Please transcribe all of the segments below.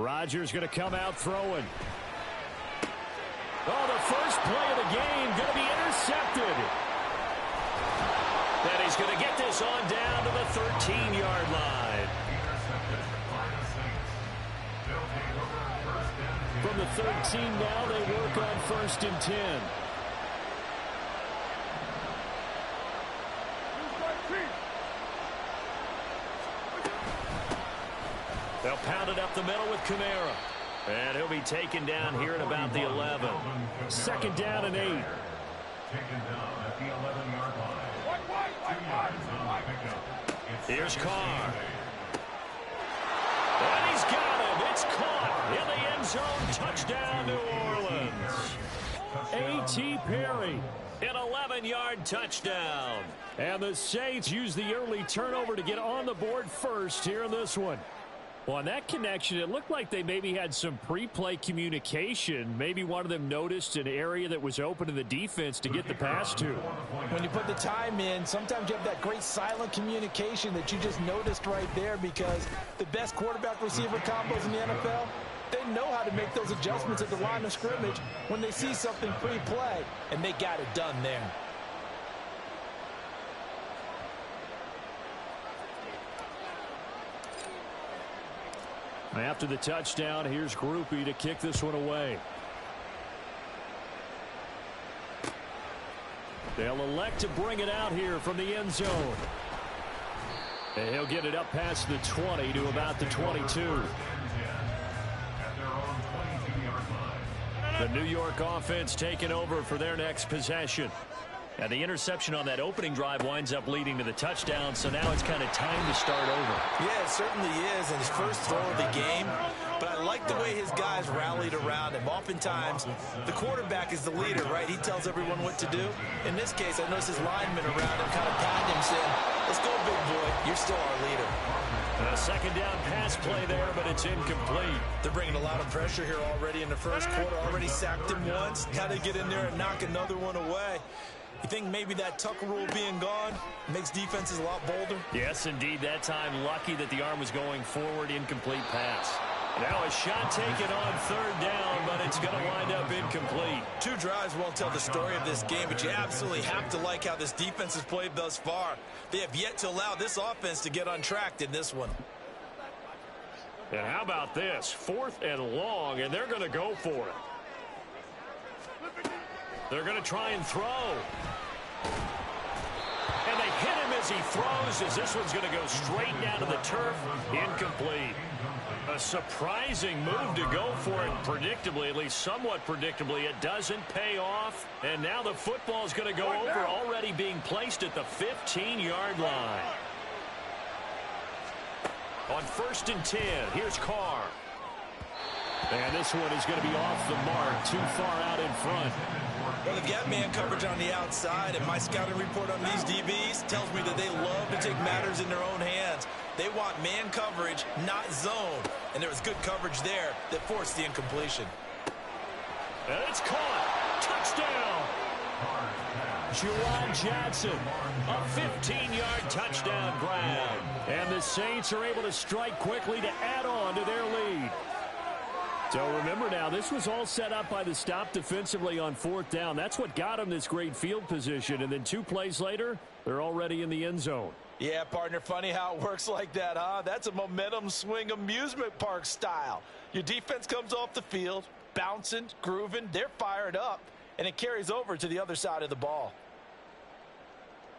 Rodgers going to come out throwing. Oh, the first play of the game going to be intercepted. And he's going to get this on down to the 13-yard line. From the 13 now, they work on 1st and 10. They'll pound it up the middle with Kamara. And he'll be taken down here at about the 11. 2nd down and 8. Taken down at the 11-yard line. Here's Carr. And he's got him. It's caught in the end zone. Touchdown, New Orleans. A.T. Perry. An 11-yard touchdown. And the Saints use the early turnover to get on the board first here in this one. Well, on that connection, it looked like they maybe had some pre-play communication. Maybe one of them noticed an area that was open to the defense to get the pass to. When you put the time in, sometimes you have that great silent communication that you just noticed right there, because the best quarterback-receiver combos in the NFL, they know how to make those adjustments at the line of scrimmage when they see something pre-play, and they got it done there. After the touchdown, here's Groupie to kick this one away. They'll elect to bring it out here from the end zone. And he'll get it up past the 20 to about the 22. The New York offense taking over for their next possession. And the interception on that opening drive winds up leading to the touchdown, so now it's kind of time to start over. Yeah, it certainly is, and his first throw of the game. But I like the way his guys rallied around him. Oftentimes, the quarterback is the leader, right? He tells everyone what to do. In this case, I noticed his linemen around him kind of patting him, saying, "Let's go, big boy. You're still our leader." A 2nd down pass play there, but it's incomplete. They're bringing a lot of pressure here already in the first quarter. Already sacked him once. Got to get in there and knock another one away. You think maybe that Tucker rule being gone makes defenses a lot bolder? Yes, indeed. That time, lucky that the arm was going forward. Incomplete pass. Now a shot taken on 3rd down, but it's going to wind up incomplete. 2 drives won't tell the story of this game, but you absolutely have to like how this defense has played thus far. They have yet to allow this offense to get untracked in this one. And how about this? 4th and long, and they're going to go for it. They're going to try and throw. And they hit him as he throws, as this one's going to go straight down to the turf. Incomplete. A surprising move to go for it predictably, at least somewhat predictably. It doesn't pay off. And now the football is going to go over, already being placed at the 15-yard line. On 1st and 10, here's Carr. And this one is going to be off the mark, too far out in front. Well, they've got man coverage on the outside, and my scouting report on these DBs tells me that they love to take matters in their own hands. They want man coverage, not zone. And there was good coverage there that forced the incompletion. And it's caught. Touchdown. Juwan Johnson, a 15-yard touchdown grab. And the Saints are able to strike quickly to add on to their lead. So remember now, this was all set up by the stop defensively on 4th down. That's what got them this great field position. And then 2 plays later, they're already in the end zone. Yeah, partner, funny how it works like that, huh? That's a momentum swing amusement park style. Your defense comes off the field, bouncing, grooving, they're fired up, and it carries over to the other side of the ball.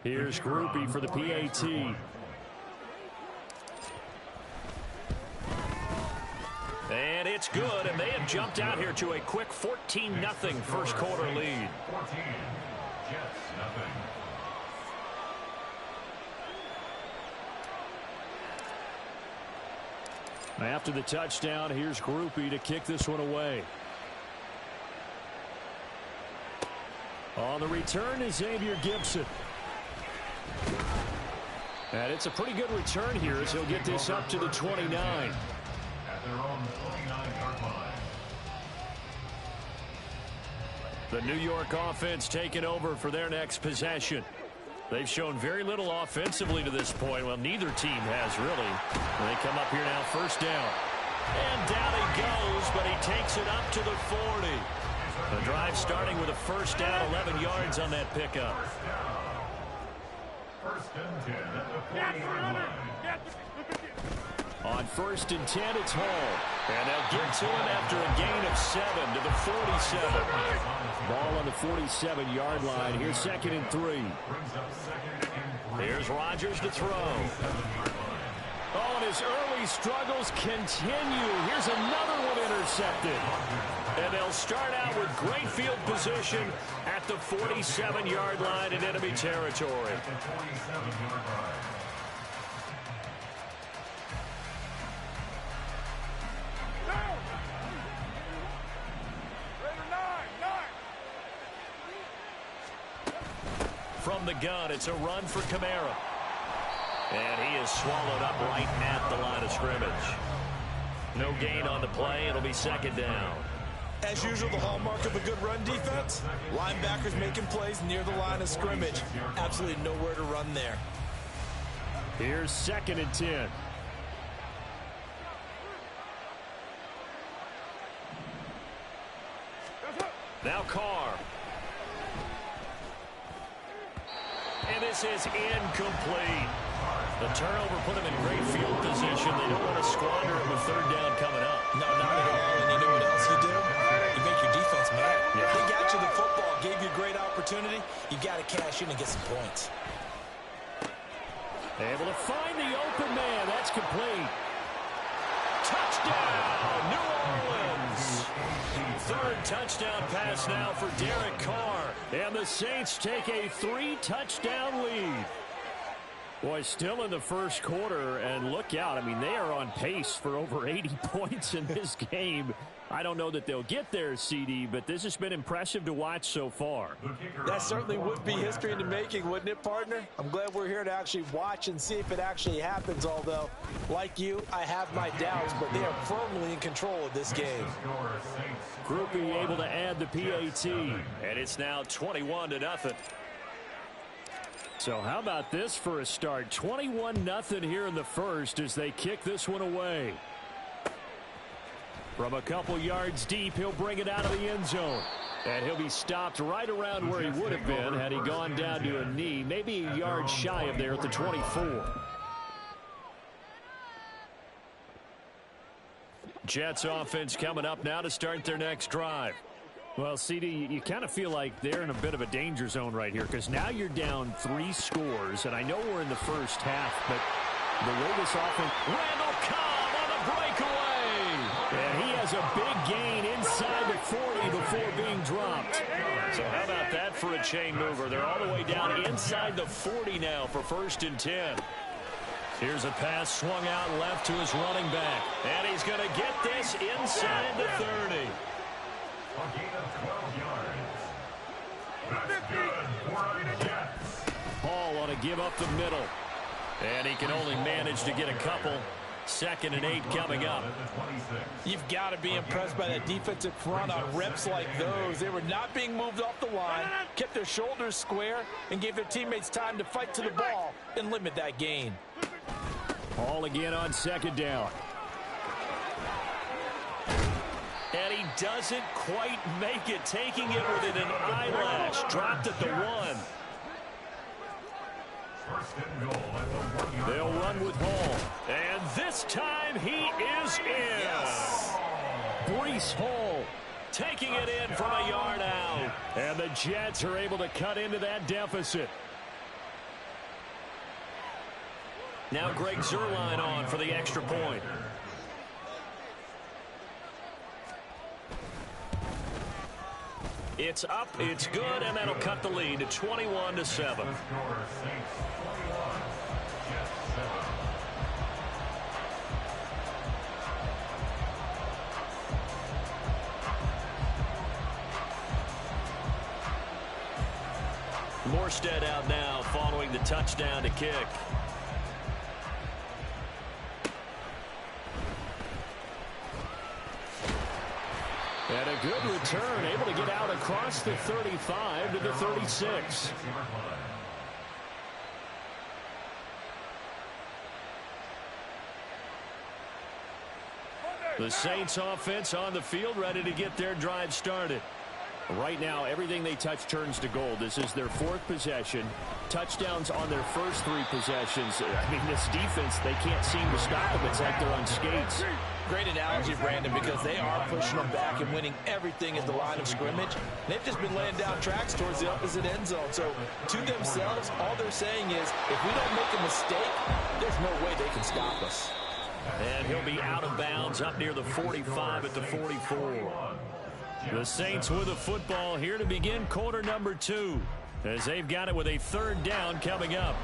Here's Groupie for the PAT. And it's good, and they have jumped out here to a quick 14-0 first quarter lead. 14, Jets, nothing. After the touchdown, here's Groupie to kick this one away. On the return is Xavier Gibson. And it's a pretty good return here as he'll get this up to the 29. At their own 29-yard line. The New York offense taking over for their next possession. They've shown very little offensively to this point. Well, neither team has really. They come up here now, 1st down. And down he goes, but he takes it up to the 40. The drive starting with a first down, 11 yards on that pickup. First and 10 at the 40-yard line. On first and 10, it's Hall. And they'll get to him after a gain of 7 to the 47. Ball on the 47-yard line. Here's second and 3. Here's Rodgers to throw. Oh, and his early struggles continue. Here's another one intercepted. And they'll start out with great field position at the 47-yard line in enemy territory. From the gun, it's a run for Kamara. And he is swallowed up right at the line of scrimmage. No gain on the play. It'll be second down. As usual, the hallmark of a good run defense, linebackers making plays near the line of scrimmage. Absolutely nowhere to run there. Here's second and 10. Now Carr. And this is incomplete. The turnover put him in great field position. They don't want to squander it with third down coming up. No, not at all. And you know what else you do? You make your defense mad. Yeah. They got you the football, gave you a great opportunity. You got to cash in and get some points. Able to find the open man. That's complete. Touchdown, New Orleans. Third touchdown pass now for Derek Carr. And the Saints take a 3-touchdown lead. Boy, still in the first quarter, and look out. I mean, they are on pace for over 80 points in this game. I don't know that they'll get there, CD, but this has been impressive to watch so far. That certainly would be history in the making, wouldn't it, partner? I'm glad we're here to actually watch and see if it actually happens, although, like you, I have my doubts, but they are firmly in control of this game. Groupie able to add the PAT, and it's now 21-0. So how about this for a start? 21-0 here in the first as they kick this one away. From a couple yards deep, he'll bring it out of the end zone. And he'll be stopped right around where he would have been had he gone down to a knee, maybe a yard shy of there at the 24. Jets offense coming up now to start their next drive. Well, CD, you kind of feel like they're in a bit of a danger zone right here because now you're down 3 scores, and I know we're in the first half, but the way this offense... Randall Cobb on the breakaway! And he has a big gain inside the 40 before being dropped. So how about that for a chain mover? They're all the way down inside the 40 now for first and 10. Here's a pass swung out left to his running back. And he's going to get this inside the 30. A gain of 12 yards. That's good for the Jets. Hall on a give up the middle. And he can only manage to get a couple. Second and 8 coming up. You've got to be impressed by that defensive front on reps like those. They were not being moved off the line, kept their shoulders square, and gave their teammates time to fight to the ball and limit that gain. Hall again on second down. And he doesn't quite make it, taking it within an eyelash. Dropped at the 1. First and goal at the 1 yard. They'll run with Hall. And this time he is in. Yes. Breece Hall taking it in from a yard out. And the Jets are able to cut into that deficit. Now Greg Zuerlein on for the extra point. It's up, it's good, and that'll cut the lead to 21-7. Morstead out now following the touchdown to kick. And a good return, able to get out across the 35 to the 36. The Saints offense on the field, ready to get their drive started. Right now, everything they touch turns to gold. This is their fourth possession. Touchdowns on their first three possessions. I mean, this defense, they can't seem to stop them. It's like they're on skates. Great analogy, Brandon, because they are pushing them back and winning everything at the line of scrimmage. They've just been laying down tracks towards the opposite end zone. So, to themselves, all they're saying is, if we don't make a mistake, there's no way they can stop us. And he'll be out of bounds up near the 45 at the 44. The Saints with the football here to begin quarter number 2, as they've got it with a third down coming up.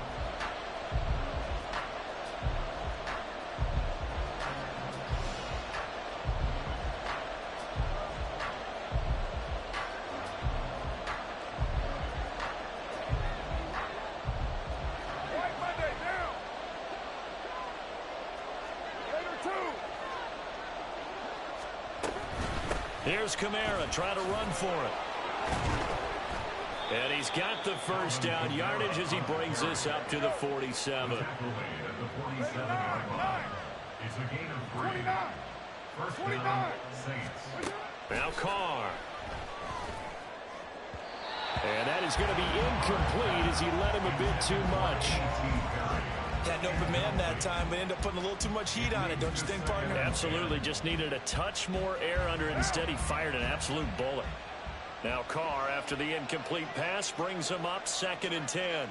Here's Kamara trying to run for it. And he's got the first down yardage as he brings this up to the 47. It's a gain of 3. First down, Saints. Now Carr. And that is going to be incomplete as he let him a bit too much. Had an open man that time, but ended up putting a little too much heat on it, don't you think, partner? Absolutely. Just needed a touch more air under it. Instead, he fired an absolute bullet. Now Carr, after the incomplete pass, brings him up 2nd and 10.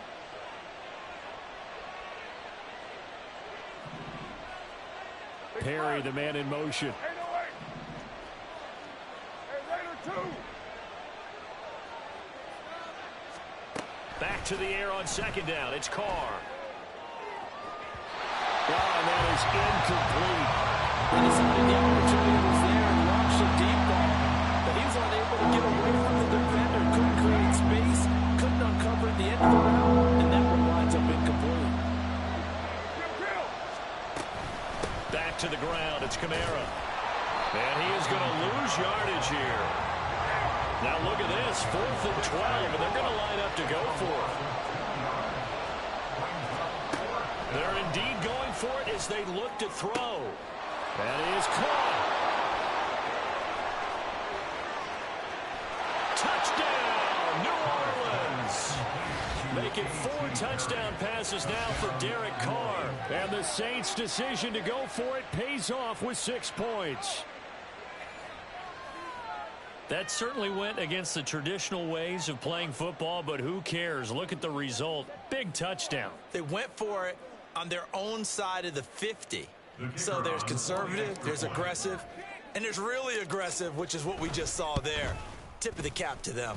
Perry, the man in motion. Back to the air on 2nd down. It's Carr. Oh, and that is incomplete. He decided the opportunity was there and launched a deep ball, but he was unable to get away from the defender. Couldn't create space, couldn't uncover at the end of the route, and that one winds up incomplete. Back to the ground. It's Kamara. And he is going to lose yardage here. Now look at this. 4th and 12, and they're going to line up to go for it. They're indeed going for it as they look to throw. That is caught. Touchdown, New Orleans. Making 4 touchdown passes now for Derek Carr. And the Saints' decision to go for it pays off with 6 points. That certainly went against the traditional ways of playing football, but who cares? Look at the result. Big touchdown. They went for it on their own side of the 50. So there's conservative, there's aggressive, and there's really aggressive, which is what we just saw there. Tip of the cap to them.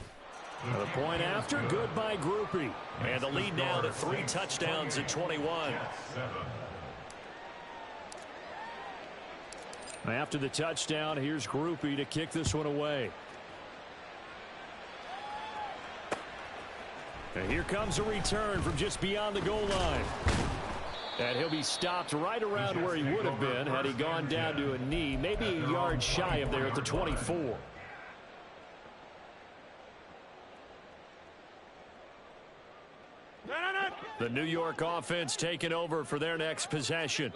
The point after, good by Groupie. And the lead now to 3 touchdowns at 21. After the touchdown, here's Groupie to kick this one away. And here comes a return from just beyond the goal line. And he'll be stopped right around where he would have been had he gone down to a knee, maybe a yard shy of there at the 24. The New York offense taking over for their next possession.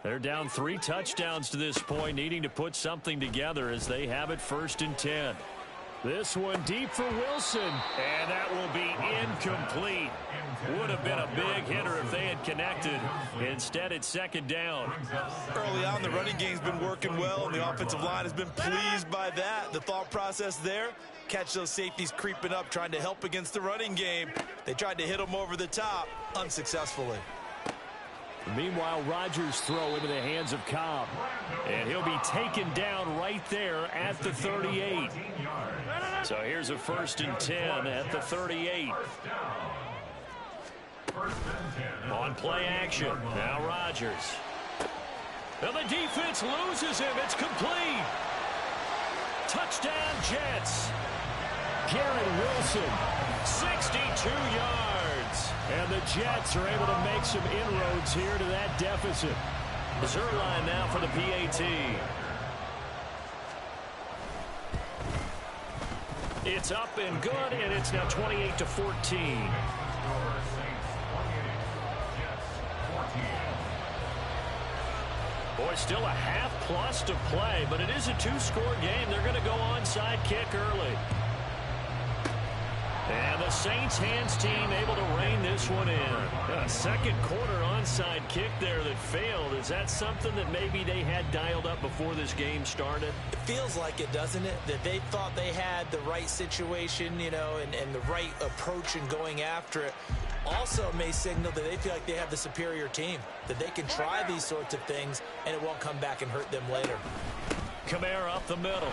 They're down 3 touchdowns to this point, needing to put something together as they have it 1st and 10. This one deep for Wilson, and that will be incomplete. Would have been a big hitter if they had connected. Instead, it's 2nd down. Early on, the running game's been working well, and the offensive line has been pleased by that. The thought process there, catch those safeties creeping up, trying to help against the running game. They tried to hit them over the top, unsuccessfully. Meanwhile, Rodgers' throw into the hands of Cobb. And he'll be taken down right there at the 38. So here's a 1st and 10 at the 38. On play action. Now Rodgers. And the defense loses him. It's complete. Touchdown, Jets. Garrett Wilson, 62 yards. And the Jets are able to make some inroads here to that deficit. Zerline now for the PAT. It's up and good, and it's now 28-14. Boy, still a half-plus to play, but it is a two-score game. They're going to go onside kick early. And the Saints hands team able to rein this one in. A second quarter onside kick there that failed. Is that something that maybe they had dialed up before this game started? It feels like it, doesn't it? That they thought they had the right situation, you know, and the right approach in going after it. Also may signal that they feel like they have the superior team, that they can try these sorts of things and it won't come back and hurt them later. Kamara up the middle.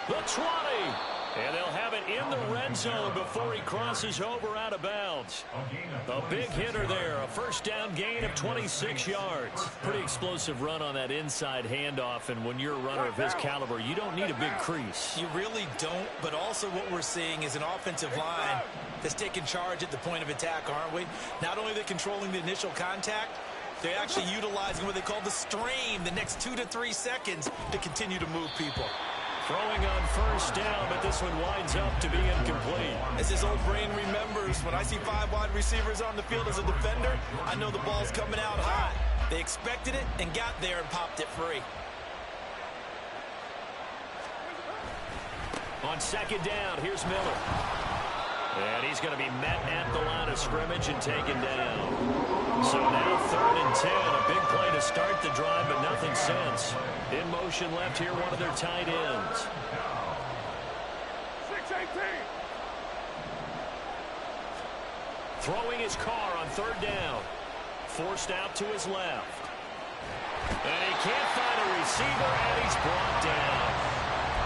The 20. And they'll have it in the red zone before he crosses over out of bounds. A big hitter there. A first down gain of 26 yards. Pretty explosive run on that inside handoff. And when you're a runner of his caliber, you don't need a big crease. You really don't. But also what we're seeing is an offensive line that's taking charge at the point of attack, aren't we? Not only are they controlling the initial contact, they're actually utilizing what they call the strain, the next 2 to 3 seconds to continue to move people. Throwing on first down, but this one winds up to be incomplete. As his old brain remembers, when I see 5 wide receivers on the field as a defender, I know the ball's coming out hot. They expected it and got there and popped it free. On second down, here's Miller. And he's going to be met at the line of scrimmage and taken down. So now 3rd and 10. A big play to start the drive, but nothing since. In motion left here, one of their tight ends. 6-18. Throwing his car on 3rd down. Forced out to his left. And he can't find a receiver, and he's brought down.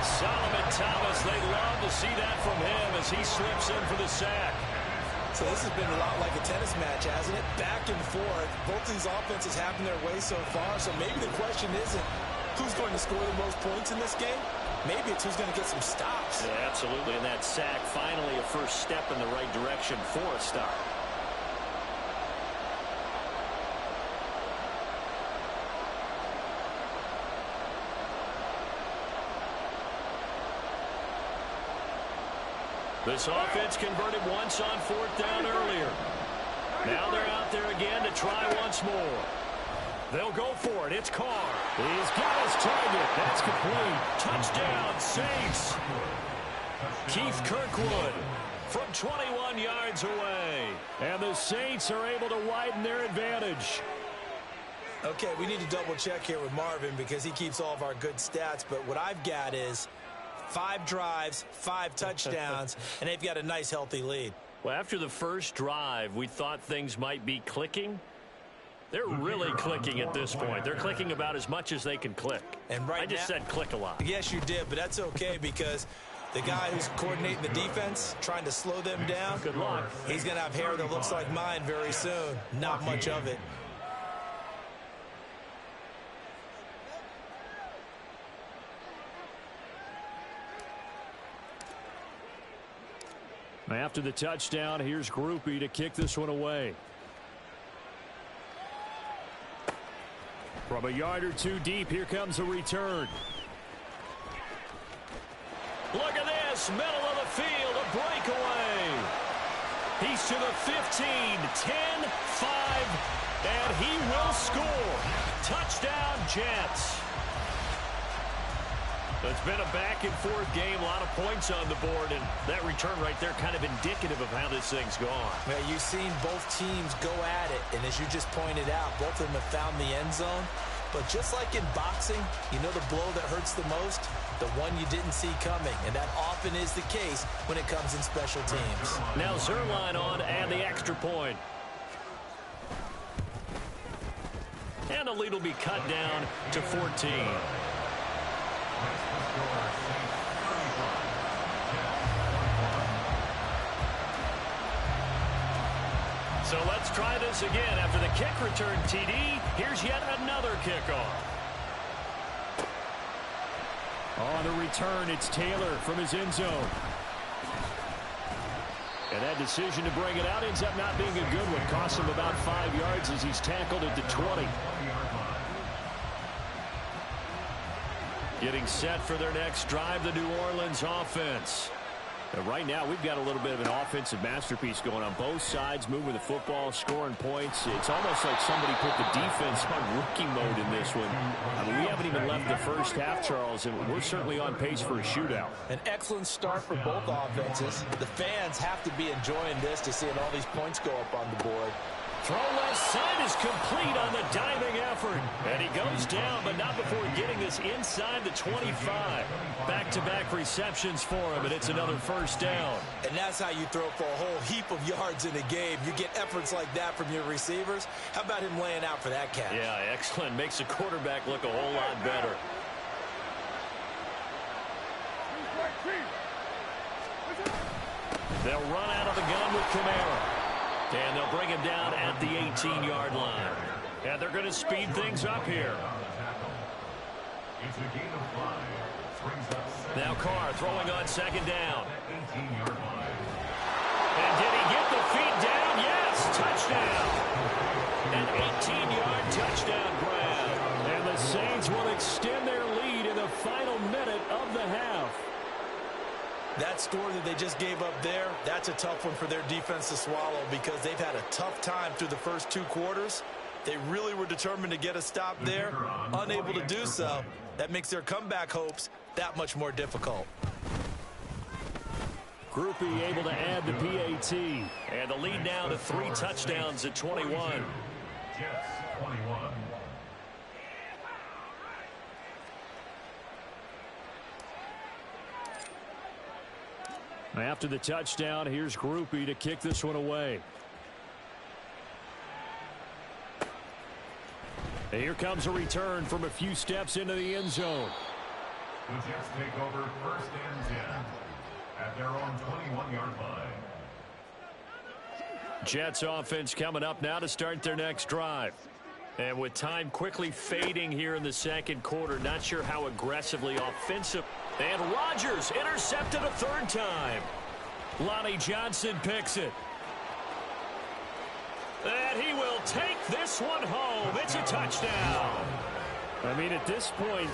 Solomon Thomas, they'd love to see that from him as he slips in for the sack. So this has been a lot like a tennis match, hasn't it? Back and forth. Both these offenses having their way so far. So maybe the question isn't who's going to score the most points in this game. Maybe it's who's going to get some stops. Yeah, absolutely. And that sack, finally a first step in the right direction for a stop. This offense converted once on 4th down earlier. Now they're out there again to try once more. They'll go for it. It's Carr. He's got his target. That's complete. Touchdown, Saints. Keith Kirkwood from 21 yards away. And the Saints are able to widen their advantage. Okay, we need to double check here with Marvin because he keeps all of our good stats. But what I've got is 5 drives, 5 touchdowns, and they've got a nice, healthy lead. Well, after the first drive, we thought things might be clicking. They're really clicking at this point. They're clicking about as much as they can click. And right I just said click a lot. Yes, you did, but that's okay because the guy who's coordinating the defense, trying to slow them down, Good luck. He's going to have hair that looks like mine very soon. Not much of it. After the touchdown, here's Groupie to kick this one away. From a yard or 2 deep, here comes a return. Look at this, middle of the field, a breakaway. He's to the 15, 10, 5, and he will score. Touchdown, Jets. It's been a back-and-forth game, a lot of points on the board, and that return right there kind of indicative of how this thing's gone. Well, you've seen both teams go at it, and as you just pointed out, both of them have found the end zone. But just like in boxing, you know the blow that hurts the most? The one you didn't see coming, and that often is the case when it comes in special teams. Now Zerline on and the extra point. And the lead will be cut down to 14. So let's try this again. After the kick return TD, here's yet another kickoff. On the return, it's Taylor from his end zone. And that decision to bring it out ends up not being a good one. Costs him about 5 yards as he's tackled at the 20. Getting set for their next drive, the New Orleans offense. And right now, we've got a little bit of an offensive masterpiece going on both sides, moving the football, scoring points. It's almost like somebody put the defense on rookie mode in this one. I mean, we haven't even left the first half, Charles, and we're certainly on pace for a shootout. An excellent start for both offenses. The fans have to be enjoying this to seeing all these points go up on the board. Throw left side is complete on the diving effort. And he goes down, but not before getting this inside the 25. Back-to-back receptions for him, and it's another first down. And that's how you throw for a whole heap of yards in a game. You get efforts like that from your receivers. How about him laying out for that catch? Yeah, excellent. Makes the quarterback look a whole lot better. They'll run out of the gun with Kamara. And they'll bring him down at the 18-yard line. And they're going to speed things up here. Now Carr throwing on second down. And did he get the feet down? Yes, touchdown. An 18-yard touchdown grab. And the Saints will extend their lead in the final minute of the half. That score that they just gave up there, that's a tough one for their defense to swallow because they've had a tough time through the first two quarters. They really were determined to get a stop there, unable to do so. That makes their comeback hopes that much more difficult. Groupie able to add the PAT. And the lead now to 3 touchdowns at 21. Jets 21. After the touchdown, here's Groupie to kick this one away. And here comes a return from a few steps into the end zone. The Jets take over first and 10 at their own 21-yard line. Jets offense coming up now to start their next drive. And with time quickly fading here in the second quarter, not sure how aggressively offensive. And Rodgers intercepted a third time. Lonnie Johnson picks it. And he will take this one home. It's a touchdown. I mean, at this point...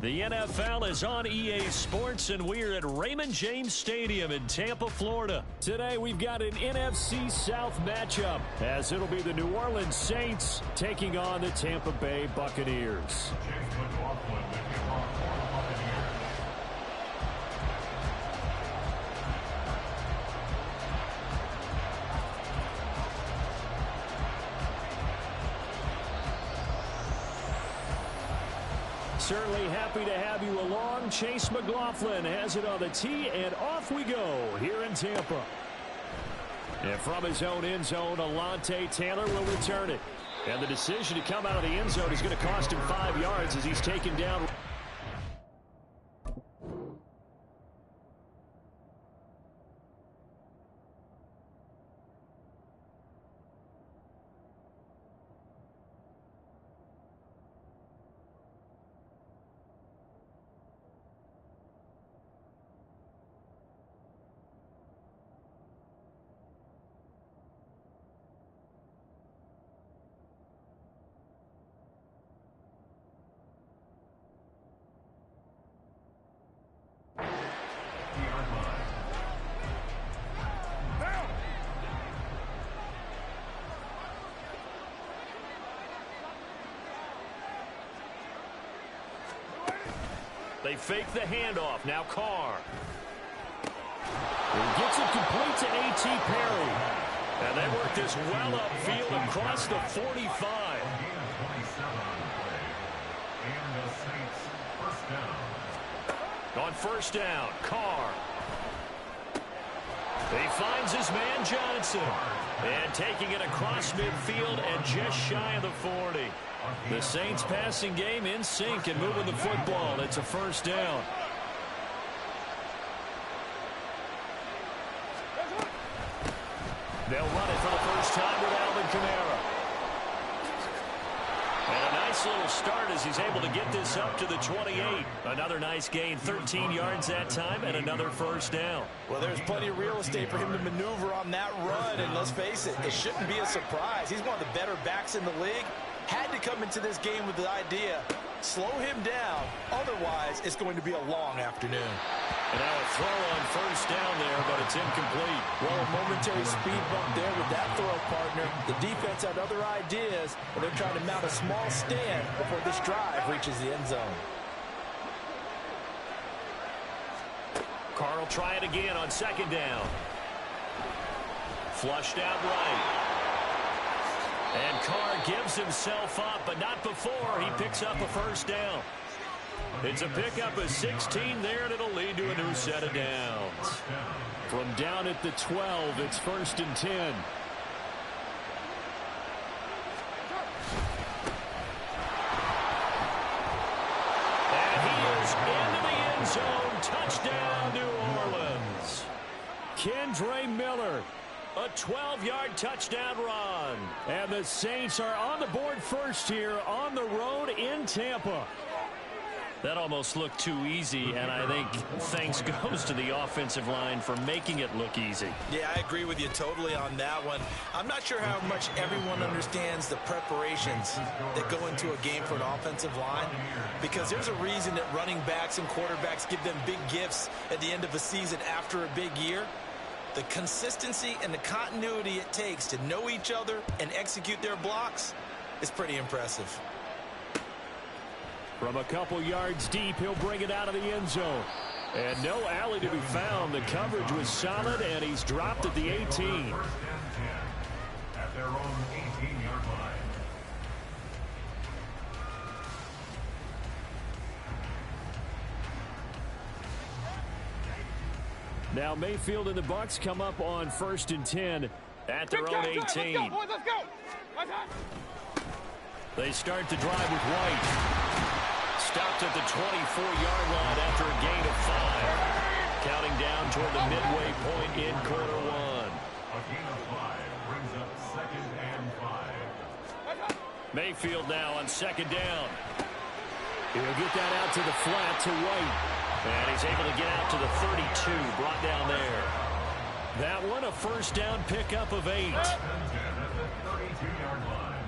The NFL is on EA Sports, and we're at Raymond James Stadium in Tampa, Florida. Today, we've got an NFC South matchup, as it'll be the New Orleans Saints taking on the Tampa Bay Buccaneers. Certainly happy to have you along. Chase McLaughlin has it on the tee, and off we go here in Tampa. And from his own end zone, Alontae Taylor will return it. And the decision to come out of the end zone is going to cost him 5 yards as he's taken down. They fake the handoff. Now Carr. He gets it complete to A.T. Perry. And they work this well upfield across the 45. On first down, Carr. He finds his man Johnson. And taking it across midfield and just shy of the 40. The Saints passing game in sync and moving the football. It's a first down. They'll run it for the first time with Alvin Kamara. And a nice little start as he's able to get this up to the 28. Another nice gain, 13 yards that time, and another first down. Well, there's plenty of real estate for him to maneuver on that run, and let's face it, it shouldn't be a surprise. He's one of the better backs in the league. Had to come into this game with the idea, slow him down, otherwise it's going to be a long afternoon. And now a throw on first down there, but it's incomplete. Well, a momentary speed bump there with that throw, partner. The defense had other ideas, and they're trying to mount a small stand before this drive reaches the end zone. Carr will try it again on second down. Flushed out right. And Carr gives himself up, but not before he picks up a first down. It's a pickup of 16 there, and it'll lead to a new set of downs. From down at the 12, it's first and 10. And he is into the end zone. Touchdown, New Orleans. Kendre Miller. A 12-yard touchdown run. And the Saints are on the board first here on the road in Tampa. That almost looked too easy, and I think thanks goes to the offensive line for making it look easy. Yeah, I agree with you totally on that one. I'm not sure how much everyone understands the preparations that go into a game for an offensive line, because there's a reason that running backs and quarterbacks give them big gifts at the end of a season after a big year. The consistency and the continuity it takes to know each other and execute their blocks is pretty impressive. From a couple yards deep, he'll bring it out of the end zone. And no alley to be found. The coverage was solid, and he's dropped at the 18. First and 10 at their own 18-yard line. Now Mayfield and the Bucs come up on first and 10 at their own 18. Let's go, boys, let's go. They start the drive with White. Stopped at the 24-yard line after a gain of 5. Counting down toward the midway point in quarter one. A gain of 5 brings up second and 5. Mayfield now on second down. He'll get that out to the flat to White. And he's able to get out to the 32, brought down there. That one a first down pickup of 8. First and 10 at the 32-yard line.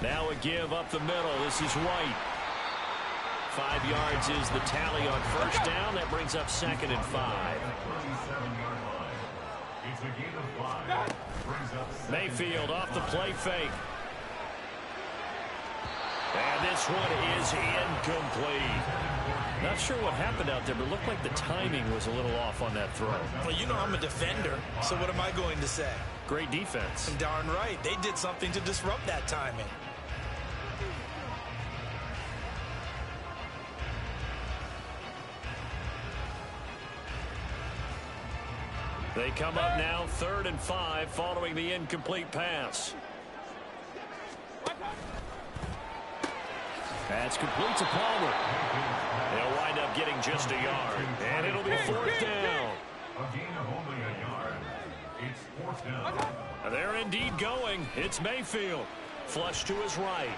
Now a give up the middle. This is White. 5 yards is the tally on first down. That brings up second and 5. 37-yard line. It's a gain of 5. Brings up Mayfield off the play fake. And this one is incomplete. Not sure what happened out there, but it looked like the timing was a little off on that throw. Well, you know I'm a defender, so what am I going to say? Great defense. Darn right. They did something to disrupt that timing. They come up now 3rd and 5 following the incomplete pass. That's complete to Palmer. They'll wind up getting just a yard. And it'll be 4th down. a gain of only a yard. It's 4th down. They're indeed going. It's Mayfield. Flush to his right.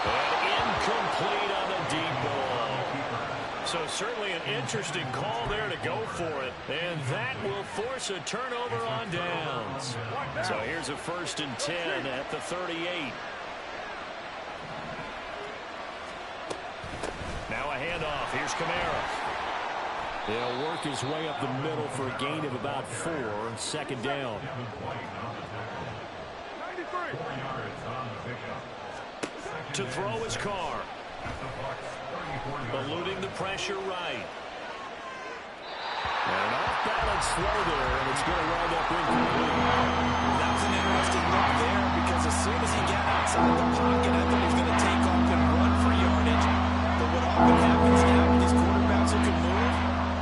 And incomplete on the deep ball. So certainly an interesting call there to go for it. And that will force a turnover on downs. So here's a 1st and 10 at the 38. Now a handoff. Here's Kamara. He'll work his way up the middle for a gain of about 4. 2nd down. 93. 4 yards on the pickup. to throw his car. Eluding the pressure right. And off-balance throw there, and it's going to wind up incomplete. That was an interesting look there because as soon as he got outside the pocket, I thought he was going to take off and run for yardage. But what often happens now with these quarterbacks who can move,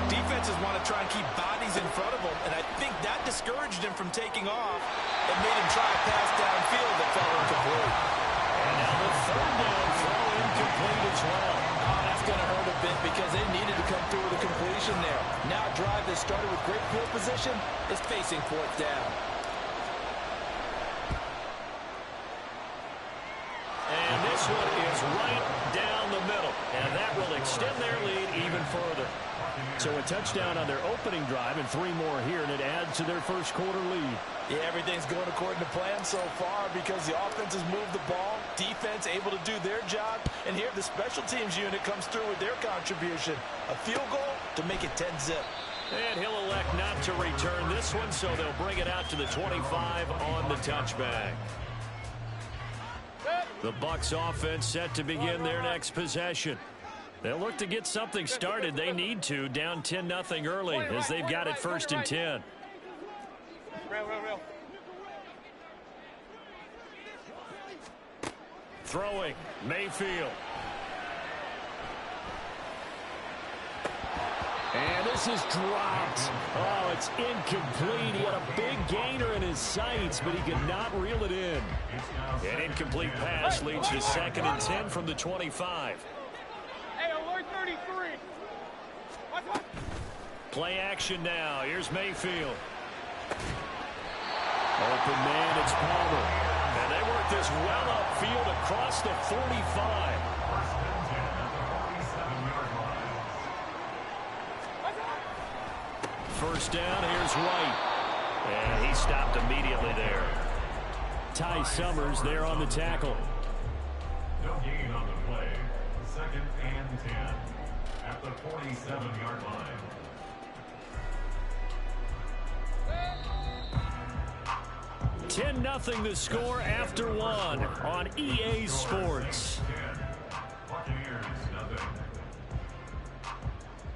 defenses want to try and keep bodies in front of them, and I think that discouraged him from taking off and made him try a pass downfield that fell incomplete. And now the third down throw incomplete as well. Oh, that's going to hurt a bit because they needed to come through with a completion there. Now a drive that started with great field position is facing fourth down. And this one is right down the middle. And that will extend their lead even further. So a touchdown on their opening drive and 3 more here, and it adds to their first quarter lead. Yeah, everything's going according to plan so far because the offense has moved the ball, defense able to do their job, and here the special teams unit comes through with their contribution. A field goal to make it 10-zip. And he'll elect not to return this one, so they'll bring it out to the 25 on the touchback. The Bucs offense set to begin their next possession. They'll look to get something started. They need to, down 10-0 early as they've got it 1st and 10. Throwing, Mayfield. And this is dropped. Oh, it's incomplete. He had a big gainer in his sights, but he could not reel it in. An incomplete pass leads to 2nd and 10 from the 25. Hey, alert 33. Play action now. Here's Mayfield. Open man, it's Palmer. And they work this well upfield across the 45. First down, here's White. And he stopped immediately there. Ty Summers there on the tackle. No gain on the play. 2nd and 10 at the 47-yard line. Nothing the score after 1 on EA Sports.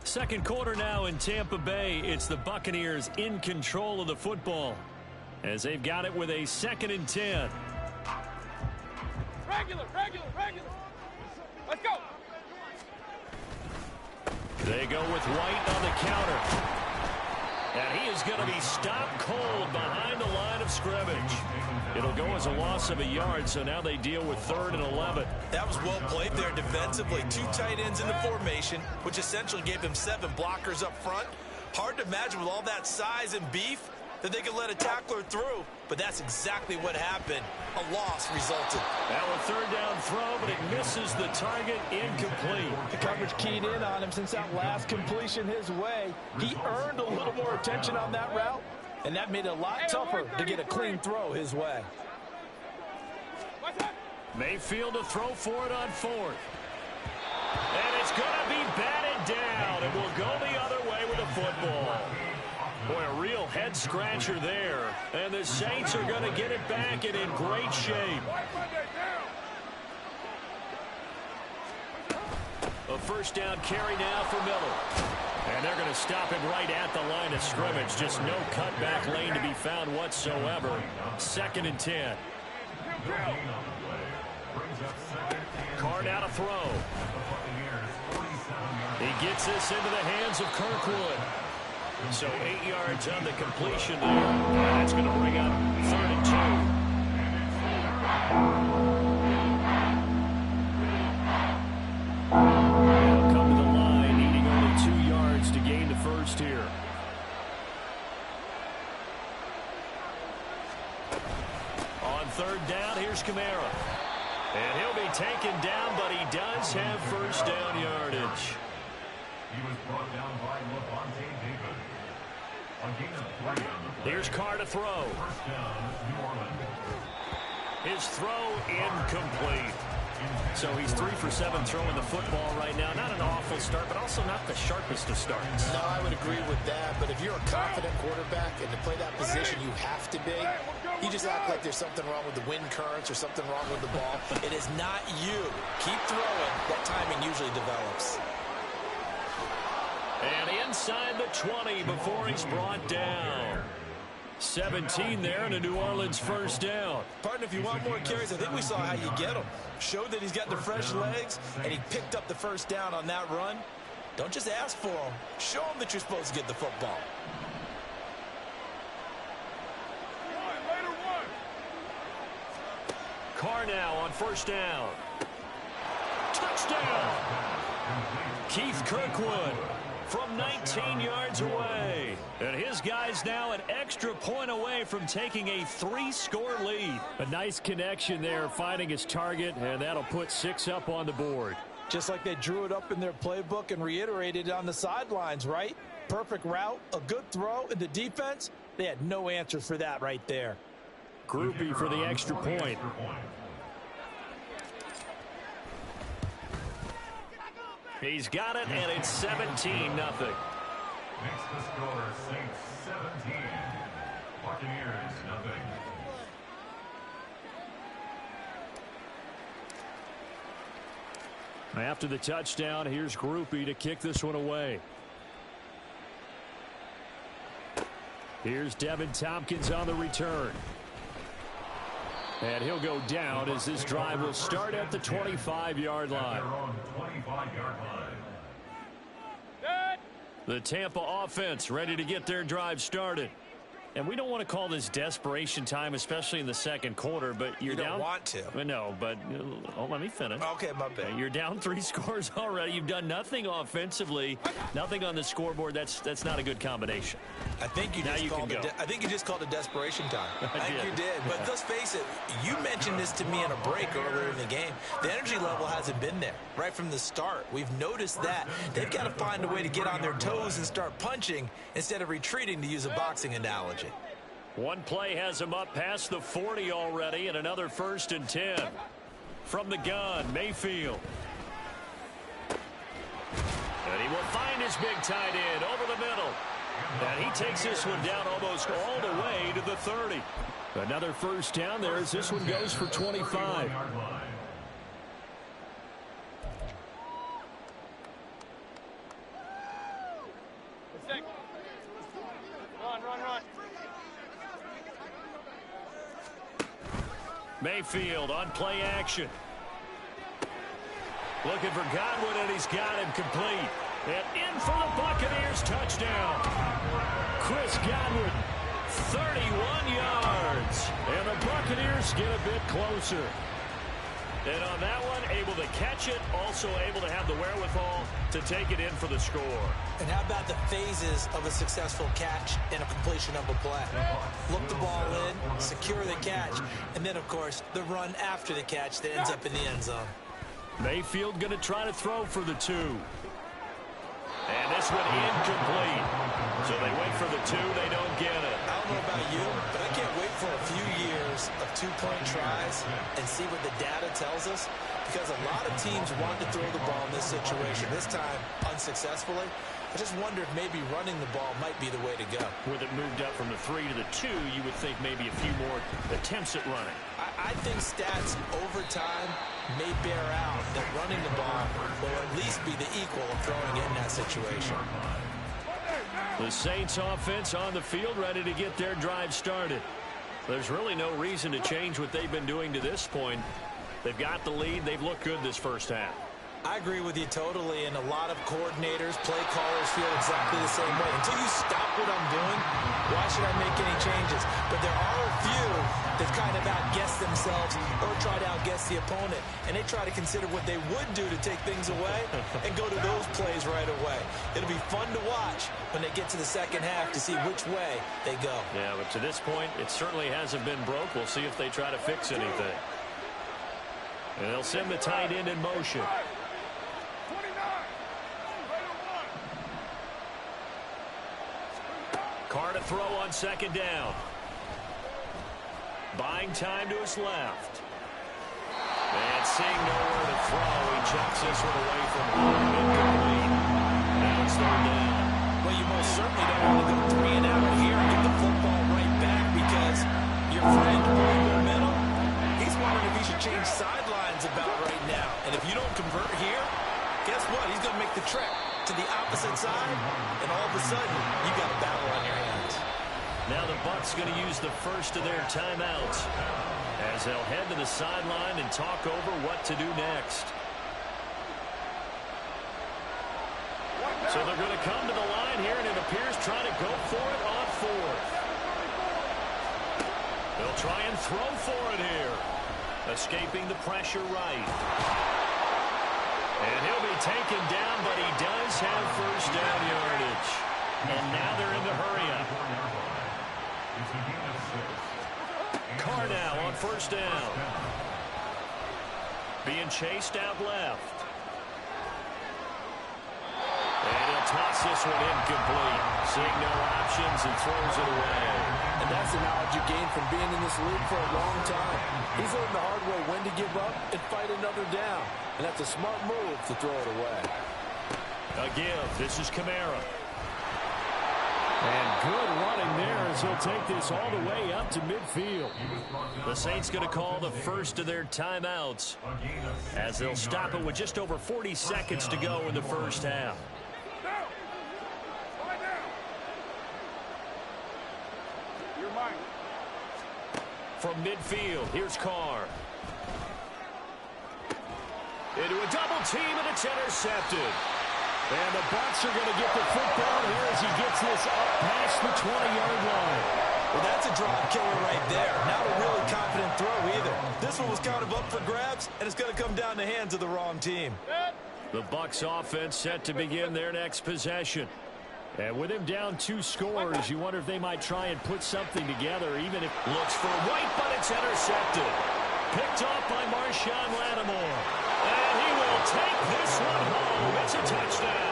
Second quarter now in Tampa Bay. It's the Buccaneers in control of the football as they've got it with a 2nd and 10. Regular. Let's go. They go with White on the counter. And he is going to be stopped cold behind the line of scrimmage. It'll go as a loss of a yard, so now they deal with 3rd and 11. That was well played there defensively. 2 tight ends in the formation, which essentially gave them 7 blockers up front. Hard to imagine with all that size and beef that they could let a tackler through, but that's exactly what happened. A loss resulted. Now a 3rd down throw, but it misses the target, incomplete. The coverage keyed in on him since that last completion his way. He earned a little more attention on that route, and that made it a lot tougher to get a clean throw his way. Mayfield to throw for it on 4th. And it's going to be batted down, and will go the other way with the football. Boy, a real head-scratcher there. And the Saints are going to get it back and in great shape. A first down carry now for Miller. And they're going to stop him right at the line of scrimmage. Just no cutback lane to be found whatsoever. 2nd and 10. Card out a throw. He gets this into the hands of Kirkwood. So 8 yards on the completion there. And that's going to bring up 3rd and 2. They'll come to the line, needing only 2 yards to gain the first here. On 3rd down, here's Kamara. And he'll be taken down, but he does have first down yardage. He was brought down by Levante David. Here's Carr to throw. First down, New Orleans. His throw incomplete. So he's 3 for 7 throwing the football right now. Not an awful start, but also not the sharpest of starts. No, I would agree with that. But if you're a confident quarterback and to play that position you have to be, you just act like there's something wrong with the wind currents or something wrong with the ball. It is not you. Keep throwing. That timing usually develops. And inside the 20 before he's brought down. 17 there and a New Orleans first down. Partner, if you want more carries, I think we saw how you get them. Showed that he's got the fresh legs, and he picked up the first down on that run. Don't just ask for him. Show him that you're supposed to get the football. Carr now on first down. Touchdown! Keith Kirkwood from 19 yards away. And his guy's now an extra point away from taking a 3-score lead. A nice connection there, finding his target, and that'll put 6 up on the board. Just like they drew it up in their playbook and reiterated it on the sidelines, right? Perfect route, a good throw, and the defense, they had no answer for that right there. Groupie for the extra point. He's got it, and it's 17-0. Makes the score Saints 17. Buccaneers nothing. After the touchdown, here's Groupie to kick this one away. Here's Devin Tompkins on the return. And he'll go down as this drive will start at the 25-yard line. The Tampa offense ready to get their drive started. And we don't want to call this desperation time, especially in the second quarter, but you're down. You don't want to. No, but let me finish. Okay, my bad. You're down 3 scores already. You've done nothing offensively, nothing on the scoreboard. That's not a good combination. I think you just called it desperation time. I think you did. But let's face it, you mentioned this to me in a break earlier in the game. The energy level hasn't been there right from the start. We've noticed that. They've got to find a way to get on their toes and start punching instead of retreating, to use a boxing analogy. One play has him up past the 40 already, and another 1st and 10. From the gun, Mayfield. And he will find his big tight end over the middle. And he takes this one down almost all the way to the 30. Another first down there as this one goes for 25. Run. Mayfield on play action. Looking for Godwin, and he's got him complete. And in for the Buccaneers touchdown. Chris Godwin, 31 yards. And the Buccaneers get a bit closer. And on that one, able to catch it, also able to have the wherewithal to take it in for the score. And how about the phases of a successful catch and a completion of a play? Look the ball in, secure the catch, and then, of course, the run after the catch that ends up in the end zone. Mayfield going to try to throw for the 2. And this one incomplete. So they wait for the 2. They don't get it. I don't know about you, but I can't wait for a few years of 2-point tries and see what the data tells us, because a lot of teams want to throw the ball in this situation. This time, unsuccessfully. I just wonder if maybe running the ball might be the way to go. With it moved up from the 3 to the 2, you would think maybe a few more attempts at running. I think stats over time may bear out that running the ball will at least be the equal of throwing it in that situation. The Saints offense on the field ready to get their drive started. There's really no reason to change what they've been doing to this point. They've got the lead. They've looked good this first half. I agree with you totally, and a lot of coordinators, play callers feel exactly the same way. Until you stop what I'm doing, why should I make any changes? But there are a few that kind of outguess themselves or try to outguess the opponent, and they try to consider what they would do to take things away and go to those plays right away. It'll be fun to watch when they get to the second half to see which way they go. Yeah, but to this point, it certainly hasn't been broke. We'll see if they try to fix anything. And they'll send the tight end in motion. Carr to throw on second down. Buying time to his left. And And seeing nowhere to throw, he chucks this one away from home. Incomplete. Now it's third down. Well, you most certainly don't want to go 3 and out here and get the football right back because your friend, Paul Momentum, he's wondering if he should change sidelines about right now. And if you don't convert here, guess what? He's going to make the trek to the opposite side, and all of a sudden, you got a battle on your hands. Now the Bucs going to use the first of their timeouts as they'll head to the sideline and talk over what to do next. So they're going to come to the line here, and it appears trying to go for it on fourth. They'll try and throw for it here. Escaping the pressure right. And he'll be taken down, but he does have first down yardage. And now they're in the hurry-up. Carr now on first down. Being chased out left. And he'll toss this one incomplete. Seeing no options and throws it away. And that's the knowledge you gain from being in this league for a long time. He's learned the hard way when to give up and fight another down. And that's a smart move to throw it away. A give. This is Kamara. And good running there as he'll take this all the way up to midfield. The Saints going to call the first of their timeouts as they'll stop it with just over 40 seconds to go in the first half. From midfield, here's Carr. Into a double team, and it's intercepted. And the Bucs are going to get the football here as he gets this up past the 20-yard line. Well, that's a drive killer right there. Not a really confident throw either. This one was kind of up for grabs, and it's going to come down the hands of the wrong team. The Bucs offense set to begin their next possession. And with him down 2 scores, you wonder if they might try and put something together, even if looks for White, but it's intercepted. Picked off by Marshawn Lattimore. And he will take this one home. It's a touchdown.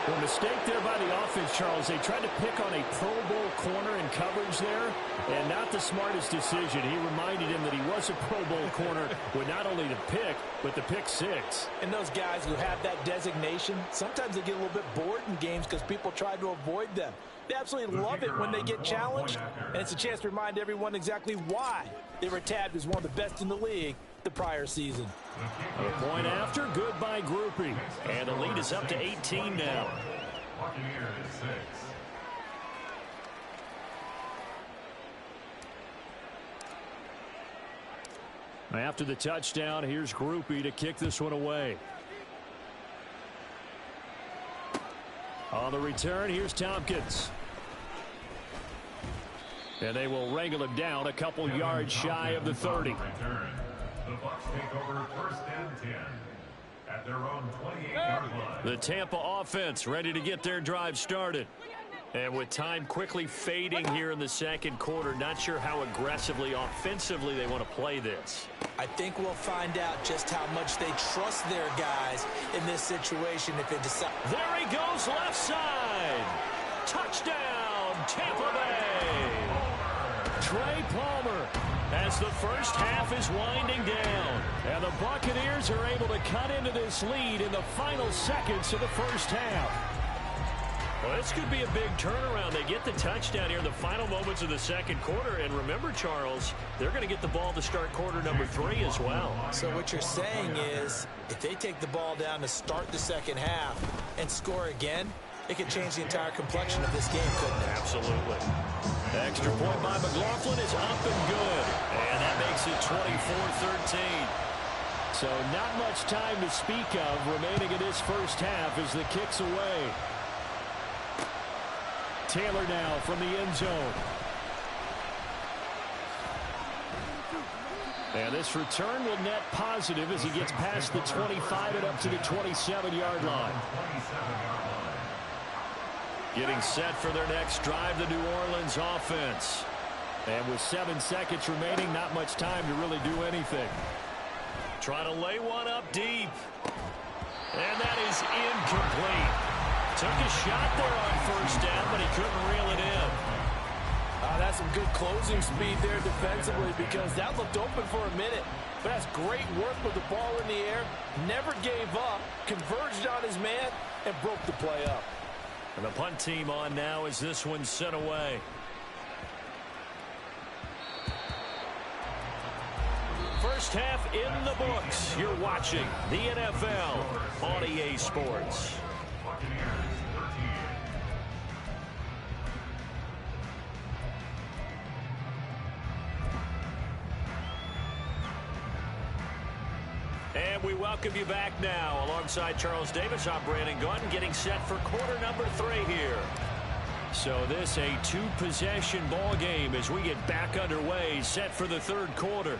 The mistake there by the offense, Charles, they tried to pick on a Pro Bowl corner in coverage there, and not the smartest decision. He reminded him that he was a Pro Bowl corner with not only the pick, but the pick 6. And those guys who have that designation, sometimes they get a little bit bored in games because people try to avoid them. They absolutely love it when they get challenged, and it's a chance to remind everyone exactly why they were tabbed as one of the best in the league the prior season. A point after, good by Groupie. And the lead is up to 18 now. After the touchdown, here's Groupie to kick this one away. On the return, here's Tompkins. And they will wrangle him down a couple yards shy of the 30. The Bucs take over first and 10 at their own 28-yard line. The Tampa offense ready to get their drive started. And with time quickly fading here in the second quarter, not sure how aggressively, offensively they want to play this. I think we'll find out just how much they trust their guys in this situation if they decide. There he goes, left side. Touchdown, Tampa Bay. Trey Palmer as the first half is winding down. And the Buccaneers are able to cut into this lead in the final seconds of the first half. Well, this could be a big turnaround. They get the touchdown here in the final moments of the second quarter. And remember, Charles, they're going to get the ball to start quarter number 3 as well. So what you're saying is if they take the ball down to start the second half and score again, it could change the entire complexion of this game, couldn't it? Absolutely. The extra point by McLaughlin is up and good. And that makes it 24-13. So not much time to speak of remaining in this first half as the kick's away. Taylor now from the end zone. And this return will net positive as he gets past the 25 and up to the 27-yard line. Getting set for their next drive, the New Orleans offense. And with 7 seconds remaining, not much time to really do anything. Trying to lay one up deep. And that is incomplete. Took a shot there on first down, but he couldn't reel it in. That's some good closing speed there defensively because that looked open for a minute. But that's great work with the ball in the air. Never gave up, converged on his man, and broke the play up. And the punt team on now as this one's sent away. First half in the books. You're watching the NFL on EA Sports. And we welcome you back now. Alongside Charles Davis, I'm Brandon Gunn, getting set for quarter number 3 here. So this a 2-possession ball game as we get back underway, set for the third quarter.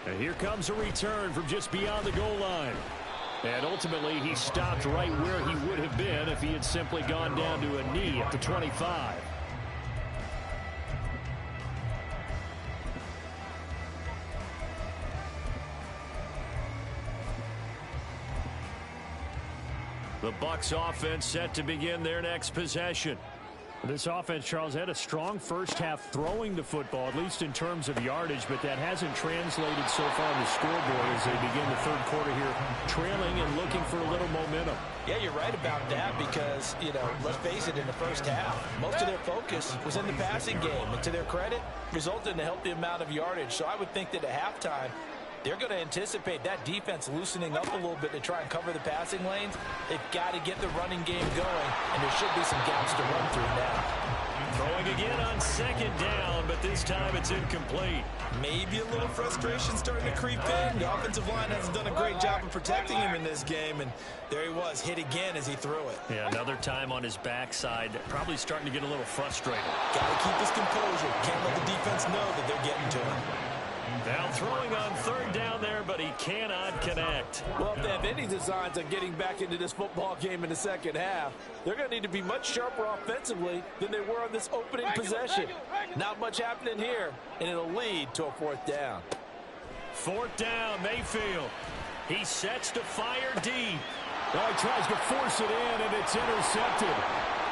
And here comes a return from just beyond the goal line. And ultimately, he stopped right where he would have been if he had simply gone down to a knee at the 25. The Bucs offense set to begin their next possession. This offense, Charles, had a strong first half throwing the football, at least in terms of yardage, but that hasn't translated so far on the scoreboard as they begin the third quarter here, trailing and looking for a little momentum. Yeah, you're right about that because, let's face it, in the first half, most of their focus was in the passing game. And to their credit, resulted in a healthy amount of yardage. So I would think that at halftime, they're going to anticipate that defense loosening up a little bit to try and cover the passing lanes. They've got to get the running game going, and there should be some gaps to run through now. Throwing again on second down, but this time it's incomplete. Maybe a little frustration starting to creep in. The offensive line hasn't done a great job of protecting him in this game, and there he was, hit again as he threw it. Yeah, another time on his backside, probably starting to get a little frustrated. Got to keep his composure. Can't let the defense know that they're getting to him. Now throwing on third down there, but he cannot connect. Well, if they have any designs on getting back into this football game in the second half, they're going to need to be much sharper offensively than they were on this opening possession. Not much happening here, and it'll lead to a fourth down. Fourth down, Mayfield. He sets to fire deep. Oh, he tries to force it in, and it's intercepted.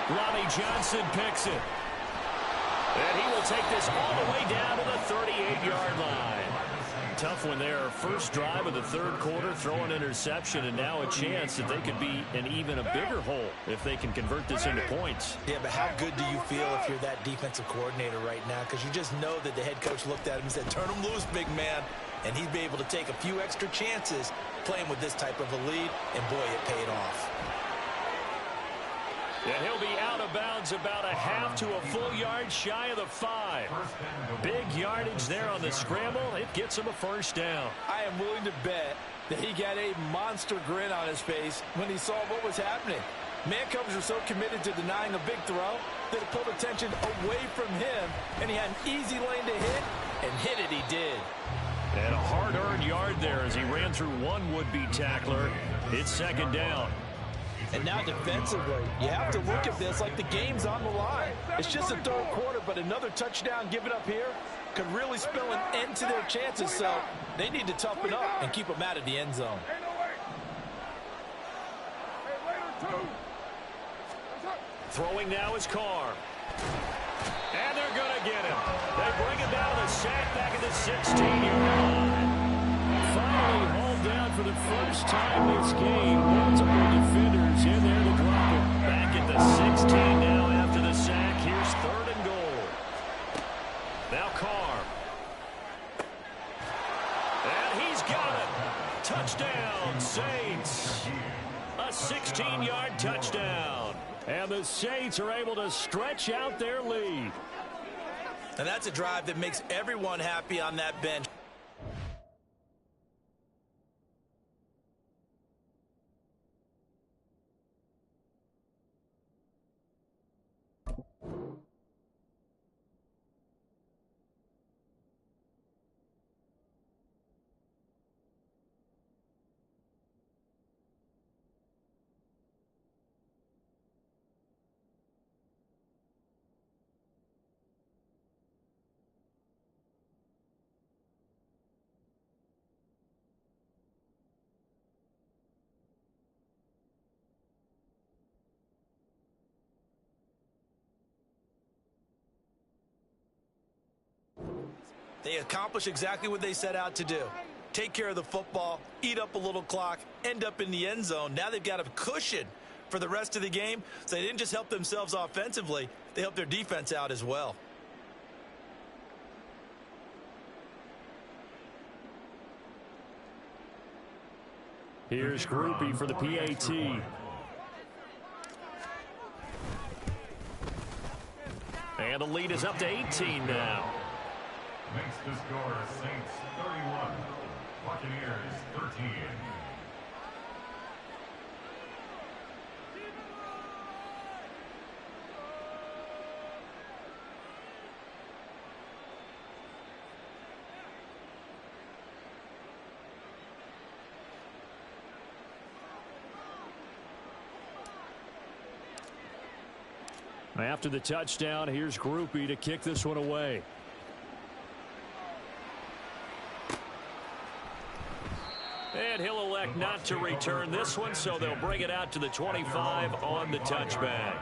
Ronnie Johnson picks it. And he will take this all the way down to the 38-yard line. Tough one there. First drive of the third quarter, throw an interception, and now a chance that they could be in even a bigger hole if they can convert this into points. Yeah, but how good do you feel if you're that defensive coordinator right now? Because you just know that the head coach looked at him and said, turn him loose, big man. And he'd be able to take a few extra chances playing with this type of a lead, and boy, it paid off. And he'll be out of bounds about a half to a full yard shy of the 5. Big yardage there on the scramble. It gets him a first down. I am willing to bet that he got a monster grin on his face when he saw what was happening. Man coverage was so committed to denying a big throw that it pulled attention away from him, and he had an easy lane to hit, and hit it he did. And a hard-earned yard there as he ran through one would-be tackler. It's second down. And now defensively, you have to look at this like the game's on the line. It's just the third quarter, but another touchdown given up here could really spell an end to their chances, so they need to toughen up and keep them out of the end zone. Throwing now is Carr. And they're going to get him. They bring him down to the sack back at the 16-yard line. Finally hauled down for the first time this game. Multiple defenders in there to drop him. Back at the 16 now after the sack. Here's third and goal. Now Carr. And he's got it. Touchdown, Saints. A 16-yard touchdown. And the Saints are able to stretch out their lead. And that's a drive that makes everyone happy on that bench. They accomplish exactly what they set out to do. Take care of the football, eat up a little clock, end up in the end zone. Now they've got a cushion for the rest of the game, so they didn't just help themselves offensively, they helped their defense out as well. Here's Groupie for the PAT. And the lead is up to 18 now. Makes the score Saints 31, Buccaneers 13. After the touchdown, here's Groupie to kick this one away. And he'll elect not to return this one, so they'll bring it out to the 25 on the touchback.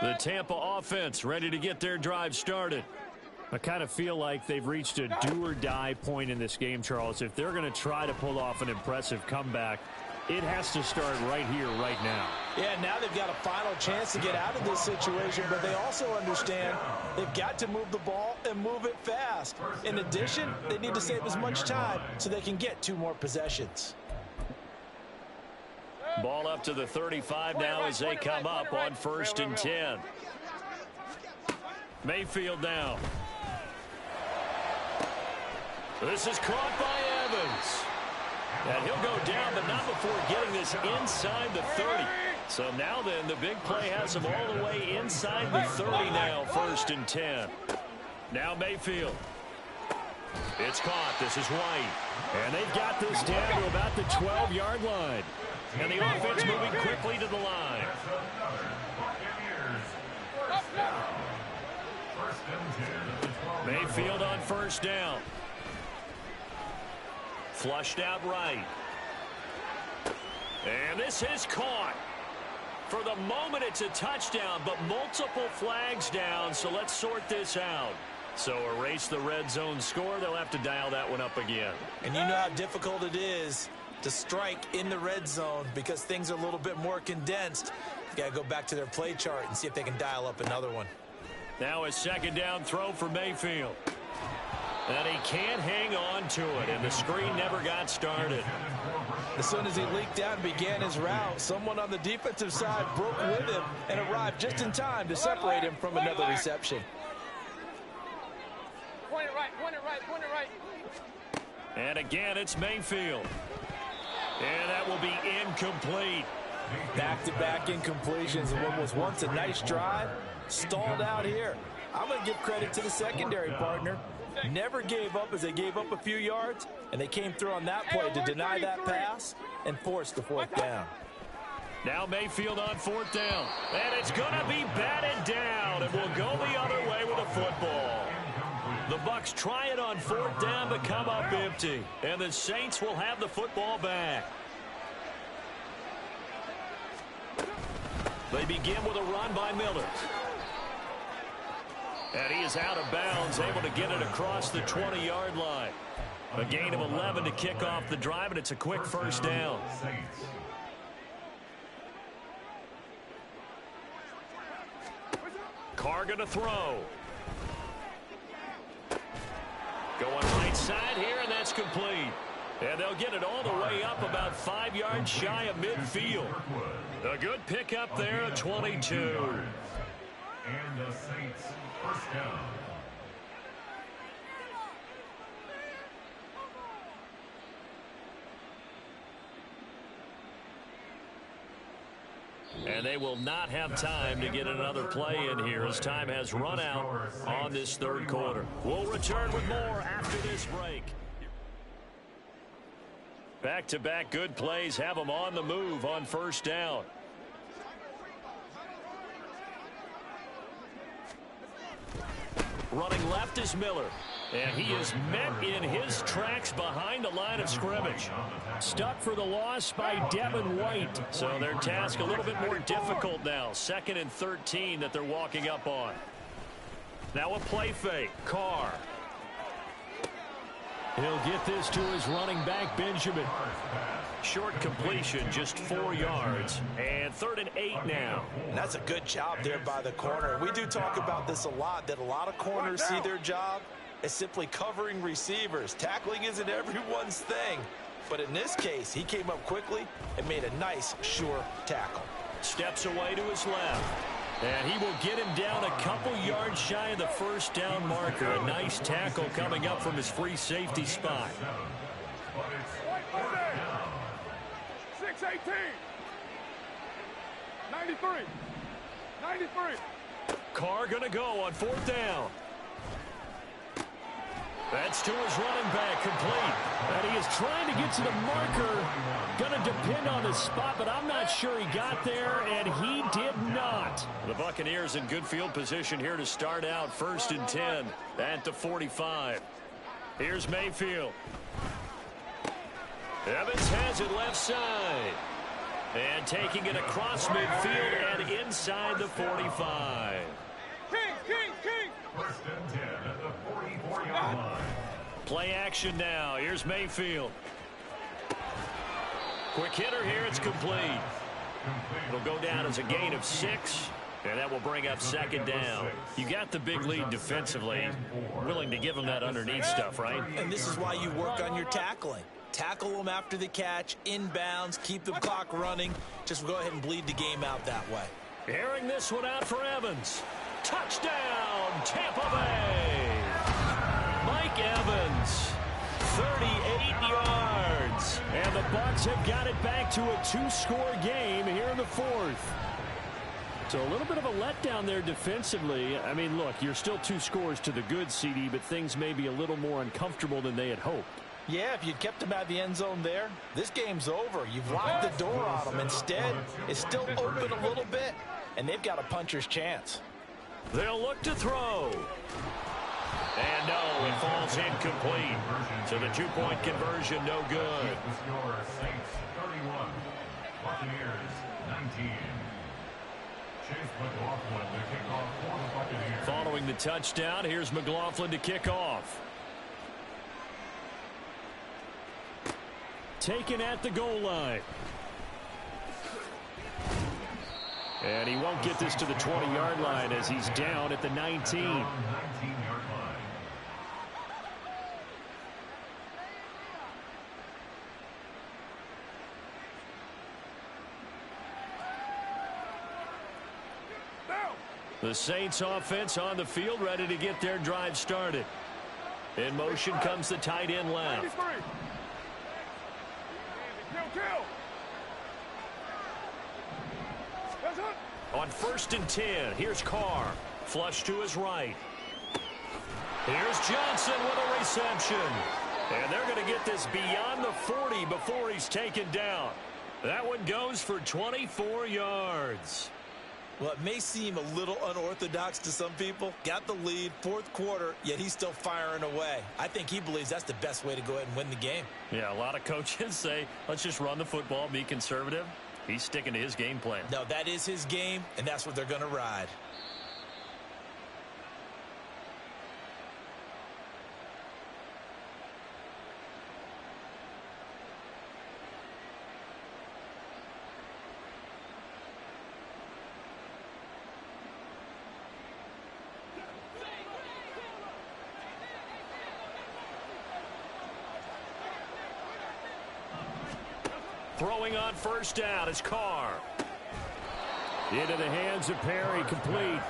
The Tampa offense ready to get their drive started. I kind of feel like they've reached a do-or-die point in this game, Charles. If they're going to try to pull off an impressive comeback, it has to start right here, right now. Yeah, now they've got a final chance to get out of this situation, but they also understand they've got to move the ball and move it fast. In addition, they need to save as much time so they can get 2 more possessions. Ball up to the 35 now as they come up on 1st and 10. Mayfield now. This is caught by Evans. And he'll go down, but not before getting this inside the 30. So now then, the big play has him all the way inside the 30 now, 1st and 10. Now Mayfield. It's caught. This is White. And they've got this down to about the 12-yard line. And the offense moving quickly to the line. Mayfield on 1st down. Flushed out right. And this is caught. For the moment, it's a touchdown, but multiple flags down, so let's sort this out. So erase the red zone score. They'll have to dial that one up again. And you know how difficult it is to strike in the red zone because things are a little bit more condensed. You got to go back to their play chart and see if they can dial up another one. Now a 2nd down throw for Mayfield. And he can't hang on to it, and the screen never got started. As soon as he leaked out and began his route, someone on the defensive side broke with him and arrived just in time to separate him from another reception. Point it right, point it right, point it right. And again, it's Mayfield. And that will be incomplete. Back-to-back incompletions in what was once a nice drive, stalled out here. I'm going to give credit to the secondary partner. Never gave up as they gave up a few yards, and they came through on that play to deny that pass and force the 4th down. Now Mayfield on 4th down. And it's going to be batted down, and will go the other way with a football. The Bucs try it on 4th down, but come up empty. And the Saints will have the football back. They begin with a run by Miller. And he is out of bounds, able to get it across the 20-yard line. A gain of 11 to kick off the drive, and it's a quick 1st down. Carr going to throw. Going right side here, and that's complete. And they'll get it all the way up about 5 yards shy of midfield. A good pickup there at 22. And the Saints 1st down. And they will not have time to get another play in here as time has run out on this 3rd quarter. We'll return with more after this break. Back-to-back good plays have them on the move on 1st down. Running left is Miller. And he is met in his tracks behind the line of scrimmage. Stuck for the loss by Devin White. So their task a little bit more difficult now. 2nd and 13 that they're walking up on. Now a play fake. Carr. He'll get this to his running back, Benjamin. Short completion, just 4 yards. And 3rd and 8 now. And that's a good job there by the corner. We do talk about this a lot, that a lot of corners see their job as simply covering receivers. Tackling isn't everyone's thing. But in this case, he came up quickly and made a nice, sure tackle. Steps away to his left. And he will get him down a couple yards shy of the first down marker. A nice tackle coming up from his free safety spot. 6-18. 93. Carr going to go on 4th down. That's to his running back, complete. And he is trying to get to the marker. Going to depend on his spot, but I'm not sure he got there, and he did not. The Buccaneers in good field position here to start out. 1st and 10 at the 45. Here's Mayfield. Evans has it left side. And taking it across midfield and inside the 45. King. 1st and 10 at the 44-yard line. Play action now. Here's Mayfield. Quick hitter here. It's complete. It'll go down as a gain of 6. And that will bring up 2nd down. You got the big lead defensively. Willing to give them that underneath stuff, right? And this is why you work on your tackling. Tackle them after the catch, inbounds, keep the clock running. Just go ahead and bleed the game out that way. Airing this one out for Evans. Touchdown, Tampa Bay. Mike Evans, 38 yards. And the Bucs have got it back to a 2-score game here in the 4th. So a little bit of a letdown there defensively. I mean, look, you're still 2 scores to the good, CD, but things may be a little more uncomfortable than they had hoped. Yeah, if you'd kept him out of the end zone there, this game's over. You've locked the door on him. Instead, it's still open a little bit, and they've got a puncher's chance. They'll look to throw. And no, it falls incomplete. So the 2-point conversion, no good. The score, Saints 31, Buccaneers 19. Chase McLaughlin to kick off for the Buccaneers. Following the touchdown, here's McLaughlin to kick off. Taken at the goal line. And he won't get this to the 20-yard line as he's down at the 19. 19-yard line. The Saints offense on the field, ready to get their drive started. In motion comes the tight end left. On 1st and 10, here's Carr. Flush to his right. Here's Johnson with a reception. And they're going to get this beyond the 40 before he's taken down. That one goes for 24 yards. Well, it may seem a little unorthodox to some people. Got the lead, 4th quarter, yet he's still firing away. I think he believes that's the best way to go ahead and win the game. Yeah, a lot of coaches say, let's just run the football, be conservative. He's sticking to his game plan. No, that is his game, and that's what they're going to ride. Throwing on 1st down is Carr. Into the hands of Perry, complete.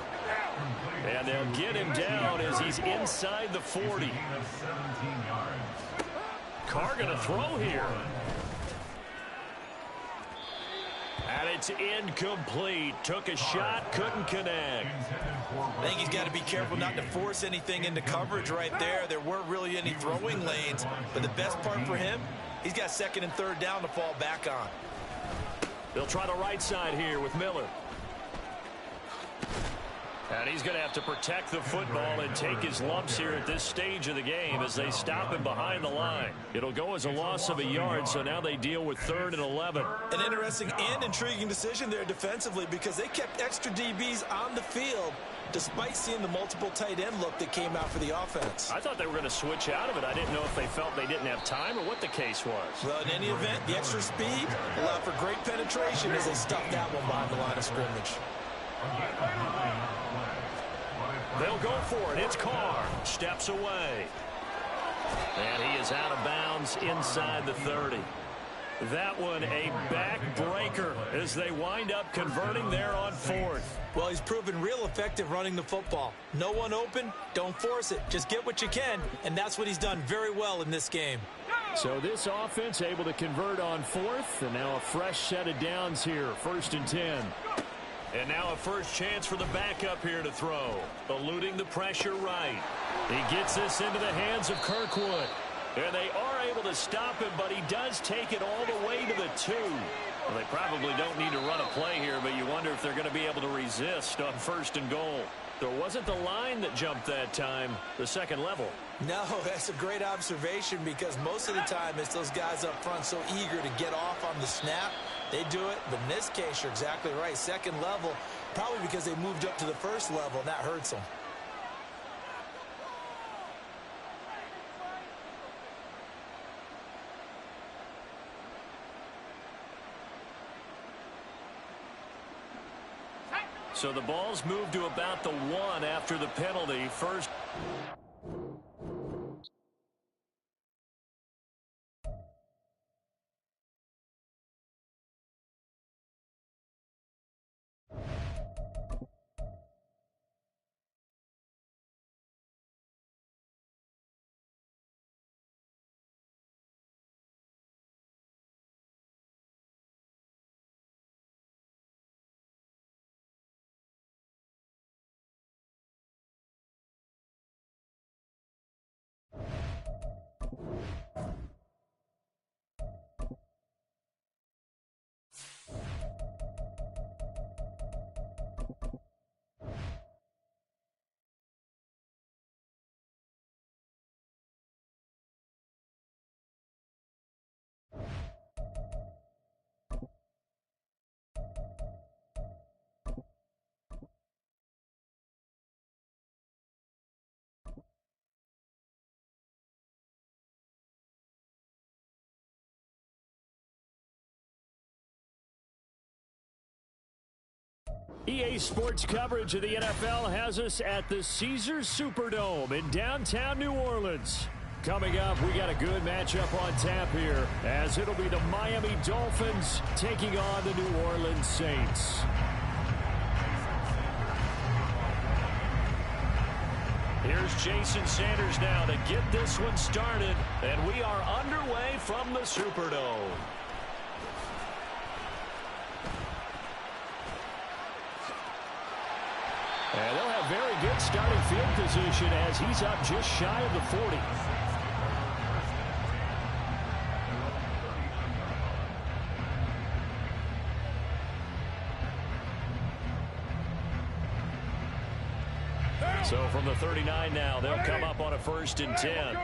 And they'll get him down as he's inside the 40. Carr going to throw here. And it's incomplete. Took a shot, couldn't connect. I think he's got to be careful not to force anything into coverage right there. There weren't really any throwing lanes. But the best part for him, he's got 2nd and 3rd down to fall back on. They'll try the right side here with Miller. And he's going to have to protect the football and take his lumps here at this stage of the game as they stop him behind the line. It'll go as a loss of a yard, so now they deal with 3rd and 11. An interesting and intriguing decision there defensively because they kept extra DBs on the field despite seeing the multiple tight end look that came out for the offense. I thought they were going to switch out of it. I didn't know if they felt they didn't have time or what the case was. Well, in any event, the extra speed allowed for great penetration as they stuffed that one behind the line of scrimmage. They'll go for it. It's Carr. Steps away. And he is out of bounds inside the 30. That one a backbreaker as they wind up converting there on 4th. Well, he's proven real effective running the football. No one open, don't force it. Just get what you can, and that's what he's done very well in this game. So this offense able to convert on 4th, and now a fresh set of downs here, 1st and 10. And now a first chance for the backup here to throw. Eluding the pressure right. He gets this into the hands of Kirkwood. And they are able to stop him, but he does take it all the way to the 2. Well, they probably don't need to run a play here, but you wonder if they're going to be able to resist on 1st and goal. So it wasn't the line that jumped that time, the second level. No, that's a great observation because most of the time it's those guys up front so eager to get off on the snap. They do it, but in this case, you're exactly right. Second level, probably because they moved up to the 1st level, and that hurts them. So the ball's moved to about the 1 after the penalty. First. EA Sports coverage of the NFL has us at the Caesars Superdome in downtown New Orleans. Coming up, we got a good matchup on tap here, as it'll be the Miami Dolphins taking on the New Orleans Saints. Here's Jason Sanders now to get this one started, and we are underway from the Superdome. And they'll have very good starting field position as he's up just shy of the 40. So from the 39 now, they'll come up on a 1st and 10.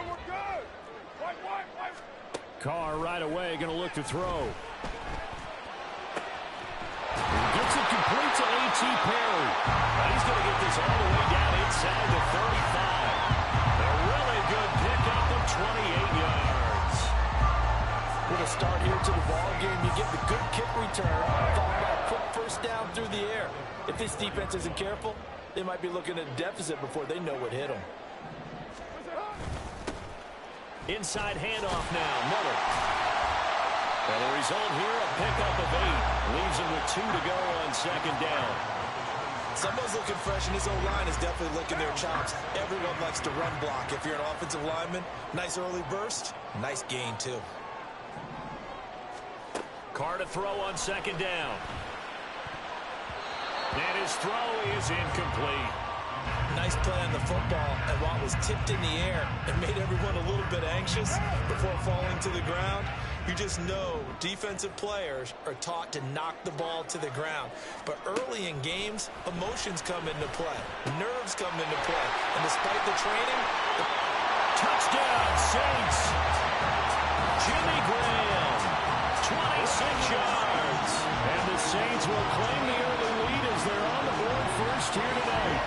Carr right away going to look to throw. Gets it complete to A.T. Perry. And he's going to get this all the way down inside the 35. A really good pickup of 28 yards. With a start here to the ball game, you get the good kick return, followed by a quick first down through the air. If this defense isn't careful, they might be looking at a deficit before they know what hit them. Inside handoff now, Miller. And the result here, a pickup of 8. Leaves him with 2 to go on 2nd down. Someone's looking fresh, and his O-line is definitely licking their chops. Everyone likes to run block. If you're an offensive lineman, nice early burst, nice gain, too. Carr to throw on 2nd down. And his throw is incomplete. Nice play on the football, and while it was tipped in the air and made everyone a little bit anxious before falling to the ground, you just know defensive players are taught to knock the ball to the ground. But early in games, emotions come into play. Nerves come into play. And despite the training, touchdown, Saints. Jimmy Graham, 26 yards. And the Saints will claim the early lead as they're on the board first here tonight.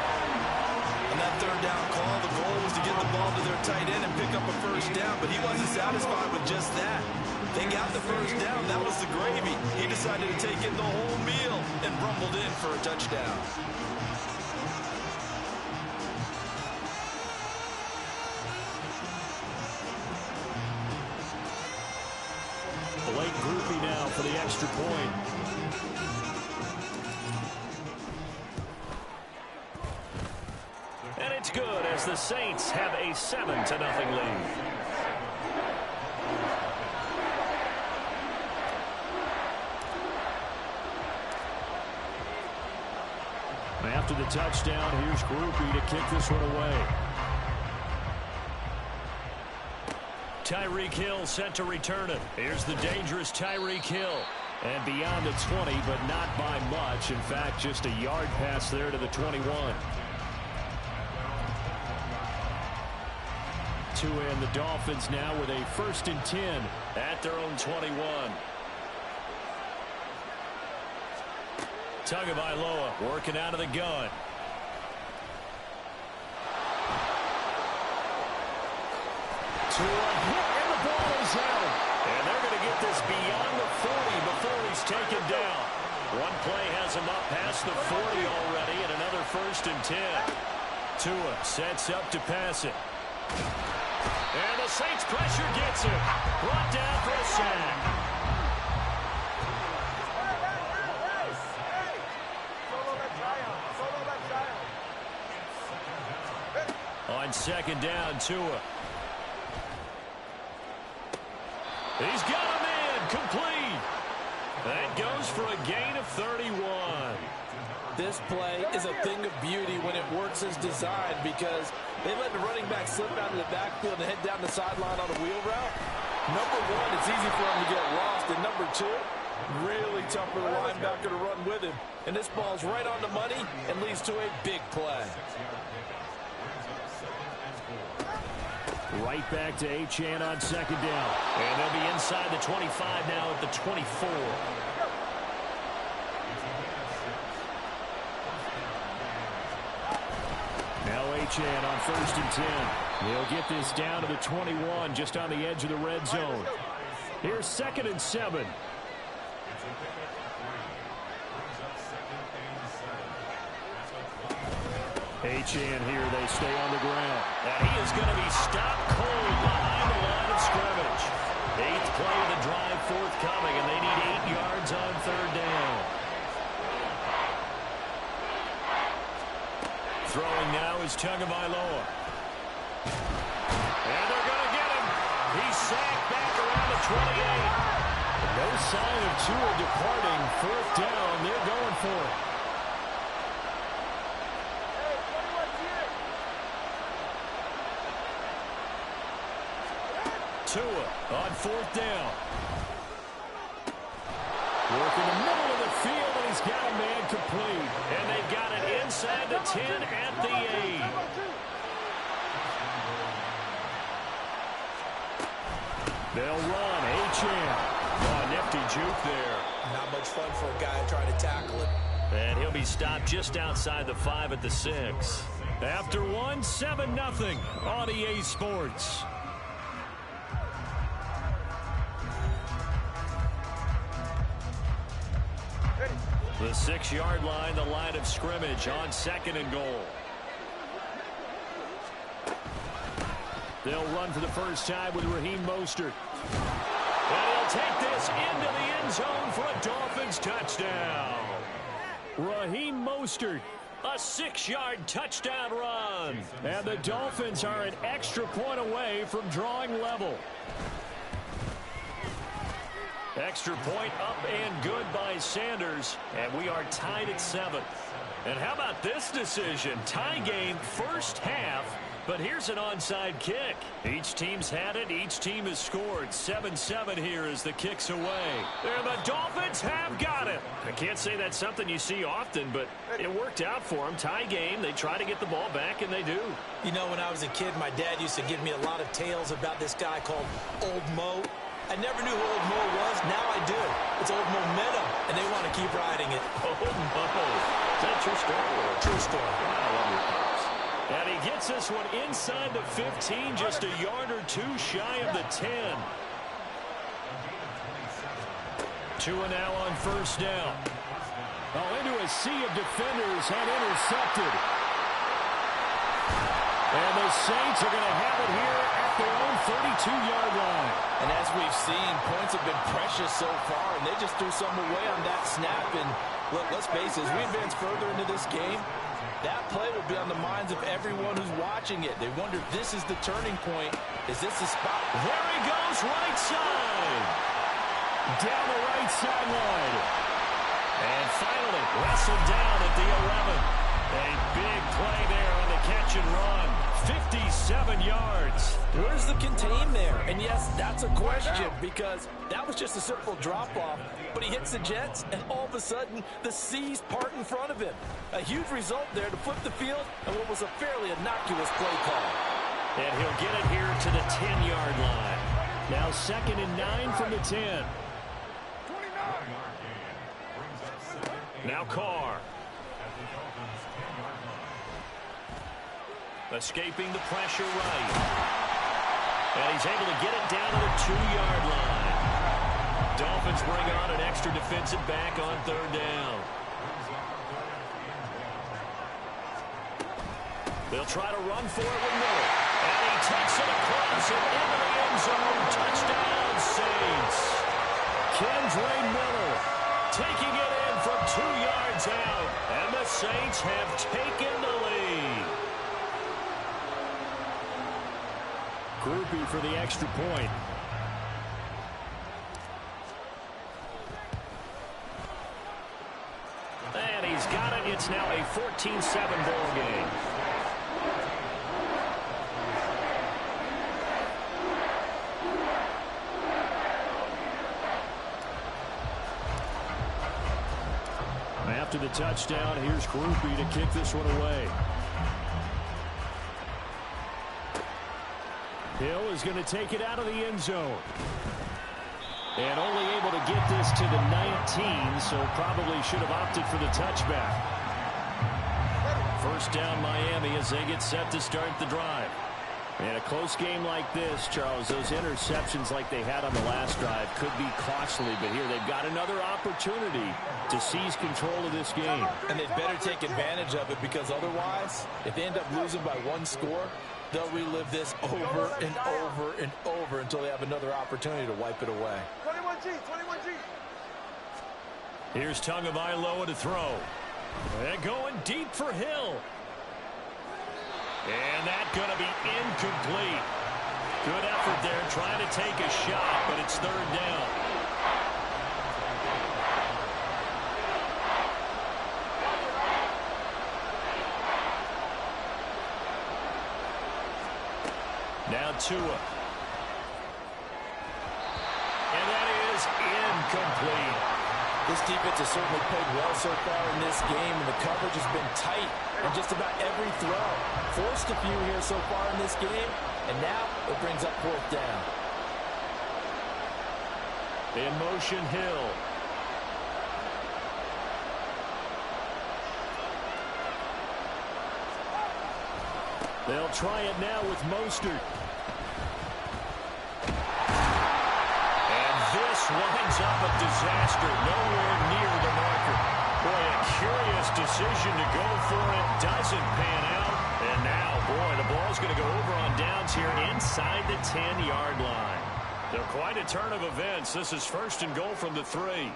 On that third down call, the goal was to get the ball to their tight end and pick up a first down, but he wasn't satisfied with just that. They got the first down. That was the gravy. He decided to take in the whole meal and rumbled in for a touchdown. Blake Groupie now for the extra point. And it's good as the Saints have a 7-0 lead. After the touchdown, here's Groupie to kick this one away. Tyreek Hill set to return it. Here's the dangerous Tyreek Hill. And beyond the 20, but not by much. In fact, just a yard pass there to the 21. And the Dolphins now with a 1st and 10 at their own 21. Tagovailoa working out of the gun. To a hit, and the ball is out. And they're going to get this beyond the 40 before he's taken down. One play has him up past the 40 already, and another 1st and 10. Tua sets up to pass it. And the Saints pressure gets him. Brought down for a sack. On 2nd down, Tua. He's got him in. Complete. That goes for a gain of 31. This play is a thing of beauty when it works as designed because they let the running back slip out of the backfield and head down the sideline on a wheel route. Number one, it's easy for him to get lost. And number two, really tough for the linebacker to run with him. And this ball's right on the money and leads to a big play. Right back to Achane on 2nd down. And they'll be inside the 25 now at the 24. Now Achane on 1st and 10. They'll get this down to the 21, just on the edge of the red zone. Here's 2nd and 7. Achane here, they stay on the ground. And he is going to be stopped cold behind the line of scrimmage. 8th play of the drive forthcoming, and they need 8 yards on 3rd down. Throwing now is Tagovailoa. And they're going to get him. He's sacked back around the 28. No sign of Tua departing. 4th down, they're going for it. Tua on 4th down. Working the middle of the field, and he's got a man complete. And they've got it inside the 10 at the 8. They'll run. Achane. Oh, nifty juke there. Not much fun for a guy trying to tackle it. And he'll be stopped just outside the 5 at the 6. After one, 7-0 on EA Sports. The 6-yard line, the line of scrimmage on 2nd and goal. They'll run for the first time with Raheem Mostert. And he'll take this into the end zone for a Dolphins touchdown. Raheem Mostert, a 6-yard touchdown run. And the Dolphins are an extra point away from drawing level. Extra point up and good by Sanders, and we are tied at 7. And how about this decision? Tie game, first half, But here's an onside kick. Each team's had it. Each team has scored. 7-7 here as the kick's away. And the Dolphins have got it. I can't say that's something you see often, but it worked out for them. Tie game. They try to get the ball back, and they do. You know, when I was a kid, my dad used to give me a lot of tales about this guy called Old Mo. I never knew who Old Mo was. Now I do. It's Old Momentum, and they want to keep riding it. Old Mo. Is that a true story? True story. I love your pops. And he gets this one inside the 15, just a yard or two shy of the 10. Tua now on first down. Oh, into a sea of defenders and intercepted. And the Saints are going to have it here at their own 32-yard line. And as we've seen, points have been precious so far, and they just threw some away on that snap. And look, let's face it, as we advance further into this game, that play will be on the minds of everyone who's watching it. They wonder if this is the turning point. Is this the spot? There he goes, right side. Down the right sideline. And finally, wrestled down at the 11. A big play there on the catch and run. 57 yards. Where's the contain there? And yes, that's a question because that was just a simple drop-off. But he hits the Jets, and all of a sudden, the seas part in front of him. A huge result there to flip the field and what was a fairly innocuous play call. And he'll get it here to the 10-yard line. Now 2nd and 9 from the 10. Now Carr. Escaping the pressure right. And he's able to get it down to the 2-yard line. Dolphins bring on an extra defensive back on 3rd down. They'll try to run for it with Miller. And he takes it across and into the end zone. Touchdown, Saints. Kendre Miller taking it in from 2 yards out. And the Saints have taken the lead. Groupie for the extra point. And he's got it. It's now a 14-7 ball game. After the touchdown, here's Groupie to kick this one away. Hill is going to take it out of the end zone. And only able to get this to the 19, so probably should have opted for the touchback. First down Miami as they get set to start the drive. In a close game like this, Charles, those interceptions like they had on the last drive could be costly, but here they've got another opportunity to seize control of this game. And they'd better take advantage of it because otherwise, if they end up losing by 1 score, they'll relive this over and over and over until they have another opportunity to wipe it away. 21G, 21G. Here's Tagovailoa to throw. And going deep for Hill. And that's going to be incomplete. Good effort there trying to take a shot, but it's 3rd down. Now Tua. And that is incomplete. This defense has certainly played well so far in this game, and the coverage has been tight on just about every throw. Forced a few here so far in this game, and now it brings up 4th down. In motion, Hill. They'll try it now with Mostert. This winds up a disaster, nowhere near the marker. Boy, a curious decision to go for it. Doesn't pan out. And now, boy, the ball's going to go over on downs here inside the 10-yard line. They're quite a turn of events. This is 1st and goal from the 3.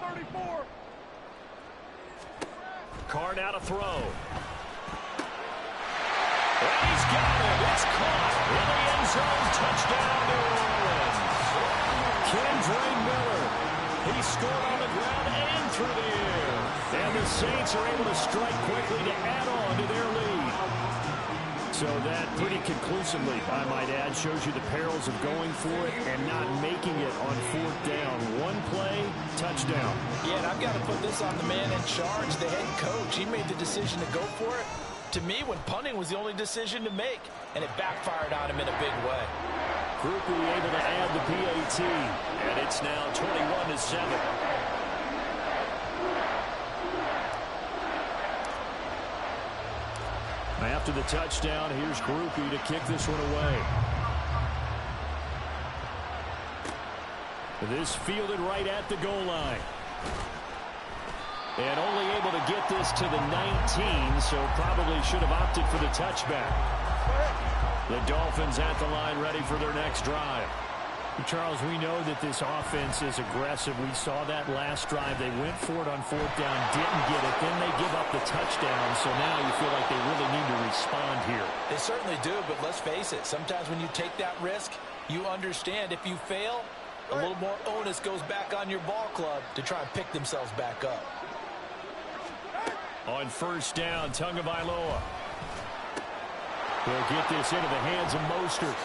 7:34. Carr now to throw. And he's got it. It's caught in the end zone. Touchdown, New Orleans. Kendre Miller. He scored on the ground and through the air. And the Saints are able to strike quickly to add on to their lead. So that pretty conclusively, I might add, shows you the perils of going for it and not making it on fourth down. One play, touchdown. Yeah, and I've got to put this on the man in charge, the head coach. He made the decision to go for it. To me, when punting was the only decision to make, and it backfired on him in a big way. Groupie able to add the PAT, and it's now 21-7. After the touchdown, here's Groupie to kick this one away. This fielded right at the goal line. And only able to get this to the 19, so probably should have opted for the touchback. The Dolphins at the line ready for their next drive. Charles, we know that this offense is aggressive. We saw that last drive. They went for it on fourth down, didn't get it. Then they give up the touchdown. So now you feel like they really need to respond here. They certainly do, but let's face it. Sometimes when you take that risk, you understand if you fail, a little more onus goes back on your ball club to try and pick themselves back up. On first down, Tagovailoa. They'll get this into the hands of Mostert.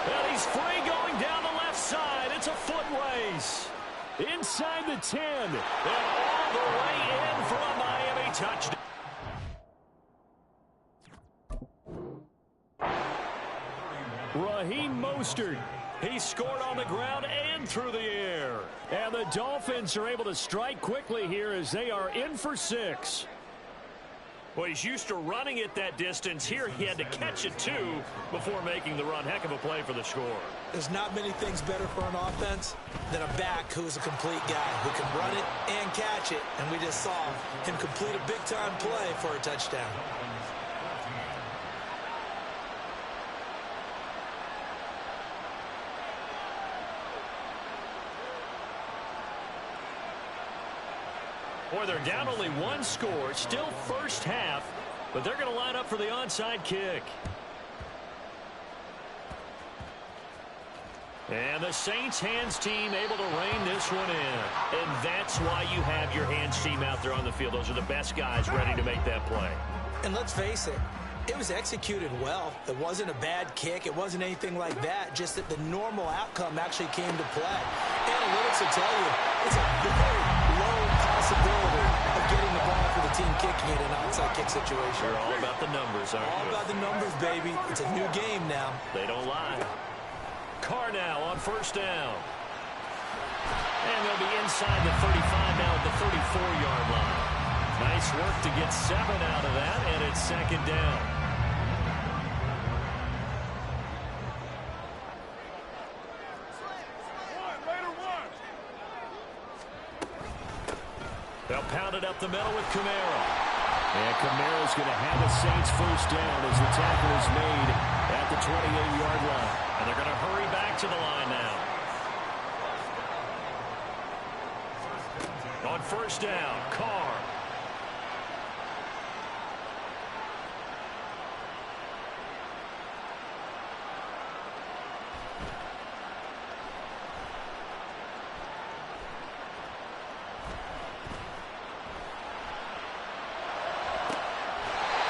And he's free going down the left side. It's a foot race. Inside the 10. And all the way in for a Miami touchdown. Raheem Mostert. He scored on the ground and through the air. And the Dolphins are able to strike quickly here as they are in for 6. Well, he's used to running it that distance. Here he had to catch it, too, before making the run. Heck of a play for the score. There's not many things better for an offense than a back who's a complete guy who can run it and catch it. And we just saw him complete a big-time play for a touchdown. Boy, they're down only one score, still first half, but they're going to line up for the onside kick. And the Saints hands team able to rein this one in. And that's why you have your hands team out there on the field. Those are the best guys ready to make that play. And let's face it, it was executed well. It wasn't a bad kick. It wasn't anything like that, just that the normal outcome actually came to play. Analytics will tell you it's a very low possibility of getting the ball for the team kicking it in an onside kick situation. You're all about the numbers, aren't you? All about the numbers, baby. It's a new game now. They don't lie. Carr now on first down. And they'll be inside the 35 now at the 34-yard line. Nice work to get 7 out of that, and it's second down. They'll pound it up the middle with Kamara. And Kamara's going to have the Saints first down as the tackle is made at the 28-yard line. And they're going to hurry back to the line now. On first down, Carr.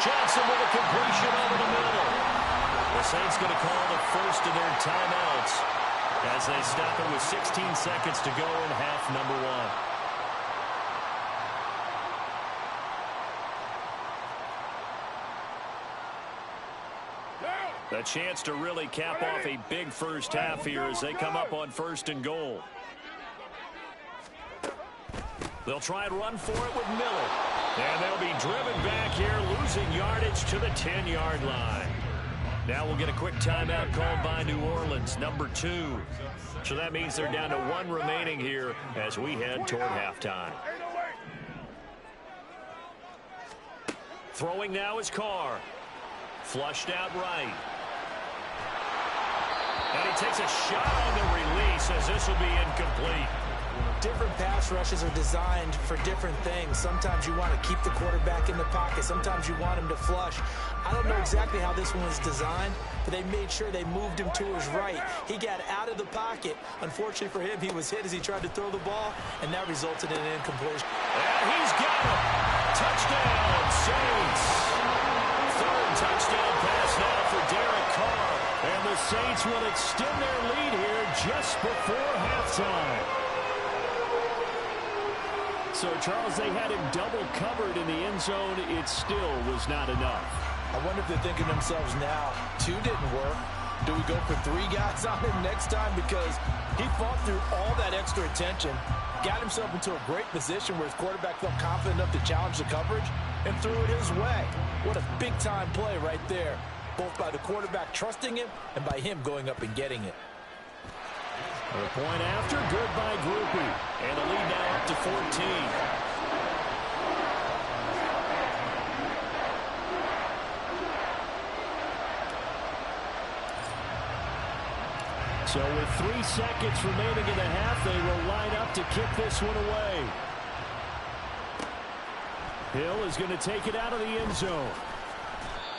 Johnson with a completion over the middle. The Saints going to call the first of their timeouts as they stop it with 16 seconds to go in half number 1. A chance to really cap off a big first half here as they come up on first and goal. They'll try and run for it with Miller. And they'll be driven back here, losing yardage to the 10-yard line. Now we'll get a quick timeout called by New Orleans, number 2. So that means they're down to 1 remaining here as we head toward halftime. Throwing now is Carr. Flushed out right. And he takes a shot on the release as this will be incomplete. Different pass rushes are designed for different things. Sometimes you want to keep the quarterback in the pocket. Sometimes you want him to flush. I don't know exactly how this one was designed, but they made sure they moved him to his right. He got out of the pocket. Unfortunately for him, he was hit as he tried to throw the ball, and that resulted in an incompletion. And he's got it. Touchdown, Saints. Saints will extend their lead here just before halftime. So, Charles, they had him double covered in the end zone. It still was not enough. I wonder if they're thinking to themselves now, 2 didn't work. Do we go for 3 guys on him next time? Because he fought through all that extra attention, got himself into a great position where his quarterback felt confident enough to challenge the coverage and threw it his way. What a big-time play right there, both by the quarterback trusting him and by him going up and getting it. A point after, good by Groupie. And the lead now up to 14. So with 3 seconds remaining in the half, they will line up to kick this one away. Hill is going to take it out of the end zone.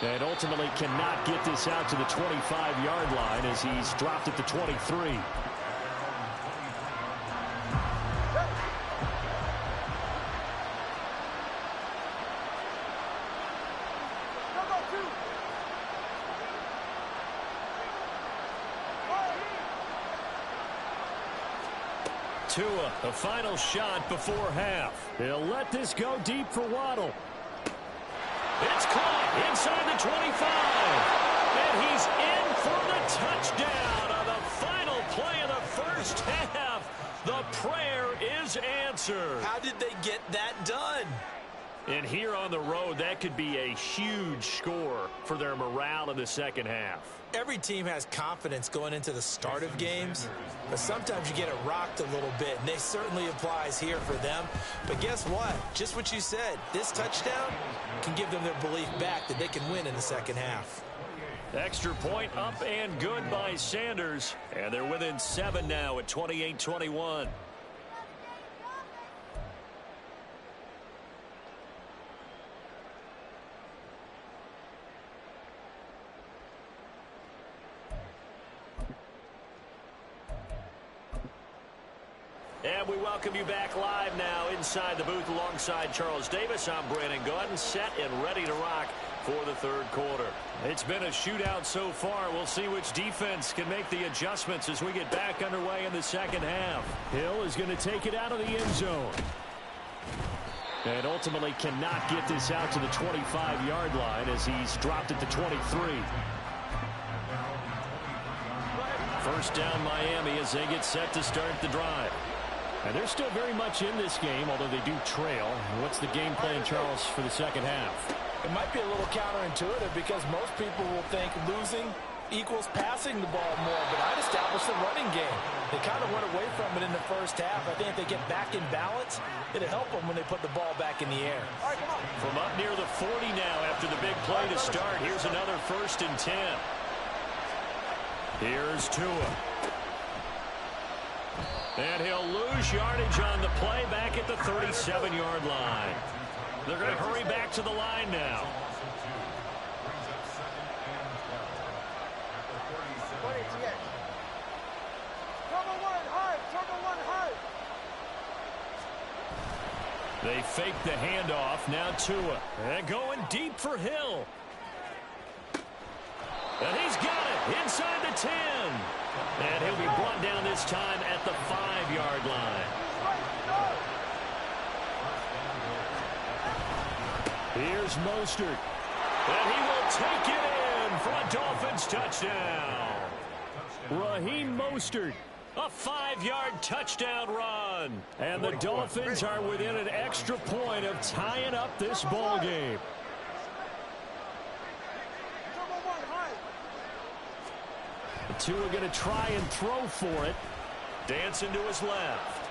And ultimately cannot get this out to the 25-yard line as he's dropped at the 23. Tua, the final shot before half. He'll let this go deep for Waddle. It's caught inside the 25. And he's in for the touchdown on the final play of the first half. The prayer is answered. How did they get that done? And here on the road, that could be a huge score for their morale in the second half. Every team has confidence going into the start of games, but sometimes you get it rocked a little bit, and it certainly applies here for them. But guess what? Just what you said, this touchdown can give them their belief back that they can win in the second half. Extra point up and good by Sanders, and they're within 7 now at 28-21. And we welcome you back live now inside the booth alongside Charles Davis. I'm Brandon Gaudin, set and ready to rock for the third quarter. It's been a shootout so far. We'll see which defense can make the adjustments as we get back underway in the second half. Hill is going to take it out of the end zone. And ultimately cannot get this out to the 25-yard line as he's dropped at the 23. First down Miami as they get set to start the drive. And they're still very much in this game, although they do trail. What's the game plan, Charles, for the second half? It might be a little counterintuitive because most people will think losing equals passing the ball more, but I'd establish the running game. They kind of went away from it in the first half. I think if they get back in balance, it'll help them when they put the ball back in the air. From up near the 40 now after the big play to start, here's another 1st and 10. Here's Tua. And he'll lose yardage on the play back at the 37-yard line. They're going to hurry back to the line now. They fake the handoff. Now Tua. And going deep for Hill. And he's got it inside the 10. And he'll be brought down this time at the 5-yard line. Here's Mostert. And he will take it in for a Dolphins touchdown. Raheem Mostert. A 5-yard touchdown run. And the Dolphins are within an extra point of tying up this ball game. Tua going to try and throw for it. Dancing to his left.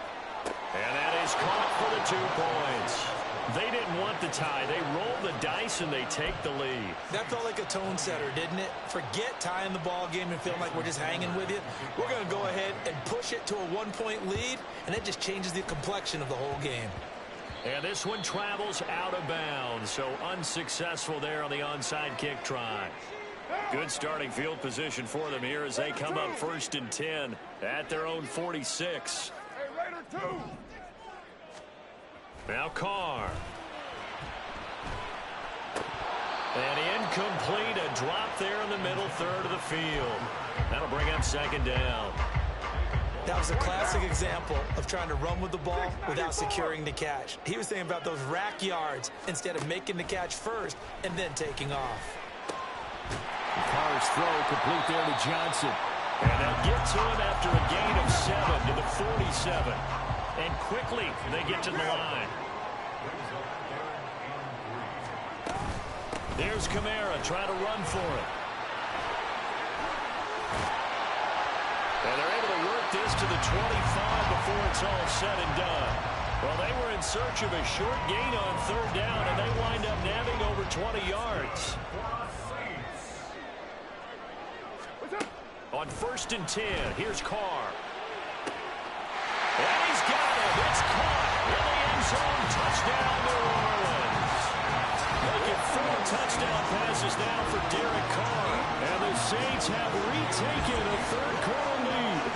And that is caught for the 2 points. They didn't want the tie. They rolled the dice and they take the lead. That felt like a tone setter, didn't it? Forget tying the ball game and feeling like we're just hanging with you. We're going to go ahead and push it to a 1-point lead, and that just changes the complexion of the whole game. And this one travels out of bounds, so unsuccessful there on the onside kick try. Good starting field position for them here as they come up 1st and 10 at their own 46. Hey, Raider 2. Now Carr. And in Incomplete, a drop there in the middle third of the field. That'll bring up second down. That was a classic example of trying to run with the ball without securing the catch. He was thinking about those rack yards instead of making the catch first and then taking off. Carr's throw complete there to Johnson. And they'll get to him after a gain of 7 to the 47. And quickly they get to the line. There's Kamara trying to run for it. And they're able to work this to the 25 before it's all said and done. Well, they were in search of a short gain on third down, and they wind up nabbing over 20 yards. On 1st and 10, here's Carr. And he's got him. It's caught in the end zone. Touchdown, New Orleans. Making 4 touchdown passes now for Derek Carr. And the Saints have retaken a third-quarter lead.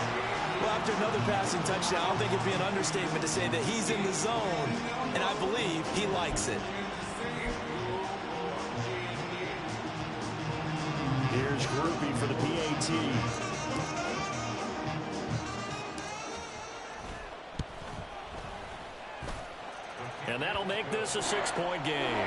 Well, after another passing touchdown, I don't think it'd be an understatement to say that he's in the zone, and I believe he likes it. Here's Groupie for the PAT. And that'll make this a 6-point game.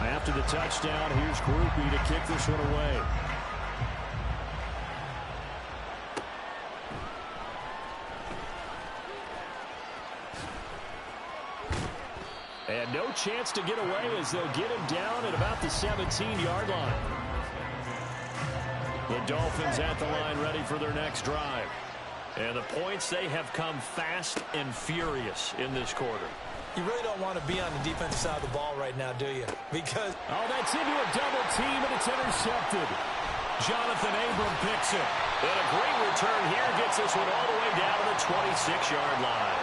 After the touchdown, here's Groupie to kick this one away. And no chance to get away as they'll get him down at about the 17-yard line. The Dolphins at the line ready for their next drive. And the points, they have come fast and furious in this quarter. You really don't want to be on the defensive side of the ball right now, do you? Because... oh, that's into a double team, and it's intercepted. Jonathan Abram picks it. And a great return here gets this one all the way down to the 26-yard line.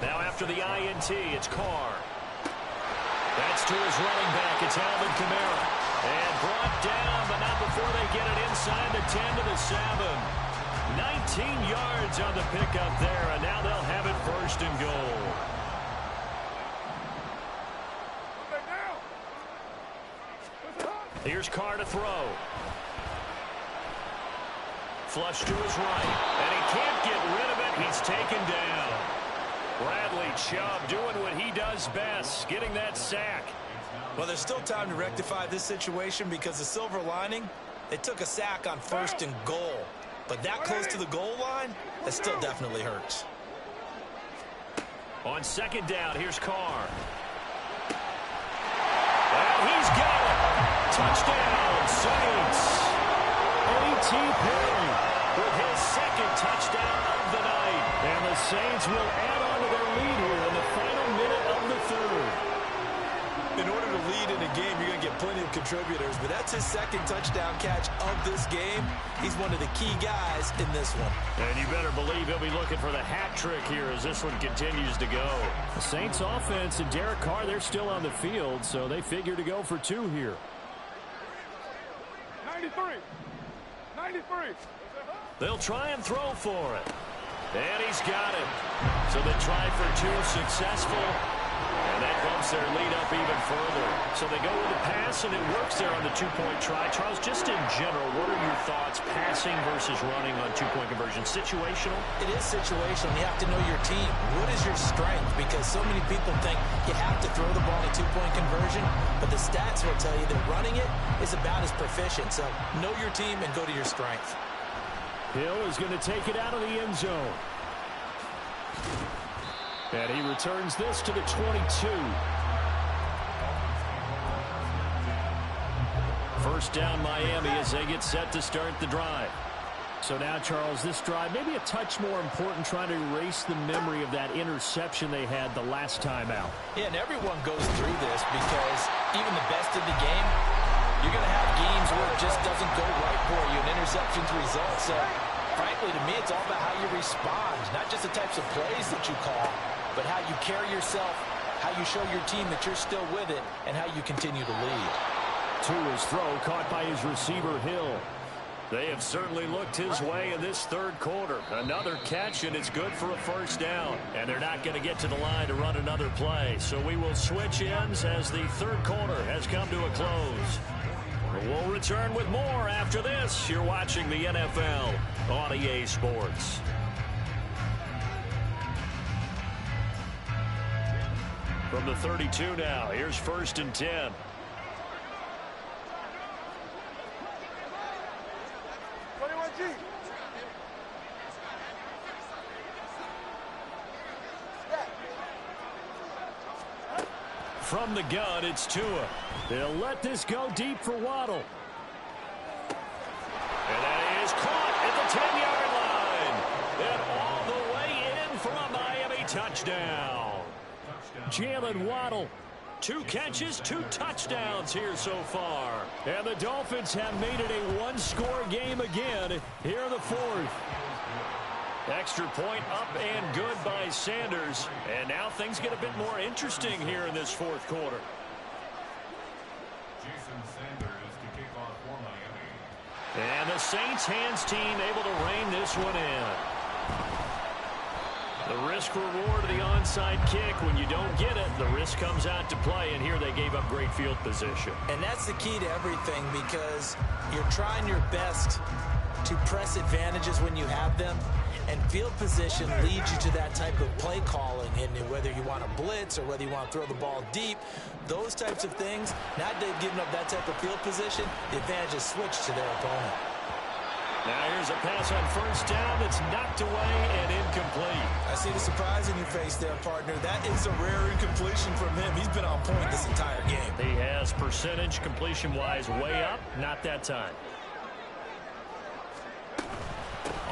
Now after the INT, it's Carr. That's to his running back. It's Alvin Kamara. And brought down, but not before they get it inside the 10 to the 7. 19 yards on the pickup there, and now they'll have it 1st and goal. Here's Carr to throw. Flush to his right, and he can't get rid of it. He's taken down. Bradley Chubb doing what he does best, getting that sack. Well, there's still time to rectify this situation because the silver lining, they took a sack on 1st and goal. But that close to the goal line, that still definitely hurts. On 2nd down, here's Carr. And he's got it. Touchdown, Saints. A.T. Perry with his 2nd touchdown of the night. And the Saints will add on to their lead here in the final minute of the 3rd. In order to lead in a game, you're going to get plenty of contributors, but that's his 2nd touchdown catch of this game. He's one of the key guys in this one. And you better believe he'll be looking for the hat trick here as this one continues to go. The Saints offense and Derek Carr, they're still on the field, so they figure to go for 2 here. 93. They'll try and throw for it. And he's got it. So the try for 2 successful. And that bumps their lead up even further. So they go with the pass, and it works there on the 2-point try. Charles, just in general, what are your thoughts passing versus running on 2-point conversion? Situational? It is situational. You have to know your team. What is your strength? Because so many people think you have to throw the ball in a 2-point conversion, but the stats will tell you that running it is about as proficient. So know your team and go to your strength. Hill is going to take it out of the end zone. And he returns this to the 22. 1st down Miami as they get set to start the drive. So now, Charles, this drive maybe a touch more important, trying to erase the memory of that interception they had the last time out. Yeah, and everyone goes through this because even the best in the game, you're going to have games where it just doesn't go right for you, and interceptions result. So, frankly, to me, it's all about how you respond, not just the types of plays that you call, but how you carry yourself how you show your team that you're still with it, and how you continue to lead. To his throw, caught by his receiver, Hill. They have certainly looked his way in this third quarter. Another catch, and it's good for a first down. And they're not going to get to the line to run another play. So we will switch ends as the third quarter has come to a close. We'll return with more after this. You're watching the NFL on EA Sports. From the 32 now, here's 1st and 10. From the gun, it's Tua. They'll let this go deep for Waddle. And that is caught at the 10-yard line. And all the way in for a Miami touchdown. Jalen Waddle, 2 catches, 2 touchdowns here so far. And the Dolphins have made it a one-score game again here in the fourth. Extra point up and good by Sanders. And now things get a bit more interesting here in this fourth quarter. Jason Sanders to kick off for Miami. And the Saints hands team able to rein this one in. The risk reward of the onside kick. When you don't get it, the risk comes out to play. And here they gave up great field position. And that's the key to everything, because you're trying your best to press advantages when you have them. And field position leads you to that type of play calling. And whether you want to blitz or whether you want to throw the ball deep, those types of things, now they've given up that type of field position, the advantage is switched to their opponent. Now here's a pass on first down that's knocked away and incomplete. I see the surprise in your face there, partner. That is a rare incompletion from him. He's been on point this entire game. He has percentage completion-wise way up, not that time.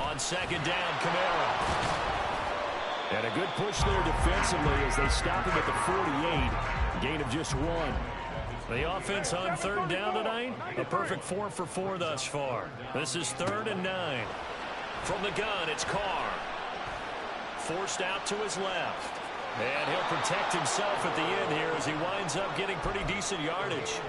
On second down, Kamara. And a good push there defensively as they stop him at the 48. Gain of just 1. The offense on third down tonight, a perfect 4 for 4 thus far. This is 3rd and 9. From the gun, it's Carr. Forced out to his left. And he'll protect himself at the end here as he winds up getting pretty decent yardage.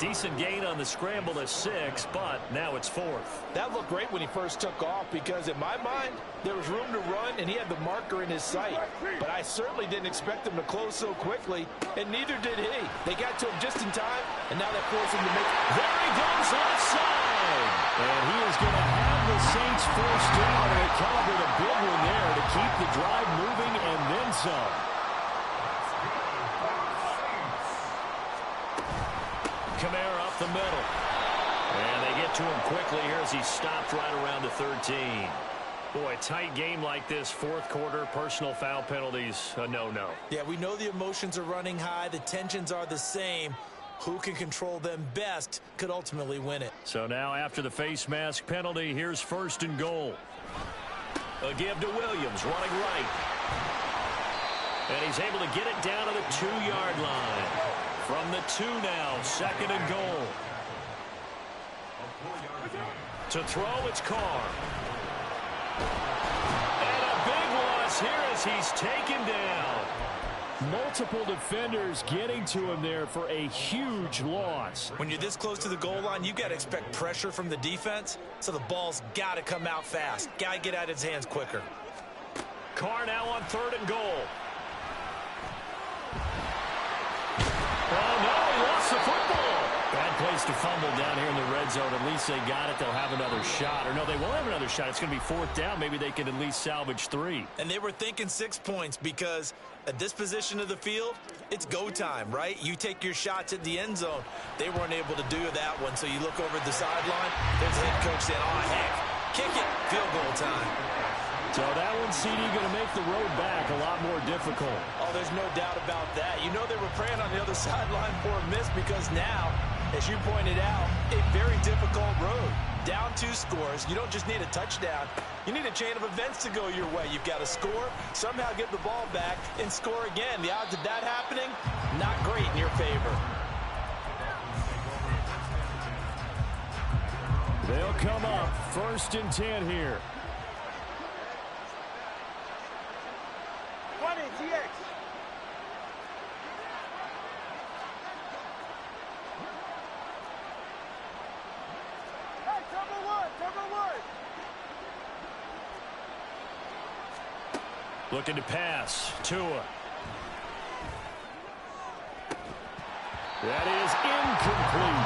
Decent gain on the scramble to 6, but now it's 4th. That looked great when he first took off, because in my mind, there was room to run, and he had the marker in his sight. But I certainly didn't expect him to close so quickly, and neither did he. They got to him just in time, and now they're forcing him to make... There he goes left side! And he is going to have the Saints first down, and they calibrate a big one there to keep the drive moving and then some. Kamara up the middle. And they get to him quickly here as he stopped right around the 13. Boy, a tight game like this, fourth quarter, personal foul penalties, a no-no. Yeah, we know the emotions are running high. The tensions are the same. Who can control them best could ultimately win it. So now after the face mask penalty, here's 1st and goal. A give to Williams, running right. And he's able to get it down to the 2-yard line. From the 2 now, 2nd and goal. To throw, it's Carr. And a big loss here as he's taken down. Multiple defenders getting to him there for a huge loss. When you're this close to the goal line, you got to expect pressure from the defense, so the ball's got to come out fast. Got to get out of his hands quicker. Carr now on 3rd and goal. Oh, no, he lost the football. Bad place to fumble down here in the red zone. At least they got it. They'll have another shot. Or no, they won't have another shot. It's going to be 4th down. Maybe they can at least salvage 3. And they were thinking 6 points, because at this position of the field, it's go time, right? You take your shots at the end zone. They weren't able to do that one, so you look over at the sideline. There's the head coach saying, oh, heck, kick it, field goal time. So that one, CD, going to make the road back a lot more difficult. Oh, there's no doubt about that. You know they were praying on the other sideline for a miss, because now, as you pointed out, a very difficult road. Down 2 scores. You don't just need a touchdown. You need a chain of events to go your way. You've got to score, somehow get the ball back, and score again. The odds of that happening, not great in your favor. They'll come up 1st and 10 here. 20, TX. Looking to pass. Tua. That is incomplete.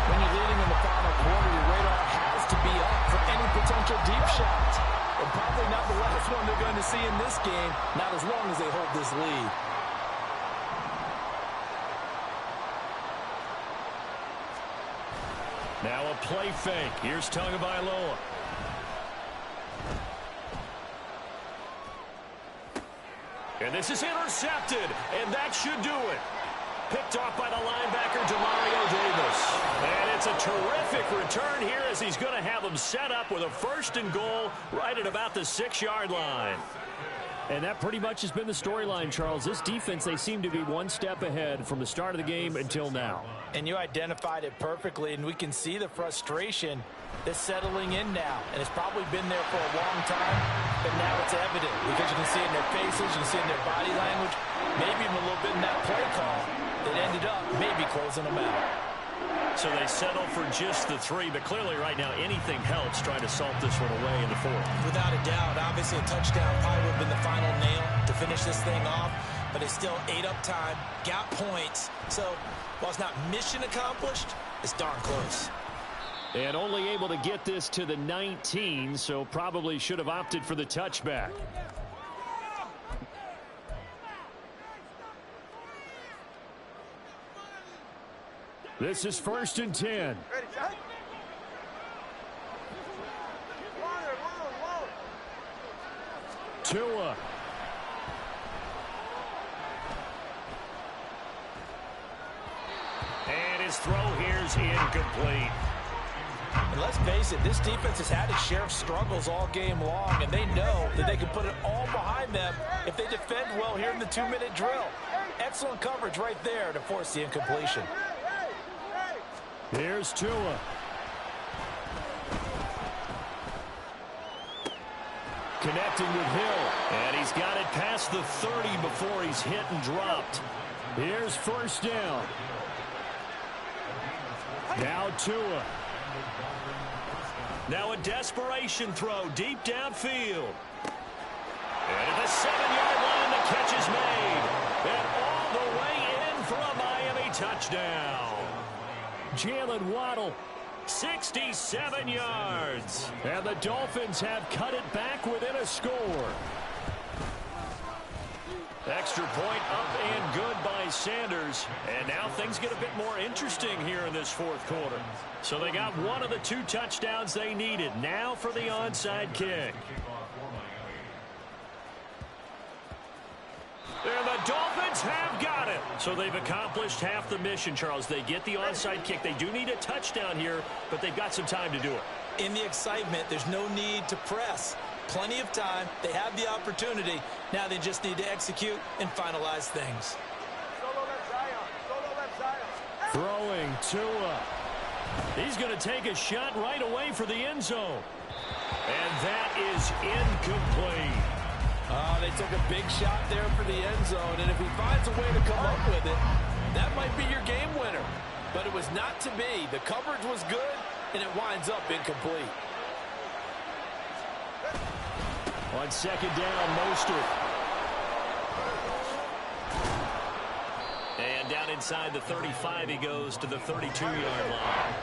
When you're leading in the final quarter, your radar has to be up for any potential deep shots. And probably not the last one they're going to see in this game, not as long as they hold this lead. Now a play fake. Here's Tagovailoa. And this is intercepted, and that should do it. Picked off by the linebacker, Demario Davis. And it's a terrific return here as he's going to have them set up with a 1st and goal right at about the 6-yard line. And that pretty much has been the storyline, Charles. This defense, they seem to be one step ahead from the start of the game until now. And you identified it perfectly, and we can see the frustration that's settling in now. And it's probably been there for a long time, but now it's evident because you can see it in their faces, you can see it in their body language, maybe even a little bit in that play call that ended up maybe closing them out. So they settle for just the 3, but clearly right now anything helps trying to salt this one away in the 4th. Without a doubt, obviously a touchdown probably would have been the final nail to finish this thing off, but it's still ate up time, got points. So while it's not mission accomplished, it's darn close. And only able to get this to the 19, so probably should have opted for the touchback. This is 1st and 10. Ready, Jack? Tua. And his throw here's incomplete. And let's face it, this defense has had its share of struggles all game long, and they know that they can put it all behind them if they defend well here in the 2-minute drill. Excellent coverage right there to force the incompletion. Here's Tua. Connecting with Hill. And he's got it past the 30 before he's hit and dropped. Here's 1st down. Now Tua. Now a desperation throw deep downfield. And at the 7-yard line, the catch is made. And all the way in for a Miami touchdown. Jalen Waddle, 67 yards. And the Dolphins have cut it back within a score. Extra point up and good by Sanders. And now things get a bit more interesting here in this 4th quarter. So they got one of the 2 touchdowns they needed. Now for the onside kick. And the Dolphins have got it. So they've accomplished half the mission, Charles. They get the onside kick. They do need a touchdown here, but they've got some time to do it. In the excitement, there's no need to press. Plenty of time. They have the opportunity. Now they just need to execute and finalize things. Solo left Zion. Solo left Zion. Throwing Tua. He's going to take a shot right away for the end zone. And that is incomplete. They took a big shot there for the end zone, and if he finds a way to come up with it, that might be your game winner. But it was not to be. The coverage was good, and it winds up incomplete. On 2nd down, Mostert. And down inside the 35, he goes to the 32-yard line.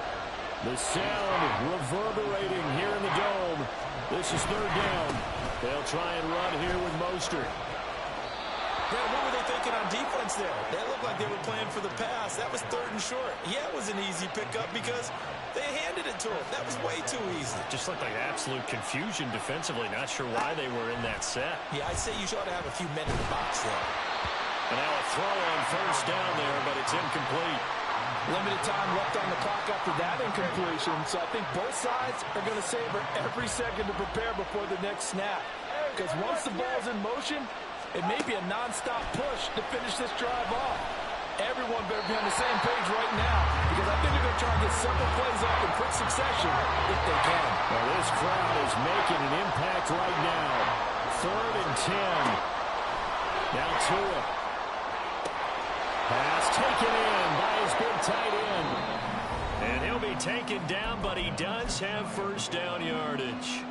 The sound reverberating here in the dome. This is 3rd down. They'll try and run here with Mostert. Brad, what were they thinking on defense there? They looked like they were playing for the pass. That was 3rd and short. Yeah, it was an easy pickup because they handed it to him. That was way too easy. Just looked like absolute confusion defensively. Not sure why they were in that set. Yeah, I'd say you ought to have a few men in the box there. And now a throw on 1st down there, but it's incomplete. Limited time left on the clock after that incompletion, so I think both sides are going to savor every second to prepare before the next snap. Because once the ball's in motion, it may be a non-stop push to finish this drive off. Everyone better be on the same page right now, because I think they're going to try and get several plays off in quick succession if they can. Well, this crowd is making an impact right now. 3rd and 10. Now Tua. Pass taken in by his big tight end. And he'll be taken down, but he does have 1st down yardage.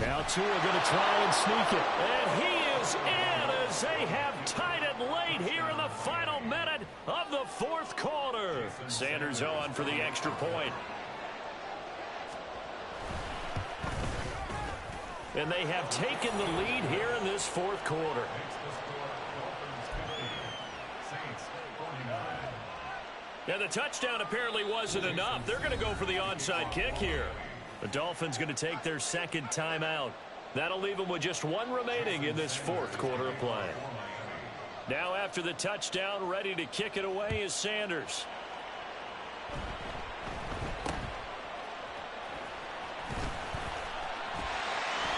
Now Tua going to try and sneak it. And he is in as they have tied it late here in the final minute of the fourth quarter. Sanders on for the extra point. And they have taken the lead here in this fourth quarter. Yeah, the touchdown apparently wasn't enough. They're going to go for the onside kick here. The Dolphins going to take their second timeout. That'll leave them with just one remaining in this fourth quarter of play. Now after the touchdown, ready to kick it away is Sanders.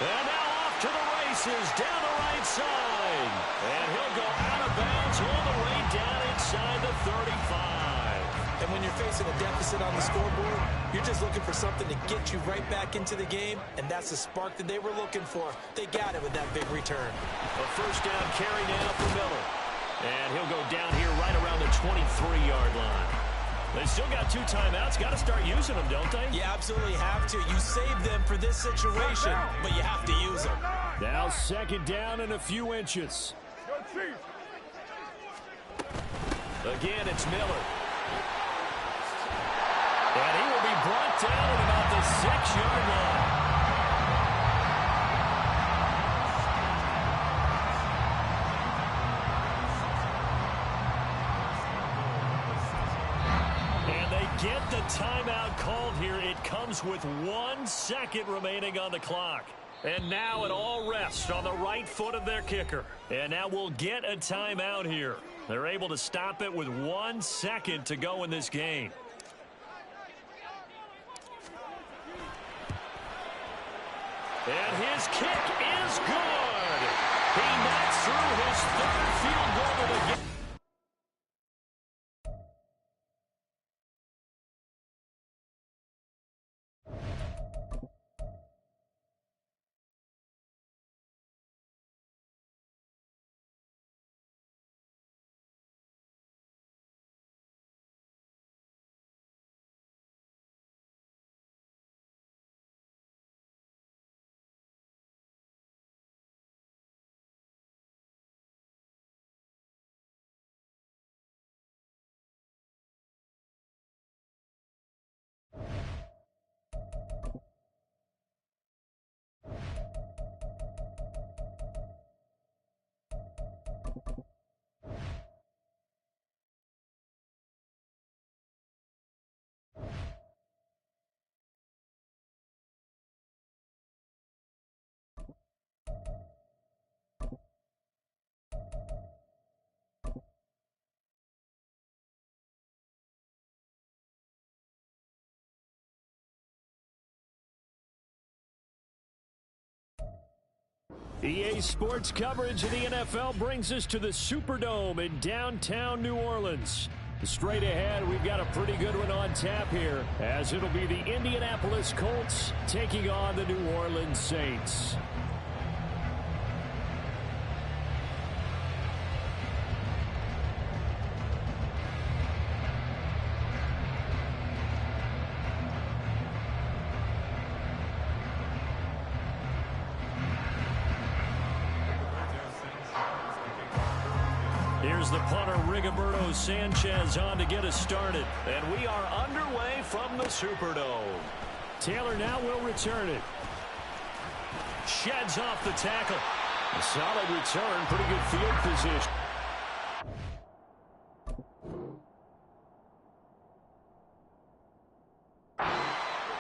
And now off to the races, down the right side. And he'll go out of bounds all the way down inside the 35. And when you're facing a deficit on the scoreboard, you're just looking for something to get you right back into the game, and that's the spark that they were looking for. They got it with that big return. A first down carry now for Miller. And he'll go down here right around the 23-yard line. They still got 2 timeouts. Got to start using them, don't they? You absolutely have to. You save them for this situation, but you have to use them. Now second down and a few inches. Again, it's Miller. And he will be brought down at about the 6-yard line. And they get the timeout called here. It comes with 1 second remaining on the clock. And now it all rests on the right foot of their kicker. And now we'll get a timeout here. They're able to stop it with 1 second to go in this game. And his kick is good. He knocks through his 3rd field goal of the game. EA Sports coverage of the NFL brings us to the Superdome in downtown New Orleans. Straight ahead, we've got a pretty good one on tap here, as it'll be the Indianapolis Colts taking on the New Orleans Saints. Here's the punter, Rigoberto Sanchez, on to get us started. And we are underway from the Superdome. Taylor now will return it. Sheds off the tackle. A solid return, pretty good field position.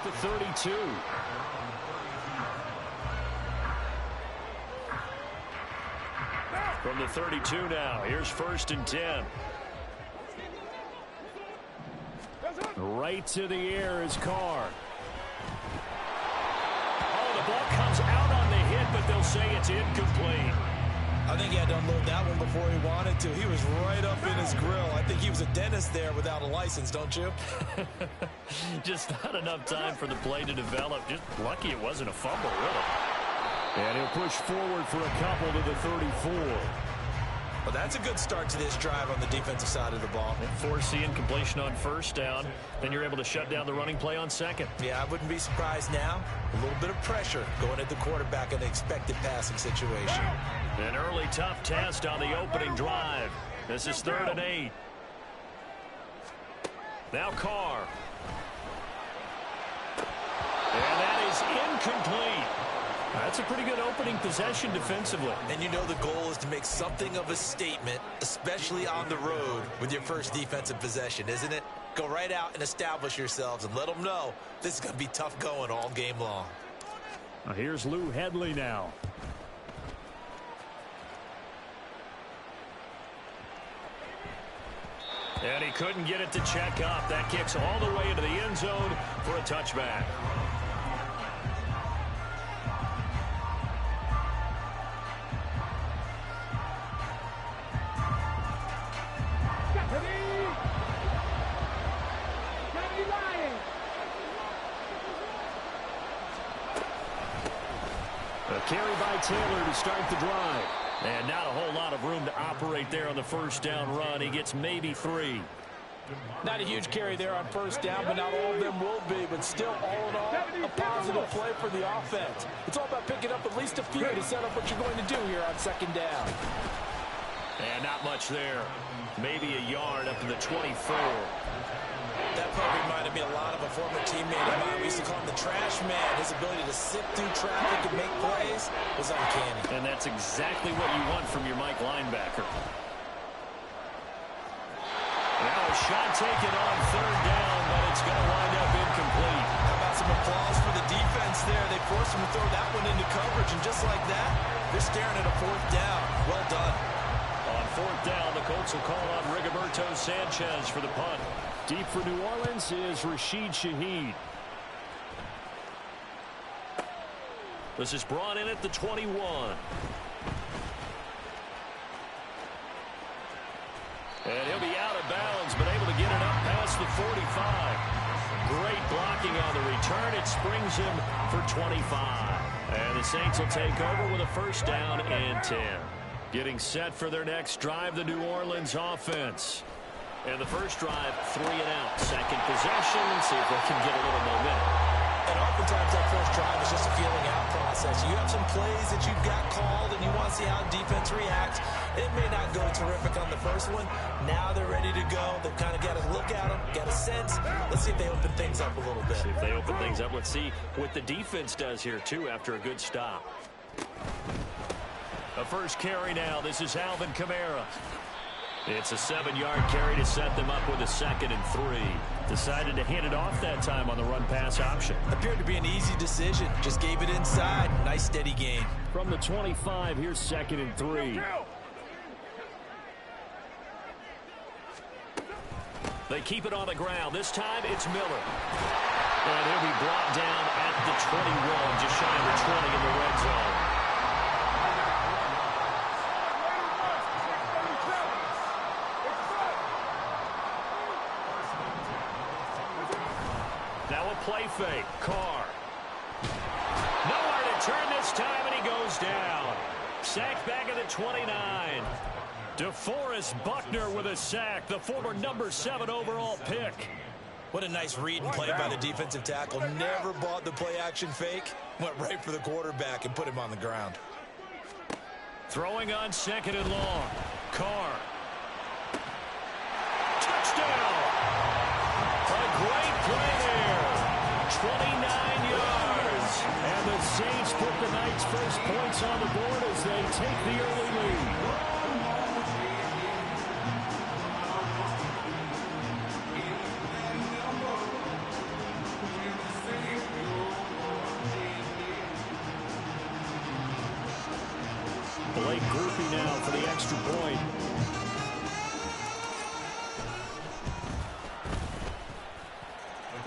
The 32. From the 32 now, here's 1st and 10. Right to the air is Carr. Oh, the ball comes out on the hit, but they'll say it's incomplete. I think he had to unload that one before he wanted to. He was right up in his grill. I think he was a dentist there without a license, don't you? Just not enough time for the play to develop. Just lucky it wasn't a fumble, really. And he'll push forward for a couple to the 34. Well, that's a good start to this drive on the defensive side of the ball. Forcing completion on first down. Then you're able to shut down the running play on second. Yeah, I wouldn't be surprised now. A little bit of pressure going at the quarterback in an expected passing situation. An early tough test on the opening drive. This is 3rd and 8. Now Carr. And that is incomplete. That's a pretty good opening possession defensively. And you know the goal is to make something of a statement, especially on the road with your first defensive possession, isn't it? Go right out and establish yourselves and let them know this is going to be tough going all game long. Now here's Lou Hedley now. And he couldn't get it to check up. That kicks all the way into the end zone for a touchback. A carry by Taylor to start the drive. And not a whole lot of room to operate there on the first down run. He gets maybe 3. Not a huge carry there on first down, but not all of them will be. But still, all in all, a positive play for the offense. It's all about picking up at least a few to set up what you're going to do here on second down. And not much there. Maybe a yard up to the 24. That play reminded me a lot of a former teammate of mine. We used to call him the trash man. His ability to sift through traffic and make plays was uncanny. And that's exactly what you want from your Mike linebacker. Now a shot taken on 3rd down, but it's going to wind up incomplete. How about some applause for the defense there? They forced him to throw that one into coverage, and just like that, they're staring at a 4th down. Well done. On 4th down, the Colts will call on Rigoberto Sanchez for the punt. Deep for New Orleans is Rashid Shaheed. This is brought in at the 21. And he'll be out of bounds, but able to get it up past the 45. Great blocking on the return. It springs him for 25. And the Saints will take over with a first down and 10. Getting set for their next drive, the New Orleans offense. And the first drive, 3 and out. Second possession, see if they can get a little momentum. And oftentimes that first drive is just a feeling out process. You have some plays that you've got called and you want to see how defense reacts. It may not go terrific on the first one. Now they're ready to go. They've kind of got to look at them, get a sense. Let's see if they open things up a little bit. See if they open things up. Let's see what the defense does here, too, after a good stop. A first carry now. This is Alvin Kamara. It's a 7-yard carry to set them up with a 2nd and 3. Decided to hand it off that time on the run-pass option. Appeared to be an easy decision. Just gave it inside. Nice steady gain. From the 25, here's 2nd and 3. They keep it on the ground. This time, it's Miller. And he'll be brought down at the 21, just shy of the 20 in the red zone. Now a play fake. Carr. Nowhere to turn this time, and he goes down. Sacked back at the 29. DeForest Buckner with a sack, the former number 7 overall pick. What a nice read and play by the defensive tackle. Never bought the play-action fake. Went right for the quarterback and put him on the ground. Throwing on 2nd and long. Carr. Touchdown! A great play there. 29 yards. And the Saints put the Knights' first points on the board as they take the early lead. Blake Groupie now for the extra point.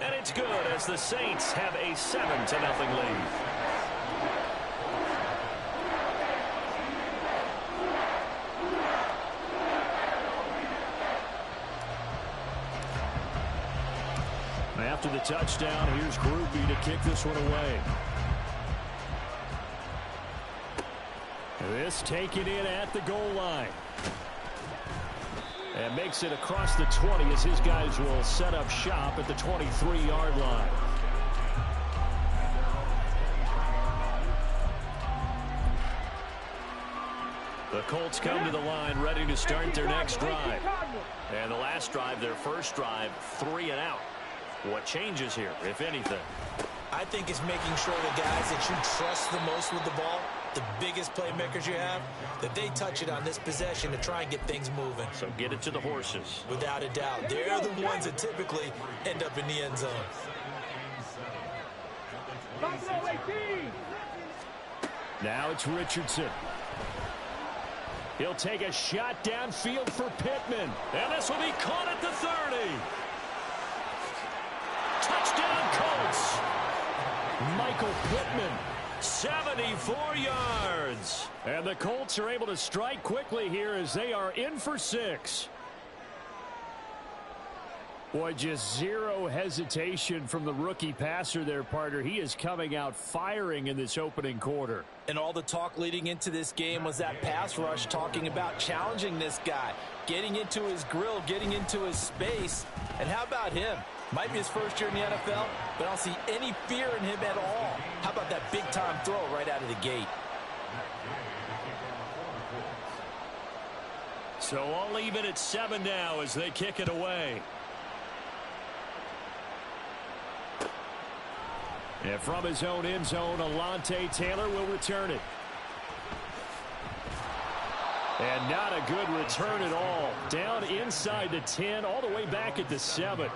And it's good as the Saints have a 7-0 lead. After the touchdown, here's Groupie to kick this one away. This taken in at the goal line. And makes it across the 20 as his guys will set up shop at the 23-yard line. The Colts come to the line ready to start their next drive. And the last drive, their first drive, 3 and out. What changes here, if anything? I think it's making sure the guys that you trust the most with the ball, the biggest playmakers you have, that they touch it on this possession to try and get things moving. So get it to the horses. Without a doubt. They're the ones that typically end up in the end zone. Now it's Richardson. He'll take a shot downfield for Pittman. And this will be caught at the 30. Touchdown Colts. Michael Pittman, 74 yards. And the Colts are able to strike quickly here as they are in for 6. Boy, just zero hesitation from the rookie passer there, partner. He is coming out firing in this opening quarter. And all the talk leading into this game was that pass rush, talking about challenging this guy, getting into his grill, getting into his space. And how about him? Might be his first year in the NFL, but I don't see any fear in him at all. How about that big-time throw right out of the gate? So all even at 7 now as they kick it away. And from his own end zone, Alontae Taylor will return it. And not a good return at all. Down inside the 10, all the way back at the 7.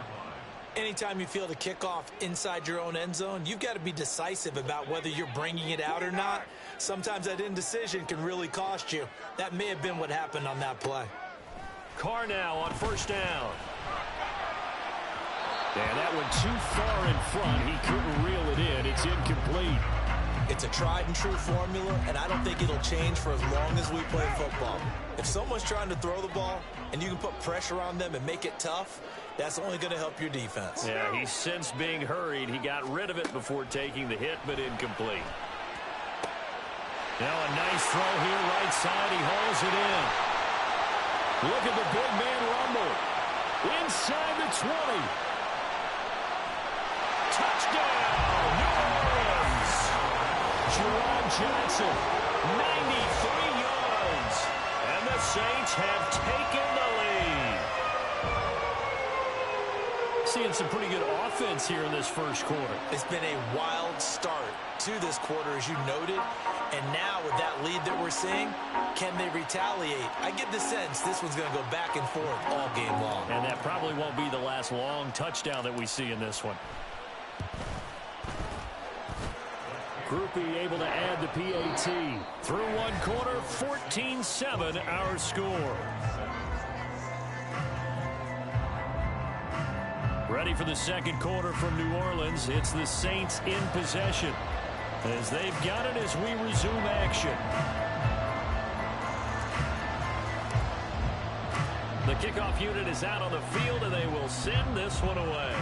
Anytime you feel the kickoff inside your own end zone, you've got to be decisive about whether you're bringing it out or not. Sometimes that indecision can really cost you. That may have been what happened on that play. Carr now on first down. And that one too far in front. He couldn't reel it in. It's incomplete. It's a tried-and-true formula, and I don't think it'll change for as long as we play football. If someone's trying to throw the ball and you can put pressure on them and make it tough, that's only going to help your defense. Yeah, he's since being hurried. He got rid of it before taking the hit, but incomplete. Now a nice throw here, right side. He hauls it in. Look at the big man rumble. Inside the 20. Touchdown, New Orleans. Jerron Johnson, 93 yards. And the Saints have taken the lead. Seeing some pretty good offense here in this first quarter. It's been a wild start to this quarter, as you noted. And now with that lead that we're seeing, can they retaliate? I get the sense this one's going to go back and forth all game long. And that probably won't be the last long touchdown that we see in this one. Groupie able to add the PAT. Through one quarter, 14-7 our score. Ready for the second quarter from New Orleans. It's the Saints in possession as they've got it as we resume action. The kickoff unit is out on the field, and they will send this one away.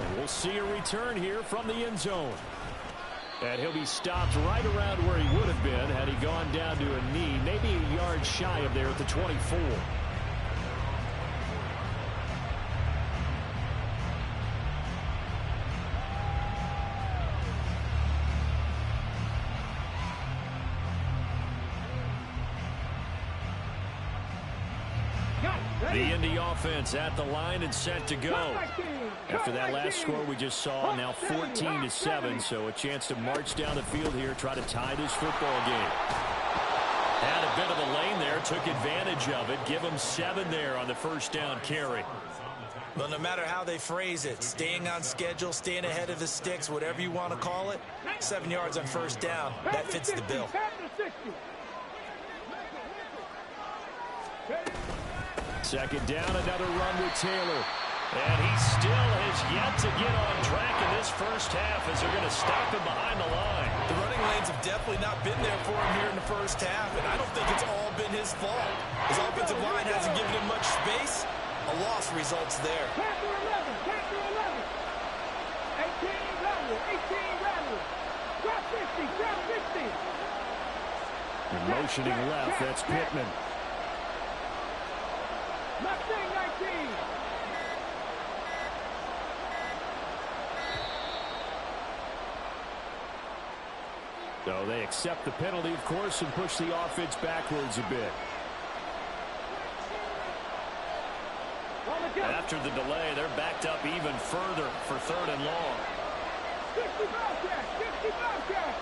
And we'll see a return here from the end zone. And he'll be stopped right around where he would have been had he gone down to a knee, maybe a yard shy of there at the 24. The Indy offense at the line and set to go. After that last score we just saw, now 14-7, so a chance to march down the field here, try to tie this football game. Had a bit of a lane there, took advantage of it. Give them 7 there on the first down carry. Well, no matter how they phrase it, staying on schedule, staying ahead of the sticks, whatever you want to call it, 7 yards on first down, that fits the bill. Second down, another run with Taylor. And he still has yet to get on track in this first half as they're going to stop him behind the line. The running lanes have definitely not been there for him here in the first half, and I don't think it's all been his fault. His offensive line hasn't given him much space. A loss results there. 18 rattle. Drop 50, drop 50. And motioning left, that's Pittman. Mustang 19. So they accept the penalty, of course, and push the offense backwards a bit. After the delay, they're backed up even further for 3rd and long. 60 Bobcat, 60 Bobcat.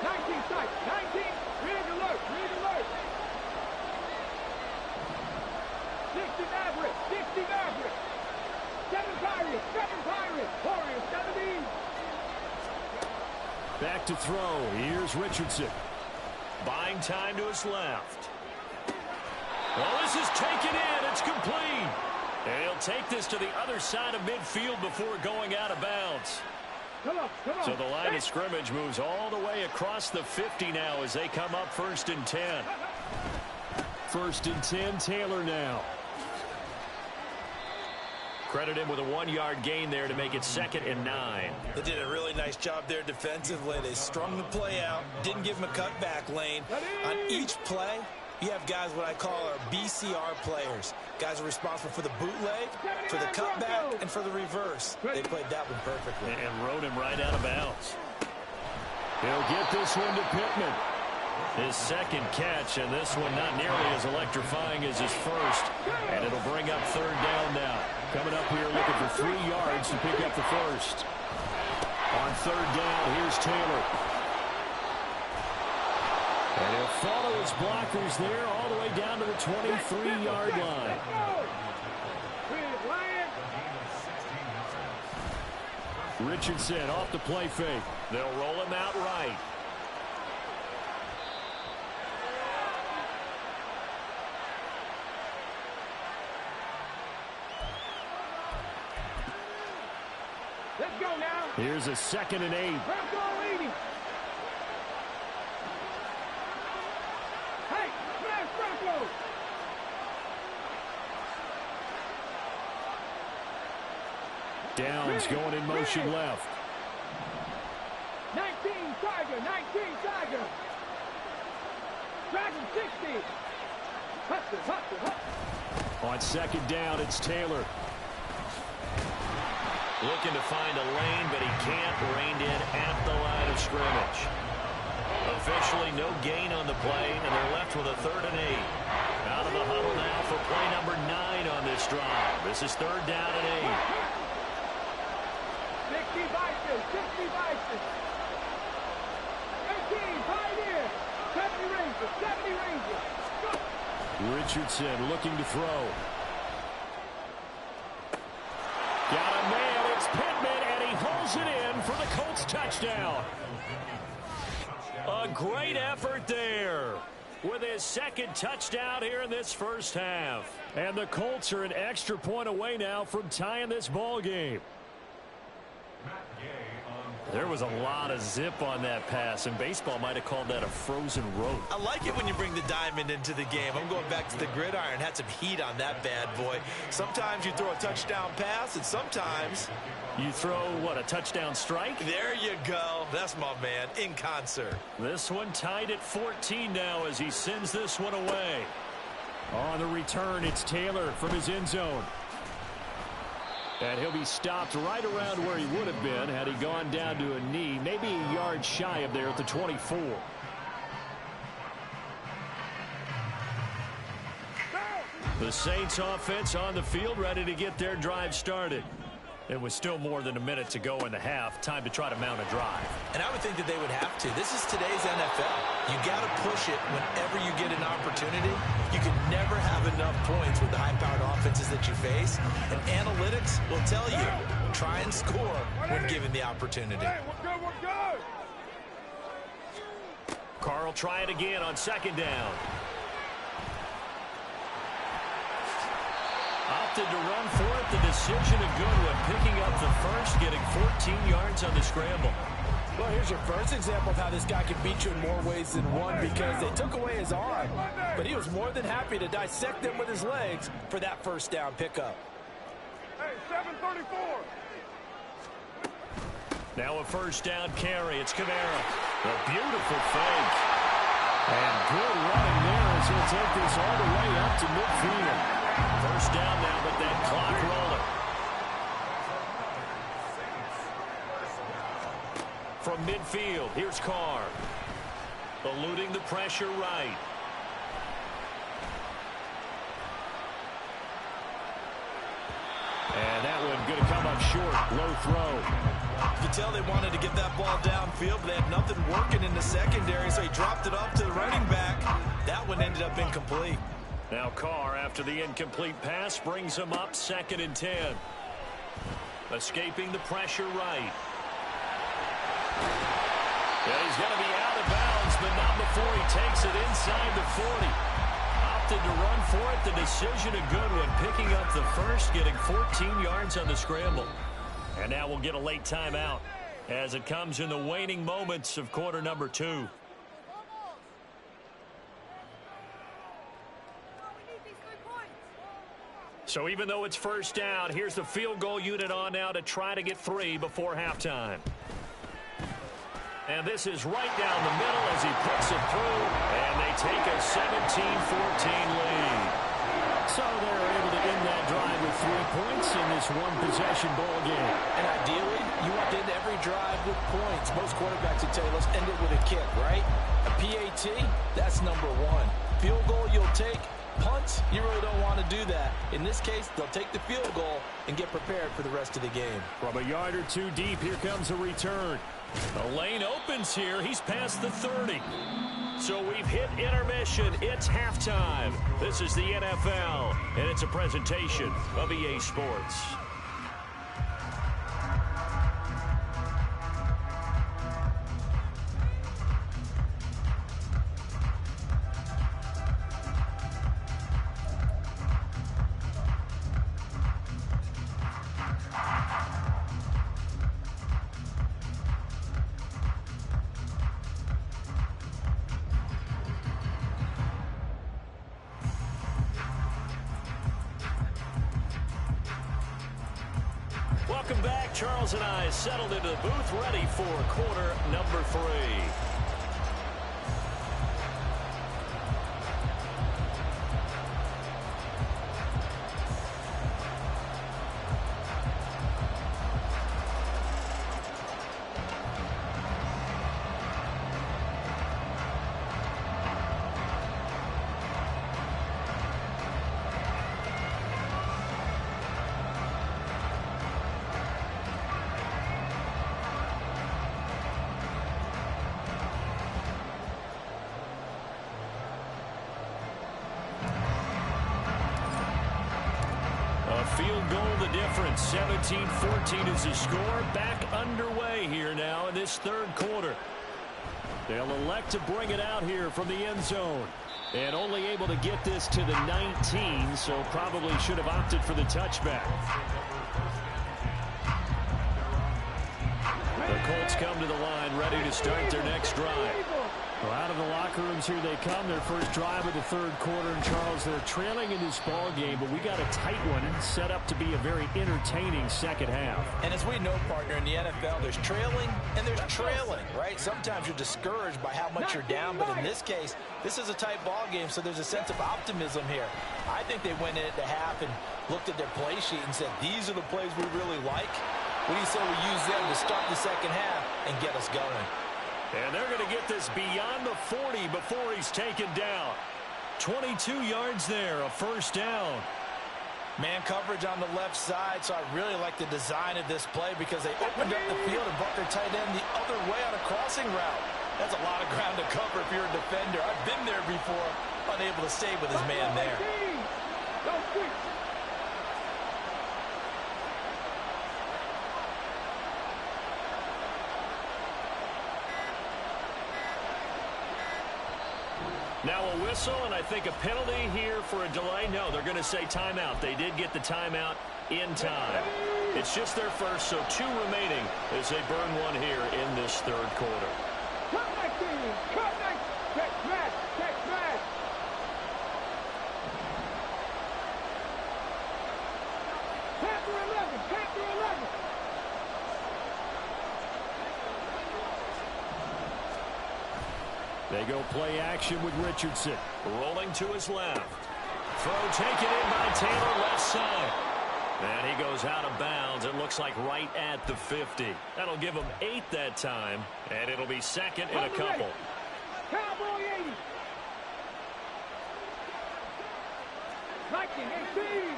19 sight, 19, rig alert, rig alert. 60 Maverick, 60 Maverick. 7 Pirates, 7 Pirates. Warriors, 17. Back to throw. Here's Richardson. Buying time to his left. Well, this is taken in. It's complete. And he'll take this to the other side of midfield before going out of bounds. Come on. So the line of scrimmage moves all the way across the 50 now as they come up 1st and 10. 1st and 10, Taylor now. Credit him with a 1-yard gain there to make it 2nd and 9. They did a really nice job there defensively. They strung the play out, didn't give him a cutback lane. On each play, you have guys what I call our BCR players. Guys are responsible for the bootleg, for the cutback, and for the reverse. They played that one perfectly. And rode him right out of bounds. He'll get this one to Pittman. His 2nd catch, and this one not nearly as electrifying as his first. And it'll bring up 3rd down now. Coming up here looking for 3 yards to pick up the first. On 3rd down, here's Taylor. And he'll follow his blockers there all the way down to the 23-yard line. Richardson off the play fake. They'll roll him out right. Let's go now. Here's a 2nd and 8. Hey, smash Franco. Downs going in motion left. 19 Tiger, 19 Tiger. Dragon 60. Hustle. On 2nd down, it's Taylor. Looking to find a lane, but he can't. Reined in at the line of scrimmage. Officially no gain on the play, and they're left with a 3rd and 8. Out of the huddle now for play number 9 on this drive. This is 3rd down and 8. 60 Bison, 60 Bison. 18, Pioneer. 70 Rangers, 70 Rangers. Richardson looking to throw. Got a man, it's Pittman, and he holds it in for the Colts touchdown. A great effort there with his 2nd touchdown here in this first half. And the Colts are an extra point away now from tying this ball game. There was a lot of zip on that pass, and baseball might have called that a frozen rope. I like it when you bring the diamond into the game. I'm going back to the gridiron. Had some heat on that bad boy. Sometimes you throw a touchdown pass, and sometimes you throw, what, a touchdown strike? There you go. That's my man, in concert. This one tied at 14 now as he sends this one away. On the return, it's Taylor from his end zone. And he'll be stopped right around where he would have been had he gone down to a knee, maybe a yard shy of there at the 24. The Saints offense on the field, ready to get their drive started. It was still more than a minute to go in the half. Time to try to mount a drive. And I would think that they would have to. This is today's NFL. You got to push it whenever you get an opportunity. You can never have enough points with the high-powered offenses that you face. And analytics will tell you, try and score when given the opportunity. Hey, we're good. Carl try it again on 2nd down. Opted to run for it. The decision a good one. Picking up the first, getting 14 yards on the scramble. Well, here's your first example of how this guy can beat you in more ways than one, because they took away his arm, but he was more than happy to dissect them with his legs for that first down pickup. Hey, 734. Now a first down carry. It's Kamara. A beautiful fake. And good running there as he'll take this all the way up to midfield. First down now, but that clock rolling. From midfield, here's Carr. Eluding the pressure right. And that one going to come up short. Low throw. You can tell they wanted to get that ball downfield, but they had nothing working in the secondary, so he dropped it off to the running back. That one ended up incomplete. Now Carr, after the incomplete pass, brings him up 2nd and 10. Escaping the pressure right. Yeah, he's going to be out of bounds, but not before he takes it inside the 40. Opted to run for it. The decision a good one. Picking up the first, getting 14 yards on the scramble. And now we'll get a late timeout as it comes in the waning moments of quarter number 2. So even though it's first down, here's the field goal unit on now to try to get 3 before halftime. And this is right down the middle as he puts it through, and they take a 17-14 lead. So they're able to end that drive with 3 points in this one-possession ball game. And ideally, you want to end every drive with points. Most quarterbacks would tell you, let's end it with a kick, right? A PAT, that's number 1. Field goal you'll take. Punts, you really don't want to do that. In this case, they'll take the field goal and get prepared for the rest of the game. From a yard or 2 deep, here comes a return. The lane opens here. He's past the 30. So we've hit intermission. It's halftime. This is the NFL, and it's a presentation of EA Sports. Welcome back. Charles and I settled into the booth, ready for quarter number 3. Field goal the difference. 17-14 is the score. Back underway here now in this 3rd quarter. They'll elect to bring it out here from the end zone. And only able to get this to the 19, so probably should have opted for the touchback. The Colts come to the line, ready to start their next drive. Well, out of the locker rooms here they come. Their first drive of the 3rd quarter. And Charles, they're trailing in this ball game, but we got a tight one set up to be a very entertaining second half. And as we know, partner, in the NFL, there's trailing and there's trailing, right? Sometimes you're discouraged by how much you're down, but in this case, this is a tight ball game, so there's a sense of optimism here. I think they went in at the half and looked at their play sheet and said, these are the plays we really like. What do you say we use them to start the second half and get us going? And they're going to get this beyond the 40 before he's taken down. 22 yards there, a first down. Man coverage on the left side, so I really like the design of this play because they opened up the field and brought their tight end the other way on a crossing route. That's a lot of ground to cover if you're a defender. I've been there before, unable to stay with his man there. Don't switch. Now a whistle, and I think a penalty here for a delay. No, they're going to say timeout. They did get the timeout in time. It's just their first, so 2 remaining as they burn one here in this 3rd quarter. Cut that thing. Cut that. Check smash. Check smash. Panther 11. Panther 11. They go play action with Richardson. Rolling to his left. Throw taken in by Taylor, left side. And he goes out of bounds. It looks like right at the 50. That'll give him 8 that time. And it'll be second in a couple. Cowboy 80. Viking 18.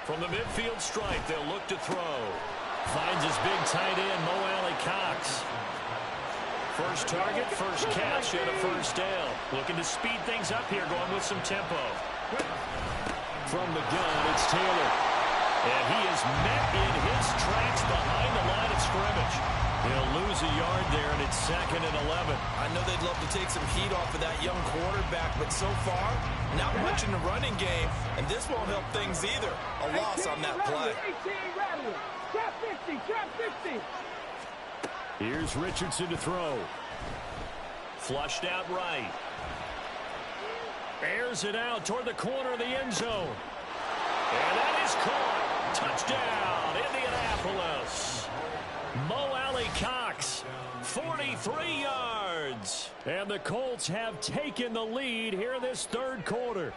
From the midfield stripe, they'll look to throw. Finds his big tight end, Mo Alley Cox. First target, first catch, and a first down. Looking to speed things up here, going with some tempo. From the gun, it's Taylor. And he is met in his tracks behind the line of scrimmage. He'll lose a yard there, and it's second and 11. I know they'd love to take some heat off of that young quarterback, but so far, not much in the running game, and this won't help things either. A loss on that play. 18 Rattler. Trap 50, trap 50. Here's Richardson to throw. Flushed out right. Airs it out toward the corner of the end zone. And that is caught. Touchdown, Indianapolis. Mo Alley Cox, 43 yards. And the Colts have taken the lead here in this third quarter.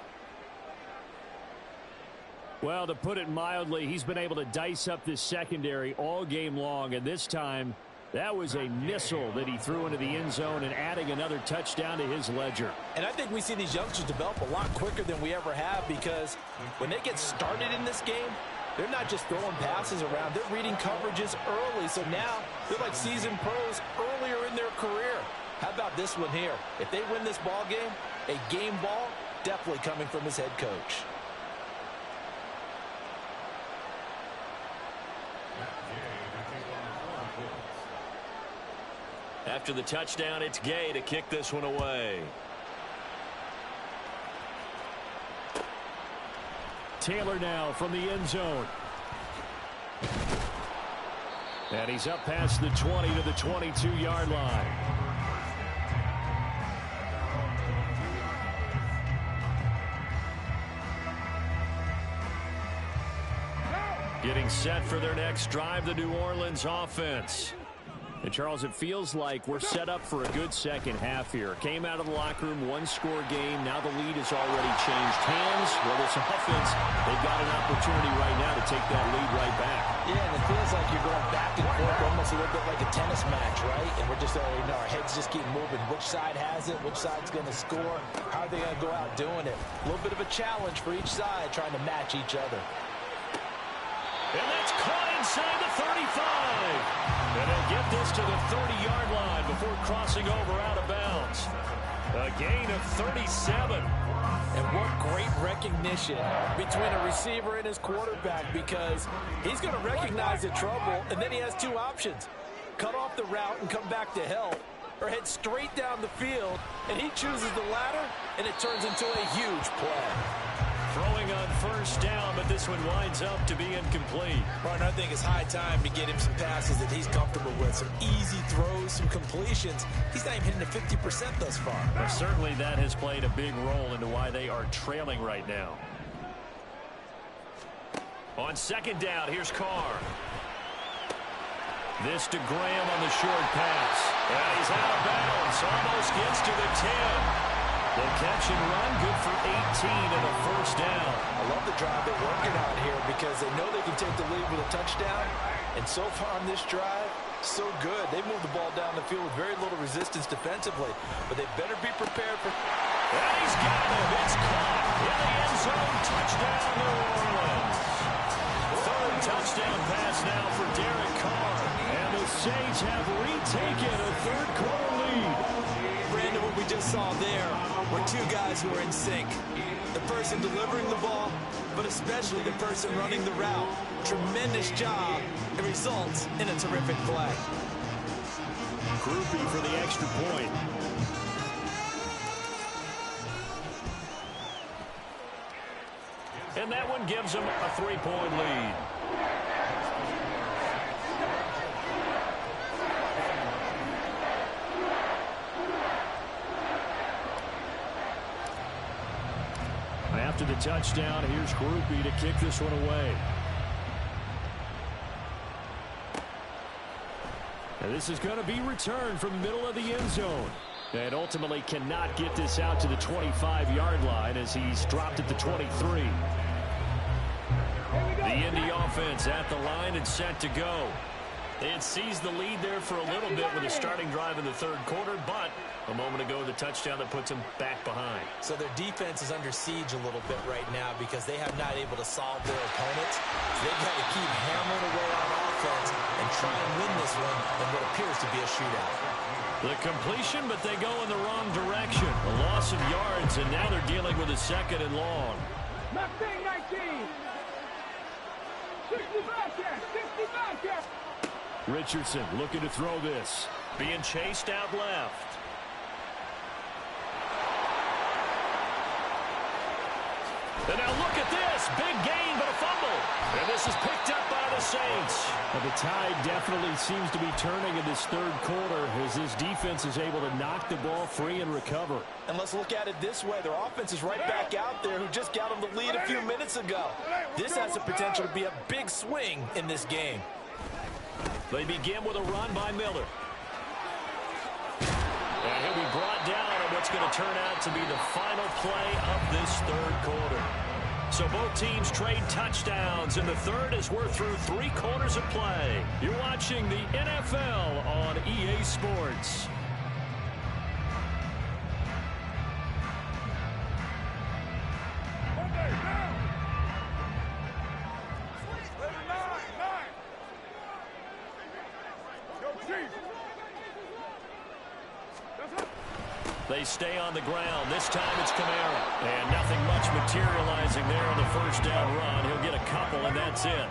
Well, to put it mildly, he's been able to dice up this secondary all game long, and this time that was a missile that he threw into the end zone and adding another touchdown to his ledger. And I think we see these youngsters develop a lot quicker than we ever have, because when they get started in this game, they're not just throwing passes around. They're reading coverages early. So now they're like seasoned pros earlier in their career. How about this one here? If they win this ball game, a game ball definitely coming from his head coach. After the touchdown, it's Gay to kick this one away. Taylor now from the end zone. And he's up past the 20 to the 22-yard line. Getting set for their next drive, the New Orleans offense. And, Charles, it feels like we're set up for a good second half here. Came out of the locker room, one-score game. Now the lead has already changed hands. Well, this offense, they've got an opportunity right now to take that lead right back. Yeah, and it feels like you're going back and forth, almost a little bit like a tennis match, right? And we're just, our heads just keep moving. Which side has it? Which side's going to score? How are they going to go out doing it? A little bit of a challenge for each side, trying to match each other. And that's caught inside the 35. And they'll get this to the 30-yard line before crossing over out of bounds. A gain of 37. And what great recognition between a receiver and his quarterback, because he's going to recognize the trouble, and then he has two options. Cut off the route and come back to help, or head straight down the field, and he chooses the latter, and it turns into a huge play. Throwing on first down, but this one winds up to be incomplete. Martin, I think it's high time to get him some passes that he's comfortable with. Some easy throws, some completions. He's not even hitting the 50% thus far. Well, certainly that has played a big role into why they are trailing right now. On second down, here's Carr. This to Graham on the short pass. And he's out of bounds. Almost gets to the 10. The catch and run, good for 18 and a first down. I love the drive they're working on here because they know they can take the lead with a touchdown. And so far on this drive, so good. They move the ball down the field with very little resistance defensively. But they better be prepared for... And he's got it. It's caught in the end zone. Touchdown, New Orleans. Third touchdown pass now for Derek Carr. And the Saints have retaken a third-quarter lead. Brandon, what we just saw there were two guys who are in sync. The person delivering the ball, but especially the person running the route. Tremendous job. It results in a terrific play. Groupie for the extra point. And that one gives them a 3-point lead. After the touchdown, here's Groupie to kick this one away. And this is going to be returned from the middle of the end zone. And ultimately cannot get this out to the 25-yard line as he's dropped at the 23. The Indy offense at the line and set to go. They had seized the lead there for a little bit with a starting drive in the third quarter, but a moment ago the touchdown that puts them back behind. So their defense is under siege a little bit right now because they have not able to solve their opponents. So they've got to keep hammering away on offense and try and win this one in what appears to be a shootout. The completion, but they go in the wrong direction. A loss of yards, and now they're dealing with a second and long. 19. 65 catch, 65 catch. Richardson looking to throw this. Being chased out left. And now look at this. Big gain, but a fumble. And this is picked up by the Saints. Well, the tide definitely seems to be turning in this third quarter as this defense is able to knock the ball free and recover. And let's look at it this way. Their offense is right back out there who just got them the lead a few minutes ago. This has the potential to be a big swing in this game. They begin with a run by Miller. And he'll be brought down on what's going to turn out to be the final play of this third quarter. So both teams trade touchdowns in the third as we're through 3 quarters of play. You're watching the NFL on EA Sports. They stay on the ground. This time it's Kamara. And nothing much materializing there on the first down run. He'll get a couple, and that's it.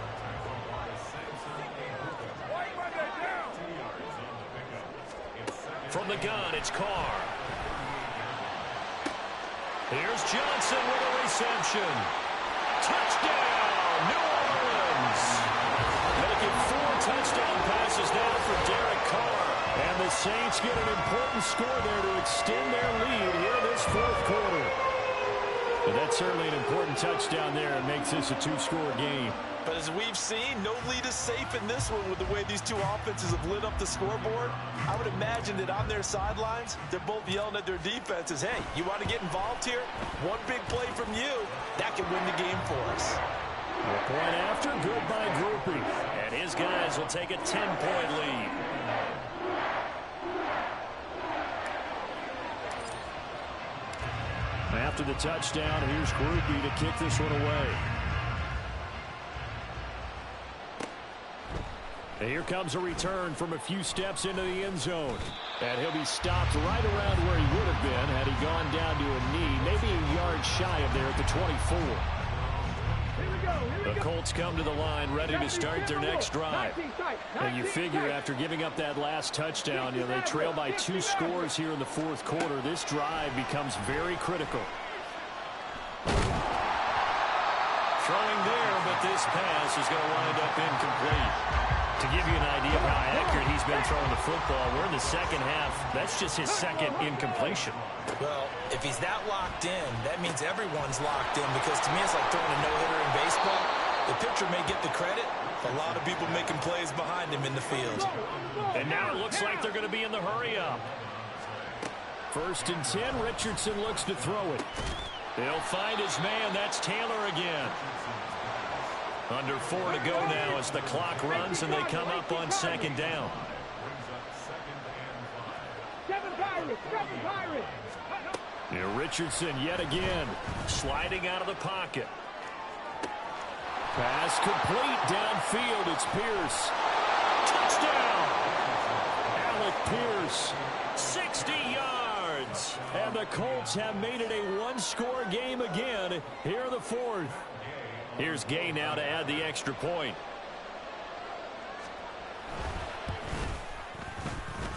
From the gun, it's Carr. Here's Johnson with a reception. Touchdown, New Orleans. Making 4 touchdown passes now for Derek Carr. And the Saints get an important score there to extend their lead here in this fourth quarter. But that's certainly an important touchdown there and makes this a 2-score game. But as we've seen, no lead is safe in this one with the way these two offenses have lit up the scoreboard. I would imagine that on their sidelines, they're both yelling at their defenses, hey, you want to get involved here? One big play from you, that can win the game for us. A point after, good by Groupie. And his guys will take a 10-point lead. After the touchdown, here's Groupie to kick this one away. And here comes a return from a few steps into the end zone. And he'll be stopped right around where he would have been had he gone down to a knee, maybe a yard shy of there at the 24. The Colts come to the line ready to start their next drive. And you figure after giving up that last touchdown, they trail by 2 scores here in the fourth quarter. This drive becomes very critical. Throwing there, but this pass is going to wind up incomplete. To give you an idea of how accurate he's been throwing the football, we're in the second half. That's just his second incompletion. Well, if he's that locked in, that means everyone's locked in because to me it's like throwing a no-hitter in baseball. The pitcher may get the credit, a lot of people making plays behind him in the field. And now it looks like they're going to be in the hurry-up. 1st and 10, Richardson looks to throw it. He'll find his man. That's Taylor again. Under 4 to go now as the clock runs and they come up on 2nd down. Here Richardson yet again sliding out of the pocket. Pass complete downfield. It's Pierce. Touchdown! Alec Pierce. 60 yards. And the Colts have made it a 1-score game again here in the fourth. Here's Gay now to add the extra point.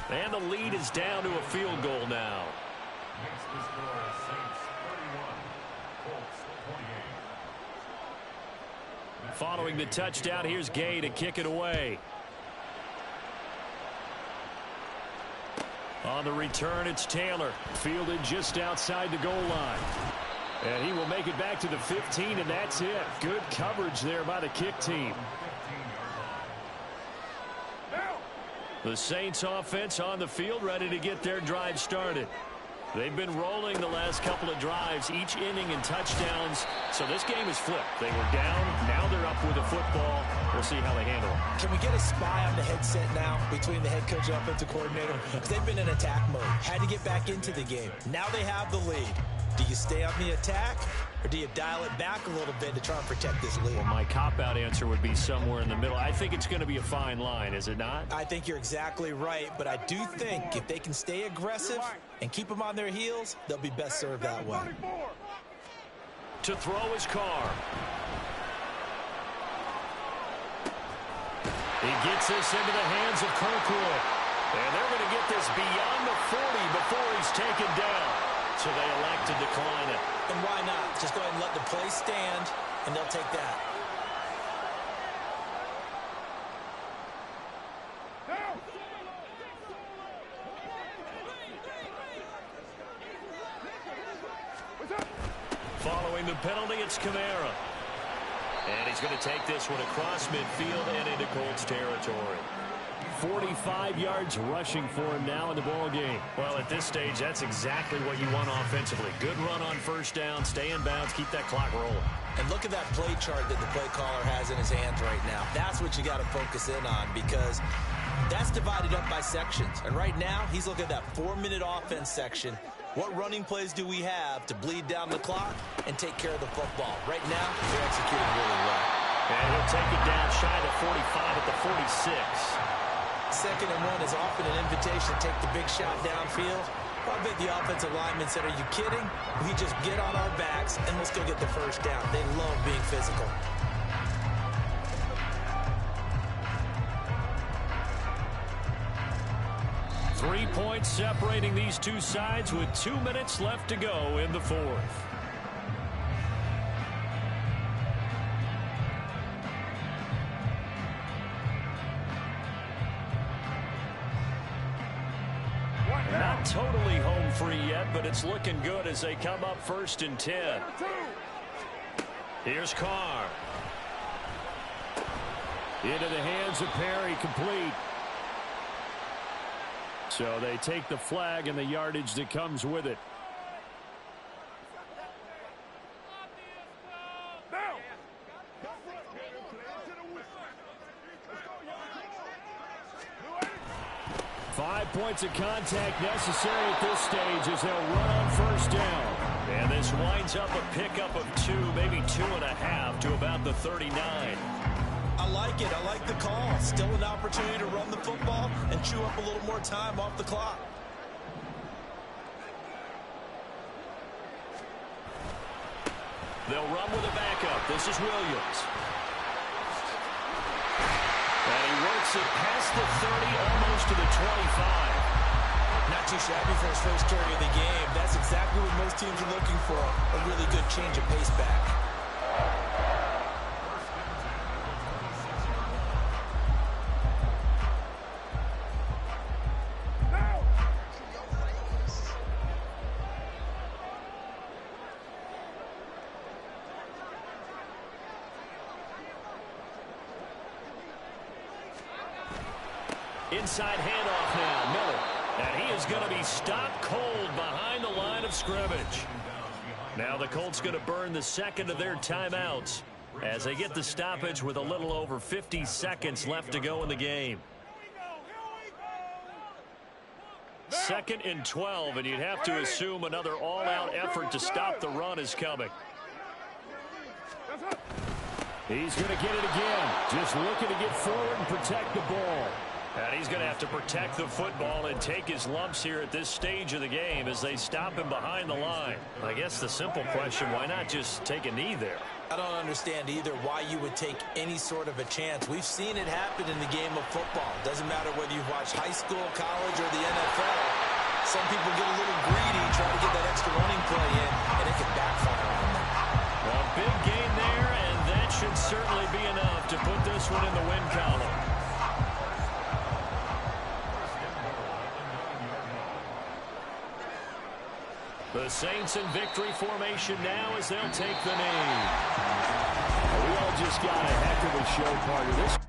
And the lead is down to a field goal now. Following the touchdown, here's Gay to kick it away. On the return, it's Taylor. Fielded just outside the goal line. And he will make it back to the 15, and that's it. Good coverage there by the kick team. The Saints offense on the field, ready to get their drive started. They've been rolling the last couple of drives, each inning in touchdowns. So this game is flipped. They were down. Now they're up with the football. We'll see how they handle it. Can we get a spy on the headset now between the head coach and offensive coordinator? Because they've been in attack mode. Had to get back into the game. Now they have the lead. Do you stay on the attack, or do you dial it back a little bit to try and protect this lead? Well, my cop-out answer would be somewhere in the middle. I think it's going to be a fine line, is it not? I think you're exactly right, but I do think if they can stay aggressive and keep them on their heels, they'll be best served that way. To throw his car. He gets this into the hands of Kirkwood. And they're going to get this beyond the 40 before he's taken down. So they elect to decline it. And why not? Just go ahead and let the play stand, and they'll take that. Following the penalty, it's Kamara. And he's going to take this one across midfield and into Colts territory. 45 yards rushing for him now in the ball game. Well, at this stage, that's exactly what you want offensively. Good run on first down, stay in bounds, keep that clock rolling. And look at that play chart that the play caller has in his hands right now. That's what you got to focus in on, because that's divided up by sections. And right now, he's looking at that 4-minute offense section. What running plays do we have to bleed down the clock and take care of the football? Right now, they're executing really well. And he'll take it down shy of the 45 at the 46. 2nd and 1 is often an invitation to take the big shot downfield. I bet the offensive lineman said, are you kidding? We just get on our backs and let's go get the first down. They love being physical. Three points separating these two sides with 2 minutes left to go in the fourth. Not totally home free yet, but it's looking good as they come up 1st and 10. Here's Carr. Into the hands of Perry, complete. So they take the flag and the yardage that comes with it. Now. 5 points of contact necessary at this stage as they'll run on first down. And this winds up a pickup of 2, maybe 2.5 to about the 39. I like it. I like the call. Still an opportunity to run the football and chew up a little more time off the clock. They'll run with a backup. This is Williams. And he works it past the 30, almost to the 25. Not too shabby for his first carry of the game. That's exactly what most teams are looking for, a really good change of pace back. Inside handoff now, Miller. And he is going to be stopped cold behind the line of scrimmage. Now the Colts going to burn the second of their timeouts as they get the stoppage with a little over 50 seconds left to go in the game. 2nd and 12, and you'd have to assume another all-out effort to stop the run is coming. He's going to get it again. Just looking to get forward and protect the ball. And he's going to have to protect the football and take his lumps here at this stage of the game as they stop him behind the line. I guess the simple question, why not just take a knee there? I don't understand either why you would take any sort of a chance. We've seen it happen in the game of football. Doesn't matter whether you've watched high school, college, or the NFL. Some people get a little greedy, try to get that extra running play in, and it can backfire on them. Well, big gain there, and that should certainly be enough to put this one in the win column. The Saints in victory formation now as they'll take the knee. We all just got a heck of a show part of this.